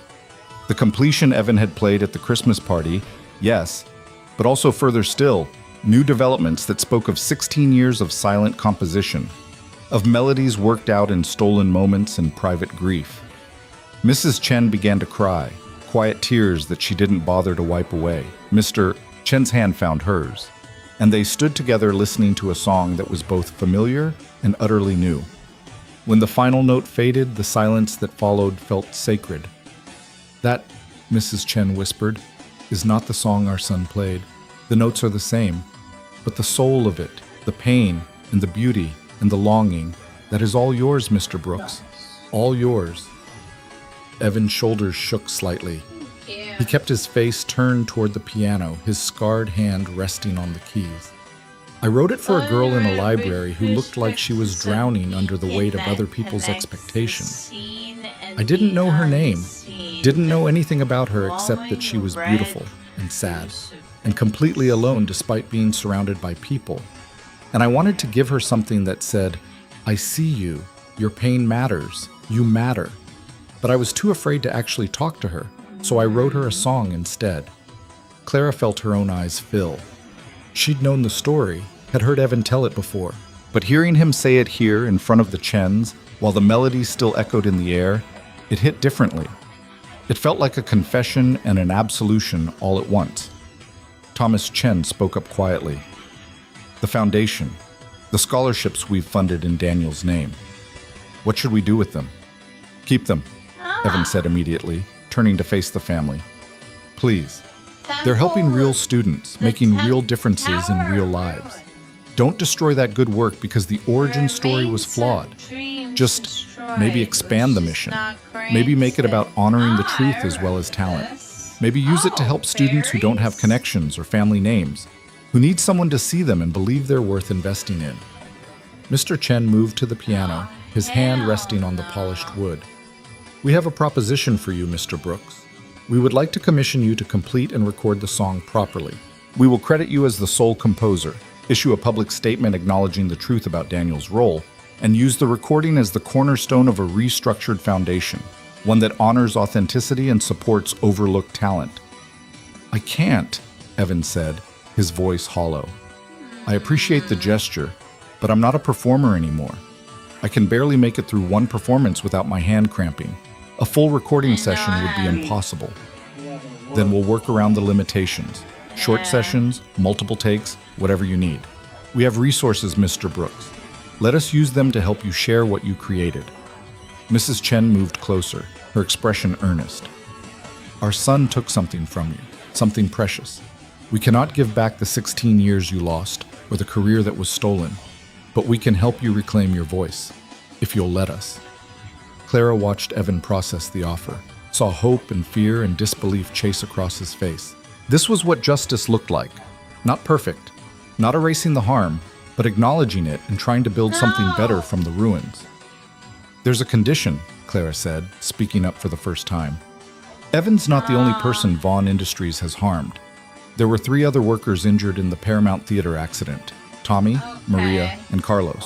The completion Evan had played at the Christmas party, yes, but also further still, new developments that spoke of 16 years of silent composition, of melodies worked out in stolen moments and private grief. Mrs. Chen began to cry, quiet tears that she didn't bother to wipe away. Mr. Chen's hand found hers, and they stood together listening to a song that was both familiar and utterly new. When the final note faded, the silence that followed felt sacred. "That," Mrs. Chen whispered, "is not the song our son played. The notes are the same, but the soul of it, the pain and the beauty and the longing, that is all yours, Mr. Brooks. All yours." Evan's shoulders shook slightly. He kept his face turned toward the piano, his scarred hand resting on the keys. "I wrote it for a girl in a library who looked like she was drowning under the weight of other people's expectations. I didn't know her name, didn't know anything about her except that she was beautiful and sad, and completely alone despite being surrounded by people. And I wanted to give her something that said, 'I see you, your pain matters, you matter.' But I was too afraid to actually talk to her, so I wrote her a song instead." Clara felt her own eyes fill. She'd known the story, had heard Evan tell it before, but hearing him say it here in front of the Chens, while the melody still echoed in the air, it hit differently. It felt like a confession and an absolution all at once. Thomas Chen spoke up quietly. "The foundation, the scholarships we've funded in Daniel's name. What should we do with them?" "Keep them," Evan said immediately, turning to face the family. "Please. They're helping real students, making real differences in real lives. Don't destroy that good work because the origin story was flawed. Just maybe expand the mission. Maybe make it about honoring the truth as well as talent. Maybe use it to help students who don't have connections or family names, who need someone to see them and believe they're worth investing in." Mr. Chen moved to the piano, his hand resting on the polished wood. "We have a proposition for you, Mr. Brooks. We would like to commission you to complete and record the song properly. We will credit you as the sole composer, issue a public statement acknowledging the truth about Daniel's role, and use the recording as the cornerstone of a restructured foundation, one that honors authenticity and supports overlooked talent." "I can't," Evan said, his voice hollow. "I appreciate the gesture, but I'm not a performer anymore. I can barely make it through one performance without my hand cramping. A full recording session would be impossible." "Then we'll work around the limitations. Short sessions, multiple takes, whatever you need. We have resources, Mr. Brooks. Let us use them to help you share what you created." Mrs. Chen moved closer, her expression earnest. "Our son took something from you, something precious. We cannot give back the 16 years you lost or the career that was stolen, but we can help you reclaim your voice, if you'll let us." Clara watched Evan process the offer, saw hope and fear and disbelief chase across his face. This was what justice looked like. Not perfect, not erasing the harm, but acknowledging it and trying to build something better from the ruins. "There's a condition," Clara said, speaking up for the first time. "Evan's not the only person Vaughn Industries has harmed. There were 3 other workers injured in the Paramount Theater accident: Tommy, Maria, and Carlos.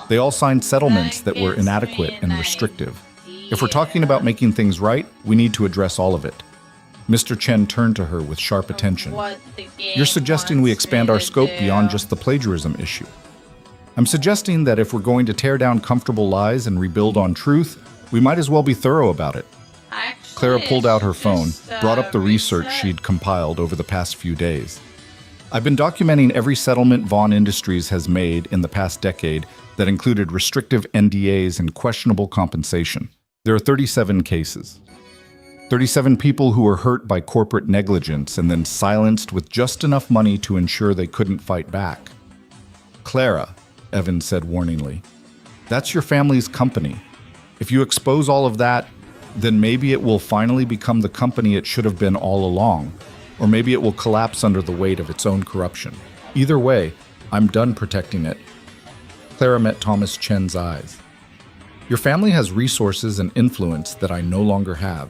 They all signed settlements that were inadequate and restrictive. If we're talking about making things right, we need to address all of it." Mr. Chen turned to her with sharp attention. "You're suggesting we expand our scope beyond just the plagiarism issue." "I'm suggesting that if we're going to tear down comfortable lies and rebuild on truth, we might as well be thorough about it." Clara pulled out her phone, brought up the research she'd compiled over the past few days. "I've been documenting every settlement Vaughn Industries has made in the past decade that included restrictive NDAs and questionable compensation. There are 37 cases. 37 people who were hurt by corporate negligence and then silenced with just enough money to ensure they couldn't fight back." "Clara," Evan said warningly, "that's your family's company. If you expose all of that, then maybe it will finally become the company it should have been all along, or maybe it will collapse under the weight of its own corruption. Either way, I'm done protecting it." Clara met Thomas Chen's eyes. "Your family has resources and influence that I no longer have.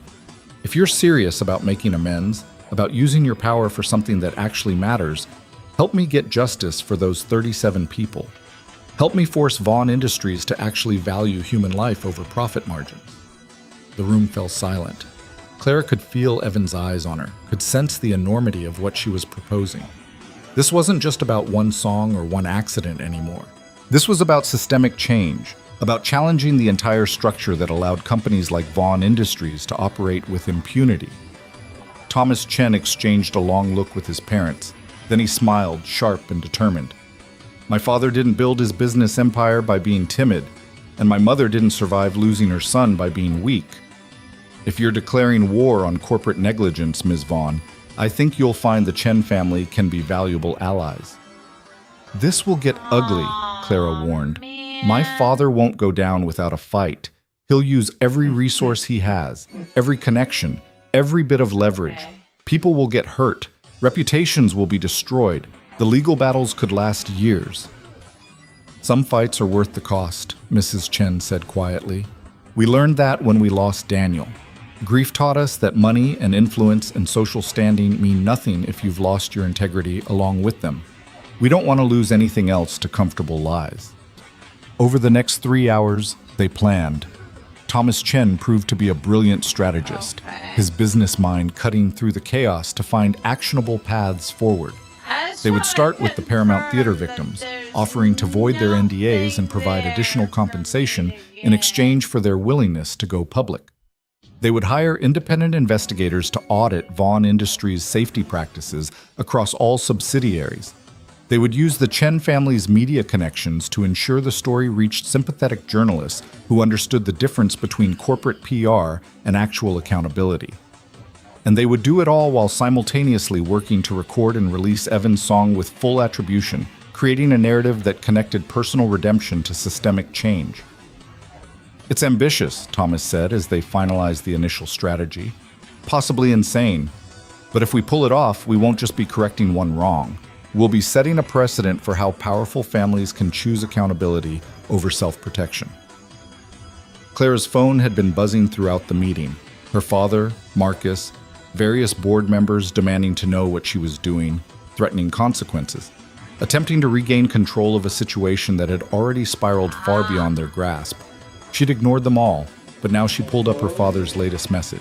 If you're serious about making amends, about using your power for something that actually matters, help me get justice for those 37 people. Help me force Vaughn Industries to actually value human life over profit margins." The room fell silent. Clara could feel Evan's eyes on her, could sense the enormity of what she was proposing. This wasn't just about one song or one accident anymore. This was about systemic change, about challenging the entire structure that allowed companies like Vaughn Industries to operate with impunity. Thomas Chen exchanged a long look with his parents. Then he smiled, sharp and determined. "My father didn't build his business empire by being timid, and my mother didn't survive losing her son by being weak. If you're declaring war on corporate negligence, Ms. Vaughn, I think you'll find the Chen family can be valuable allies." "This will get ugly," Clara warned. "My father won't go down without a fight. He'll use every resource he has, every connection, every bit of leverage. People will get hurt. Reputations will be destroyed. The legal battles could last years." "Some fights are worth the cost," Mrs. Chen said quietly. "We learned that when we lost Daniel. Grief taught us that money and influence and social standing mean nothing if you've lost your integrity along with them. We don't want to lose anything else to comfortable lies." Over the next 3 hours, they planned. Thomas Chen proved to be a brilliant strategist, his business mind cutting through the chaos to find actionable paths forward. They would start with the Paramount Theater victims, offering to void their NDAs and provide additional compensation in exchange for their willingness to go public. They would hire independent investigators to audit Vaughn Industries' safety practices across all subsidiaries. They would use the Chen family's media connections to ensure the story reached sympathetic journalists who understood the difference between corporate PR and actual accountability. And they would do it all while simultaneously working to record and release Evan's song with full attribution, creating a narrative that connected personal redemption to systemic change. "It's ambitious," Thomas said as they finalized the initial strategy. "Possibly insane. But if we pull it off, we won't just be correcting one wrong. We'll be setting a precedent for how powerful families can choose accountability over self-protection. Clara's phone had been buzzing throughout the meeting. Her father, Marcus, various board members demanding to know what she was doing, threatening consequences, attempting to regain control of a situation that had already spiraled far beyond their grasp. She'd ignored them all, but now she pulled up her father's latest message.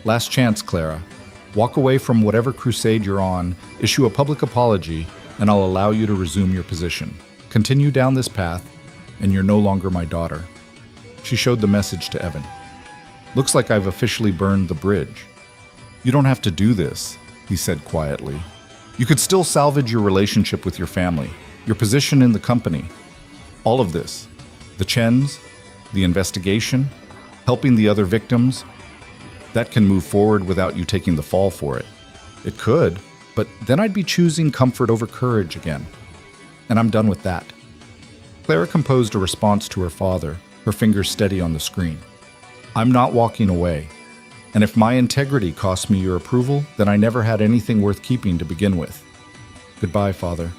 Last chance, Clara. Walk away from whatever crusade you're on, issue a public apology, and I'll allow you to resume your position. Continue down this path, and you're no longer my daughter. She showed the message to Evan. Looks like I've officially burned the bridge. You don't have to do this, he said quietly. You could still salvage your relationship with your family, your position in the company. All of this, the Chens, the investigation, helping the other victims, that can move forward without you taking the fall for it. It could, but then I'd be choosing comfort over courage again. And I'm done with that. Clara composed a response to her father, her fingers steady on the screen. I'm not walking away. And if my integrity costs me your approval, then I never had anything worth keeping to begin with. Goodbye, Father.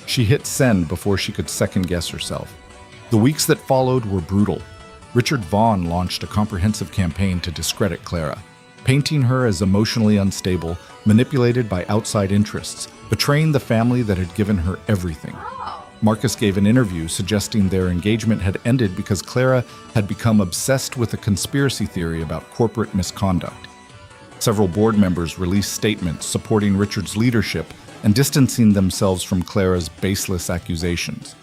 She hit send before she could second-guess herself. The weeks that followed were brutal. Richard Vaughn launched a comprehensive campaign to discredit Clara, painting her as emotionally unstable, manipulated by outside interests, betraying the family that had given her everything. Marcus gave an interview suggesting their engagement had ended because Clara had become obsessed with a conspiracy theory about corporate misconduct. Several board members released statements supporting Richard's leadership and distancing themselves from Clara's baseless accusations.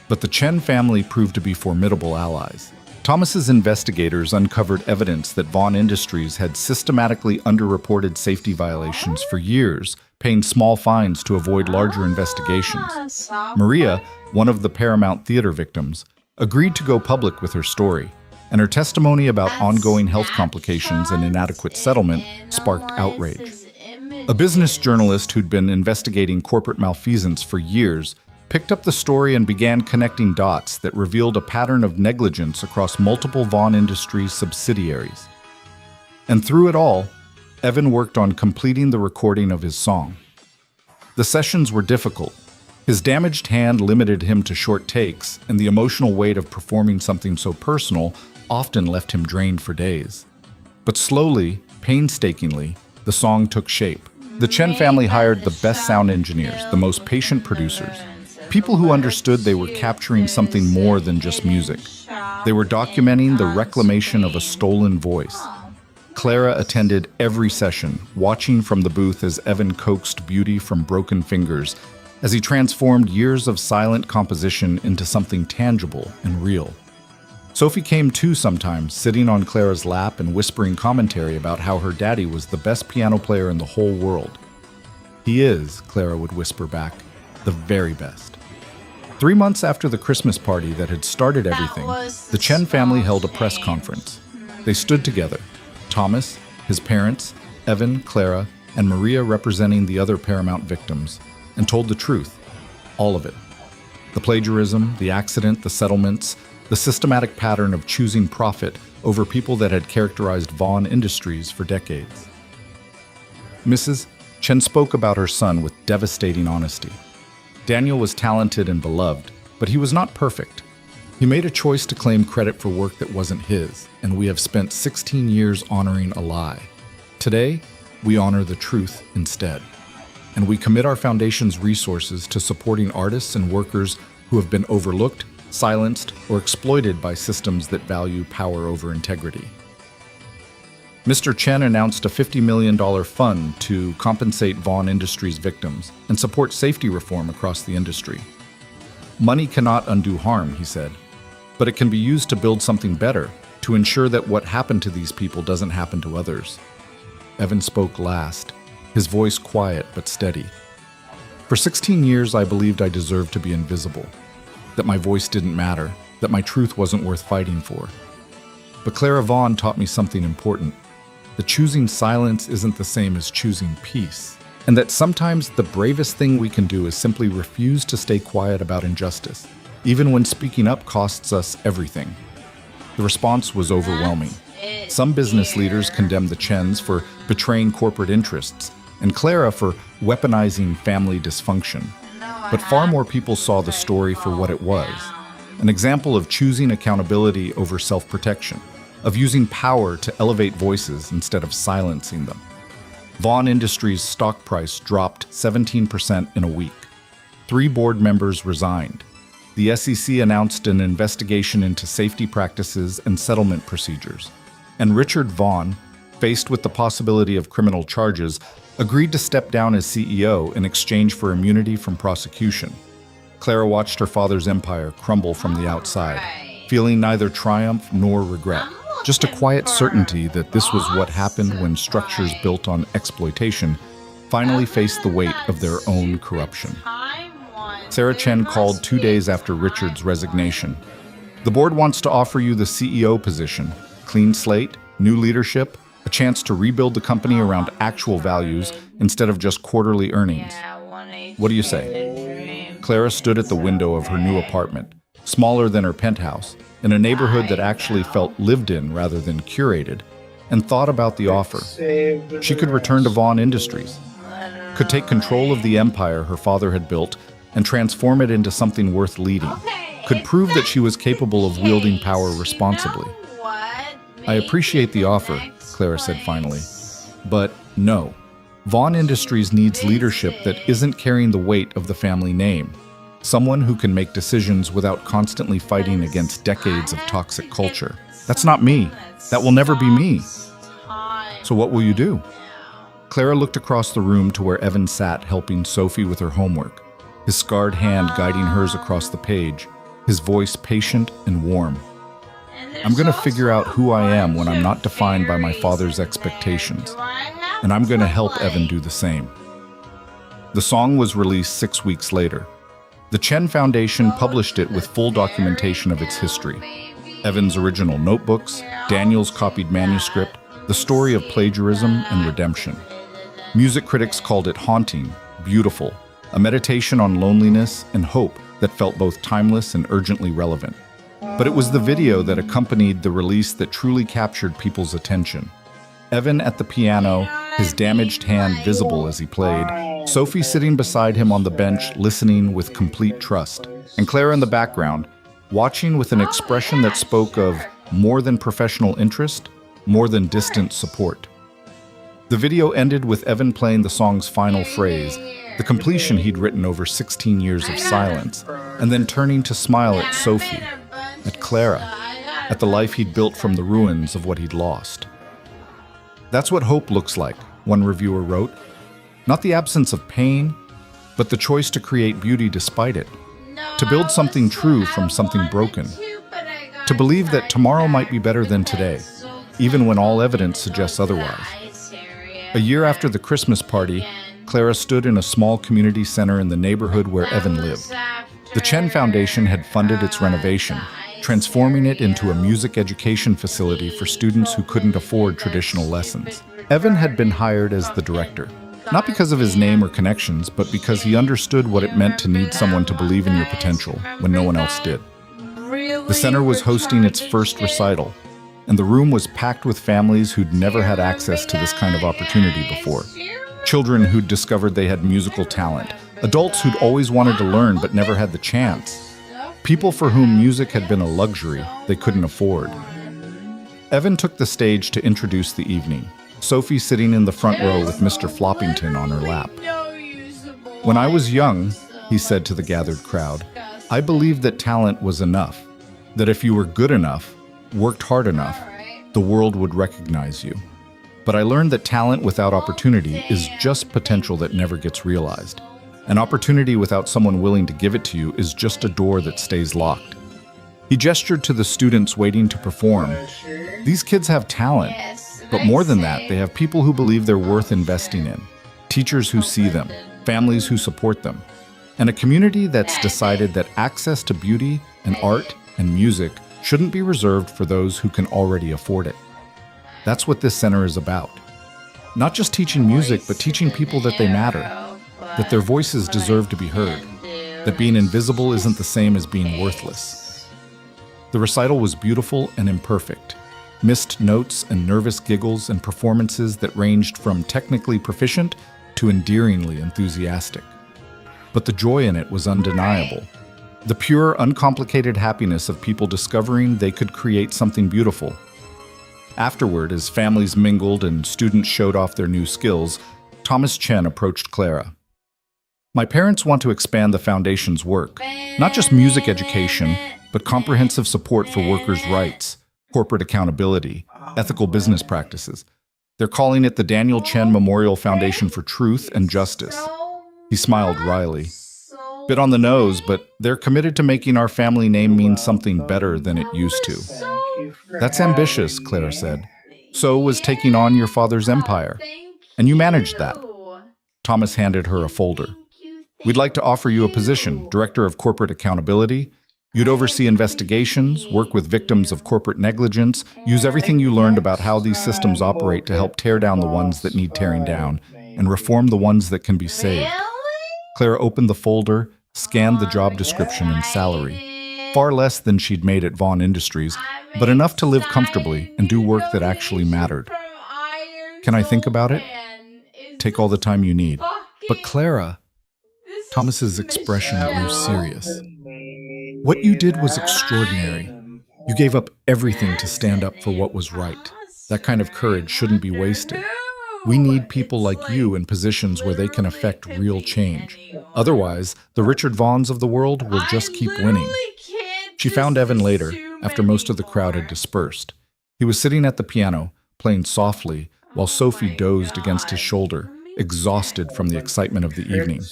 But the Chen family proved to be formidable allies. Thomas's investigators uncovered evidence that Vaughn Industries had systematically underreported safety violations for years, paying small fines to avoid larger investigations. Maria, one of the Paramount Theater victims, agreed to go public with her story, and her testimony about ongoing health complications and inadequate settlement sparked outrage. A business journalist who'd been investigating corporate malfeasance for years picked up the story and began connecting dots that revealed a pattern of negligence across multiple Vaughn Industries subsidiaries. And through it all, Evan worked on completing the recording of his song. The sessions were difficult. His damaged hand limited him to short takes, and the emotional weight of performing something so personal often left him drained for days. But slowly, painstakingly, the song took shape. The Chen family hired the best sound engineers, the most patient producers, people who understood they were capturing something more than just music. They were documenting the reclamation of a stolen voice. Clara attended every session, watching from the booth as Evan coaxed beauty from broken fingers, as he transformed years of silent composition into something tangible and real. Sophie came too sometimes, sitting on Clara's lap and whispering commentary about how her daddy was the best piano player in the whole world. He is, Clara would whisper back, the very best. 3 months after the Christmas party that had started everything, the Chen family held a press conference. They stood together, Thomas, his parents, Evan, Clara, and Maria representing the other Paramount victims, and told the truth, all of it. The plagiarism, the accident, the settlements, the systematic pattern of choosing profit over people that had characterized Vaughn Industries for decades. Mrs. Chen spoke about her son with devastating honesty. Daniel was talented and beloved, but he was not perfect. He made a choice to claim credit for work that wasn't his, and we have spent 16 years honoring a lie. Today, we honor the truth instead. And we commit our foundation's resources to supporting artists and workers who have been overlooked, silenced, or exploited by systems that value power over integrity. Mr. Chen announced a $50 million fund to compensate Vaughn Industries victims and support safety reform across the industry. Money cannot undo harm, he said, but it can be used to build something better, to ensure that what happened to these people doesn't happen to others. Evan spoke last, his voice quiet but steady. For 16 years, I believed I deserved to be invisible, that my voice didn't matter, that my truth wasn't worth fighting for. But Clara Vaughn taught me something important. That choosing silence isn't the same as choosing peace, and that sometimes the bravest thing we can do is simply refuse to stay quiet about injustice, even when speaking up costs us everything. The response was overwhelming. Some business leaders condemned the Chens for betraying corporate interests, and Clara for weaponizing family dysfunction. But far more people saw the story for what it was, an example of choosing accountability over self-protection, of using power to elevate voices instead of silencing them. Vaughn Industries' stock price dropped 17% in a week. 3 board members resigned. The SEC announced an investigation into safety practices and settlement procedures. And Richard Vaughn, faced with the possibility of criminal charges, agreed to step down as CEO in exchange for immunity from prosecution. Clara watched her father's empire crumble from the outside, feeling neither triumph nor regret. Just a quiet certainty that this was what happened when structures built on exploitation finally faced the weight of their own corruption. Sarah Chen called 2 days after Richard's resignation. The board wants to offer you the CEO position, clean slate, new leadership, a chance to rebuild the company around actual values instead of just quarterly earnings. What do you say? Clara stood at the window of her new apartment, smaller than her penthouse, in a neighborhood that actually felt lived in rather than curated, and thought about the offer. She could return to Vaughn Industries, could take control of the empire her father had built and transform it into something worth leading, could prove that she was capable of wielding power responsibly. I appreciate the offer, Clara said finally, but no. Vaughn Industries needs leadership that isn't carrying the weight of the family name. Someone who can make decisions without constantly fighting against decades of toxic culture. That's not me. That will never be me. So what will you do? Clara looked across the room to where Evan sat helping Sophie with her homework, his scarred hand guiding hers across the page, his voice patient and warm. I'm going to figure out who I am when I'm not defined by my father's expectations, and I'm going to help Evan do the same. The song was released 6 weeks later. The Chen Foundation published it with full documentation of its history. Evan's original notebooks, Daniel's copied manuscript, the story of plagiarism and redemption. Music critics called it haunting, beautiful, a meditation on loneliness and hope that felt both timeless and urgently relevant. But it was the video that accompanied the release that truly captured people's attention. Evan at the piano, his damaged hand visible as he played, Sophie sitting beside him on the bench listening with complete trust, and Clara in the background, watching with an expression that spoke of more than professional interest, more than distant support. The video ended with Evan playing the song's final phrase, the completion he'd written over 16 years of silence, and then turning to smile at Sophie, at Clara, at the life he'd built from the ruins of what he'd lost. That's what hope looks like, one reviewer wrote. Not the absence of pain, but the choice to create beauty despite it. To build something true from something broken. To believe that tomorrow might be better than today, even when all evidence suggests otherwise. A year after the Christmas party, Clara stood in a small community center in the neighborhood where Evan lived. The Chen Foundation had funded its renovation, transforming it into a music education facility for students who couldn't afford traditional lessons. Evan had been hired as the director, not because of his name or connections, but because he understood what it meant to need someone to believe in your potential when no one else did. The center was hosting its first recital, and the room was packed with families who'd never had access to this kind of opportunity before. Children who'd discovered they had musical talent, adults who'd always wanted to learn but never had the chance, people for whom music had been a luxury they couldn't afford. Evan took the stage to introduce the evening, Sophie sitting in the front row with Mr. Floppington on her lap. When I was young, he said to the gathered crowd, I believed that talent was enough, that if you were good enough, worked hard enough, the world would recognize you. But I learned that talent without opportunity is just potential that never gets realized. An opportunity without someone willing to give it to you is just a door that stays locked. He gestured to the students waiting to perform. These kids have talent. But more than that, they have people who believe they're worth investing in, teachers who see them, families who support them, and a community that's decided that access to beauty and art and music shouldn't be reserved for those who can already afford it. That's what this center is about. Not just teaching music, but teaching people that they matter, that their voices deserve to be heard, that being invisible isn't the same as being worthless. The recital was beautiful and imperfect. Missed notes and nervous giggles and performances that ranged from technically proficient too endearingly enthusiastic. But the joy in it was undeniable. The pure, uncomplicated happiness of people discovering they could create something beautiful. Afterward, as families mingled and students showed off their new skills, Thomas Chen approached Clara. My parents want to expand the foundation's work, not just music education, but comprehensive support for workers' rights, corporate accountability, ethical business practices. They're calling it the Daniel Chen Memorial Foundation for Truth and Justice. He smiled wryly. Bit on the nose, but they're committed to making our family name mean something better than it used to. That's ambitious, Clara said. So was taking on your father's empire. And you managed that. Thomas handed her a folder. We'd like to offer you a position, Director of Corporate Accountability. You'd oversee investigations, work with victims of corporate negligence, use everything you learned about how these systems operate to help tear down the ones that need tearing down, and reform the ones that can be saved. Clara opened the folder, scanned the job description and salary. Far less than she'd made at Vaughn Industries, but enough to live comfortably and do work that actually mattered. Can I think about it? Take all the time you need. But Clara, Thomas's expression grew serious. What you did was extraordinary. You gave up everything to stand up for what was right. That kind of courage shouldn't be wasted. We need people like you in positions where they can affect real change. Otherwise, the Richard Vaughns of the world will just keep winning. She found Evan later, after most of the crowd had dispersed. He was sitting at the piano, playing softly, while Sophie dozed against his shoulder, exhausted from the excitement of the evening.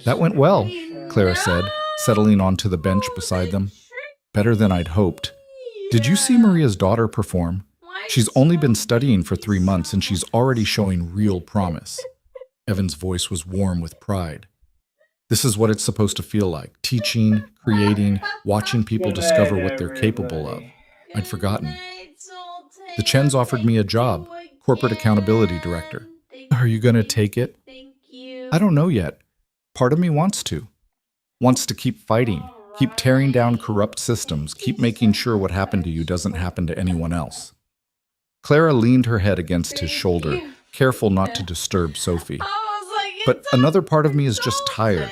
That went well, Clara said, settling onto the bench beside them. Better than I'd hoped. Did you see Maria's daughter perform? She's only been studying for 3 months and she's already showing real promise. Evan's voice was warm with pride. This is what it's supposed to feel like, teaching, creating, watching people discover what they're capable of. I'd forgotten. The Chens offered me a job, Corporate Accountability Director. Are you going to take it? I don't know yet. Part of me wants to. Wants to keep fighting, keep tearing down corrupt systems, keep making sure what happened to you doesn't happen to anyone else. Clara leaned her head against his shoulder, careful not to disturb Sophie. But another part of me is just tired.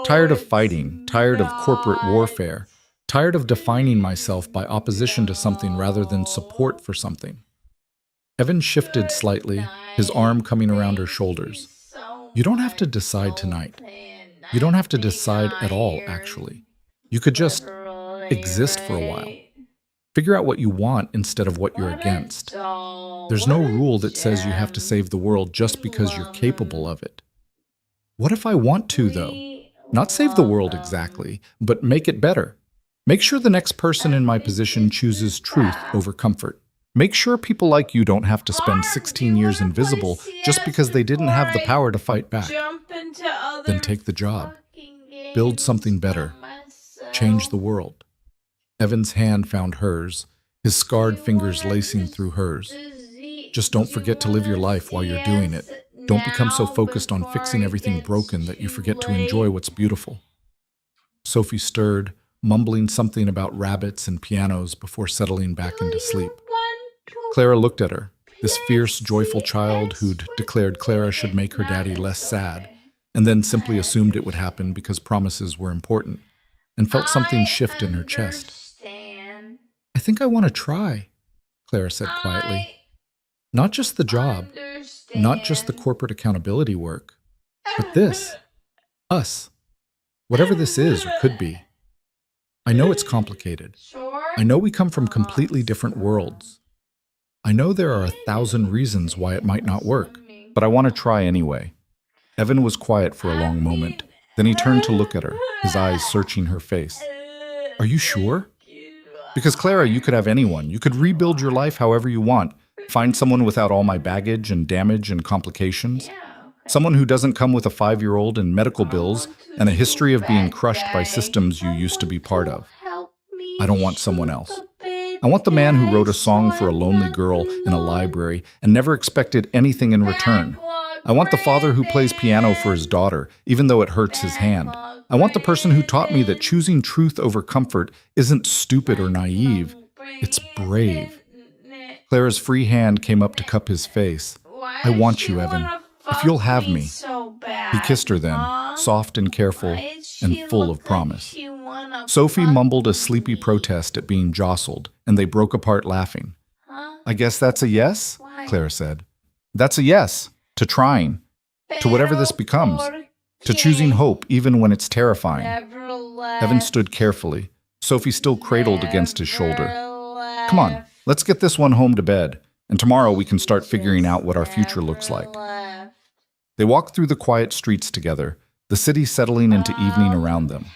Tired of fighting, tired of corporate warfare, tired of defining myself by opposition to something rather than support for something. Evan shifted slightly, his arm coming around her shoulders. You don't have to decide tonight. You don't have to decide at all, actually. You could just exist for a while. Figure out what you want instead of what you're against. There's no rule that says you have to save the world just because you're capable of it. What if I want to, though? Not save the world exactly, but make it better. Make sure the next person in my position chooses truth over comfort. Make sure people like you don't have to spend 16 years invisible just because they didn't have the power to fight back. Then take the job. Build something better. Change the world. Evan's hand found hers, his scarred fingers lacing through hers. Just don't forget to live your life while you're doing it. Don't become so focused on fixing everything broken that you forget to enjoy what's beautiful. Sophie stirred, mumbling something about rabbits and pianos before settling back into sleep. Clara looked at her, this fierce, joyful child who'd declared Clara should make her daddy less sad, and then simply assumed it would happen because promises were important, and felt something shift in her chest. I think I want to try, Clara said quietly. Not just the job, not just the corporate accountability work, but this, us, whatever this is or could be. I know it's complicated. I know we come from completely different worlds. I know there are 1,000 reasons why it might not work, but I want to try anyway. Evan was quiet for a long moment. Then he turned to look at her, his eyes searching her face. Are you sure? Because Clara, you could have anyone. You could rebuild your life however you want. Find someone without all my baggage and damage and complications. Someone who doesn't come with a 5-year-old and medical bills and a history of being crushed by systems you used to be part of. I don't want someone else. I want the man who wrote a song for a lonely girl in a library and never expected anything in return. I want the father who plays piano for his daughter, even though it hurts his hand. I want the person who taught me that choosing truth over comfort isn't stupid or naive. It's brave. Clara's free hand came up to cup his face. I want you, Evan. if you'll have me. So He bad, kissed her then, Mom. soft and careful Why did and she full look of promise. Like she wanna Sophie fuck mumbled a sleepy me? protest at being jostled, and they broke apart laughing. Huh? I guess that's a yes, Why? Clara said. That's a yes, to trying, to whatever this becomes, to choosing hope even when it's terrifying. Never left. Evan stood carefully, Sophie still cradled against his shoulder. Left. Come on, let's get this one home to bed, and tomorrow we can start figuring out what our future looks like. Left. They walked through the quiet streets together, the city settling into evening around them.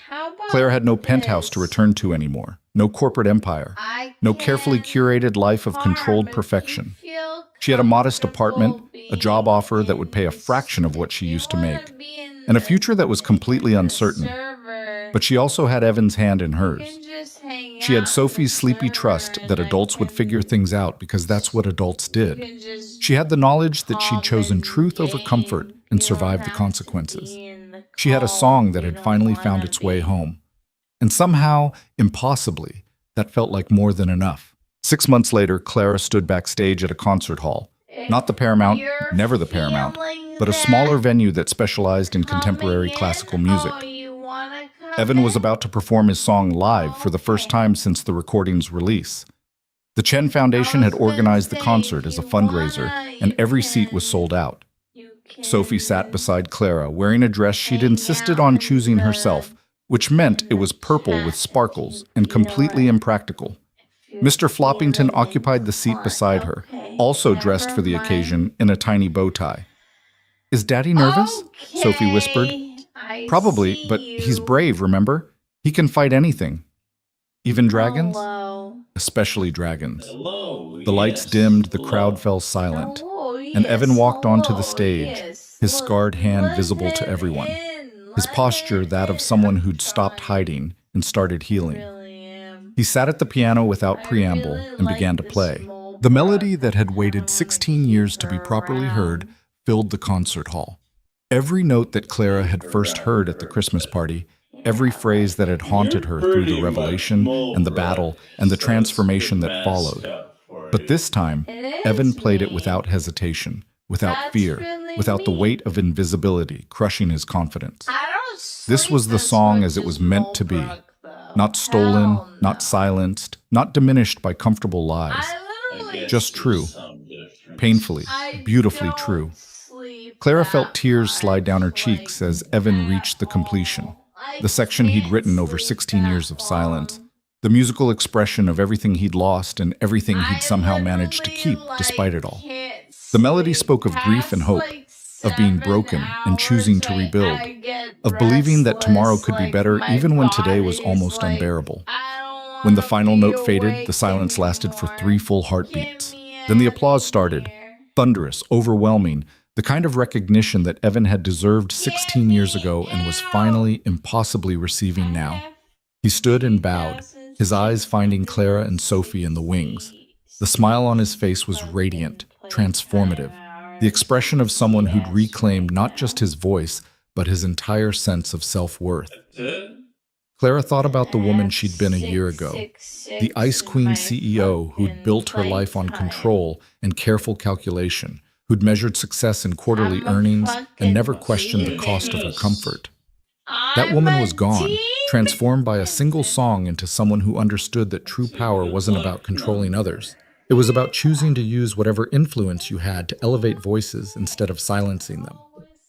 Claire had no penthouse to return to anymore, no corporate empire, no carefully curated life of controlled perfection. She had a modest apartment, a job offer that would pay a fraction of what she used to make, and a future that was completely uncertain. But she also had Evan's hand in hers. She had Sophie's sleepy trust that adults would figure things out because that's what adults did. She had the knowledge that she'd chosen truth over comfort and survived the consequences. She had a song that had finally found its way home. And somehow, impossibly, that felt like more than enough. 6 months later, Clara stood backstage at a concert hall. Not the Paramount, never the Paramount, but a smaller venue that specialized in contemporary classical music. Evan was about to perform his song live for the first time since the recording's release. The Chen Foundation had organized the concert as a fundraiser, and every seat was sold out. Sophie sat beside Clara, wearing a dress she'd insisted on choosing herself, which meant it was purple with sparkles and completely impractical. Mr. Floppington occupied the seat beside her, also dressed for the occasion in a tiny bow tie. Is Daddy nervous? Sophie whispered. Probably, but he's brave, remember? He can fight anything. Even dragons? Especially dragons. The lights dimmed, the crowd fell silent, and Evan walked onto the stage, his scarred hand visible to everyone, his posture that of someone who'd stopped hiding and started healing. He sat at the piano without preamble and began to play. The melody that had waited 16 years to be properly heard filled the concert hall. Every note that Clara had first heard at the Christmas party, every phrase that had haunted her through the revelation and the battle and the transformation that followed. But this time, Evan played it without hesitation, without fear, without the weight of invisibility crushing his confidence. This was the song as it was meant to be. Not stolen, not silenced, not diminished by comfortable lies. Just true. Painfully, beautifully true. Clara felt tears slide down her cheeks as Evan reached the completion, the section he'd written over 16 years of silence, the musical expression of everything he'd lost and everything he'd somehow managed to keep despite it all. The melody spoke of grief and hope, of being broken and choosing to rebuild, of believing that tomorrow could be better even when today was almost unbearable. When the final note faded, the silence lasted for 3 full heartbeats. Then the applause started, thunderous, overwhelming, the kind of recognition that Evan had deserved 16 years ago and was finally, impossibly receiving now. He stood and bowed, his eyes finding Clara and Sophie in the wings. The smile on his face was radiant, transformative, the expression of someone who'd reclaimed not just his voice, but his entire sense of self-worth. Clara thought about the woman she'd been a year ago, the Ice Queen CEO who'd built her life on control and careful calculation, who'd measured success in quarterly earnings and never questioned the cost of her comfort. That woman was gone, transformed by a single song into someone who understood that true power wasn't about controlling others. It was about choosing to use whatever influence you had to elevate voices instead of silencing them.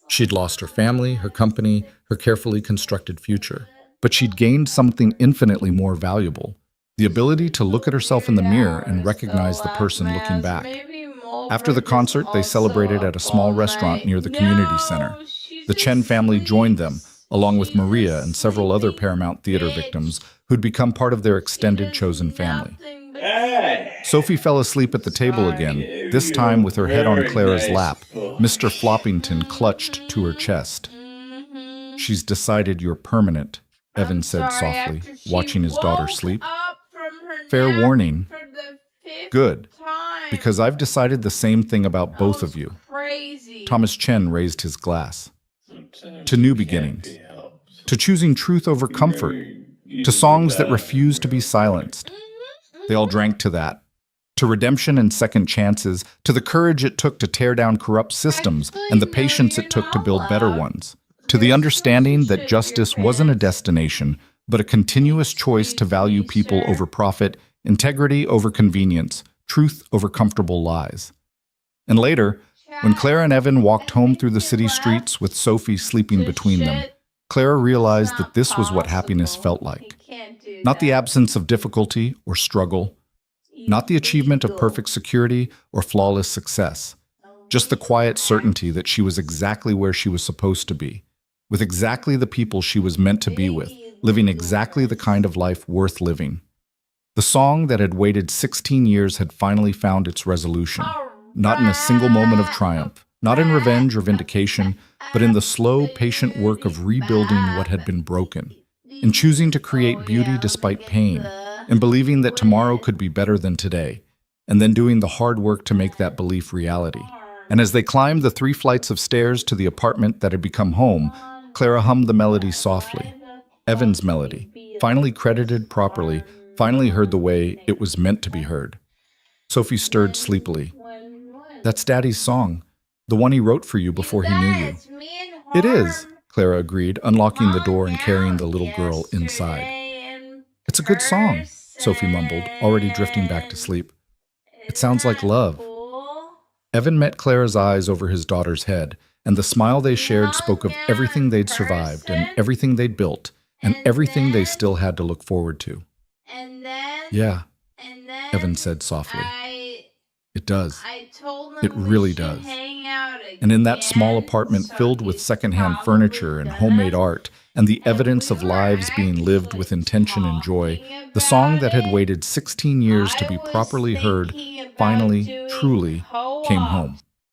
She'd lost her family, her company, her carefully constructed future. But she'd gained something infinitely more valuable, the ability to look at herself in the mirror and recognize the person looking back. After the concert, they celebrated at a small restaurant near the community center. The Chen family joined them, along with Maria and several other Paramount Theater victims who'd become part of their extended chosen family. Sophie fell asleep at the table again, this time with her head on Clara's lap, Mr. Floppington clutched to her chest. She's decided you're permanent, Evan said softly, watching his daughter sleep. Fair warning. Good, because I've decided the same thing about both of you. Thomas Chen raised his glass. To new beginnings. To choosing truth over comfort. To songs that refuse to be silenced. They all drank to that. to redemption and second chances, to the courage it took to tear down corrupt systems and the patience it took to build better ones, to the understanding that justice wasn't a destination, but a continuous choice to value people over profit, integrity over convenience, truth over comfortable lies. And later, when Clara and Evan walked home through the city streets with Sophie sleeping between them, Clara realized that this was what happiness felt like. Not the absence of difficulty or struggle, not the achievement of perfect security or flawless success, just the quiet certainty that she was exactly where she was supposed to be, with exactly the people she was meant to be with, living exactly the kind of life worth living. The song that had waited 16 years had finally found its resolution, not in a single moment of triumph, not in revenge or vindication, but in the slow, patient work of rebuilding what had been broken, in choosing to create beauty despite pain, in believing that tomorrow could be better than today, and then doing the hard work to make that belief reality. And as they climbed the 3 flights of stairs to the apartment that had become home, Clara hummed the melody softly. Evan's melody, finally credited properly, finally heard the way it was meant to be heard. Sophie stirred sleepily. "That's Daddy's song, the one he wrote for you before he knew you." "It is," Clara agreed, unlocking the door and carrying the little girl inside. "It's a good song," Sophie mumbled, already drifting back to sleep. "It sounds like love." Evan met Clara's eyes over his daughter's head, and the smile they shared spoke of everything they'd survived and everything they'd built and everything they still had to look forward to. "Yeah," Evan said softly. "It does. It really does." And in that small apartment filled with secondhand furniture and homemade art, and the evidence of lives being lived with intention and joy, the song that had waited 16 years to be properly heard finally, truly came home.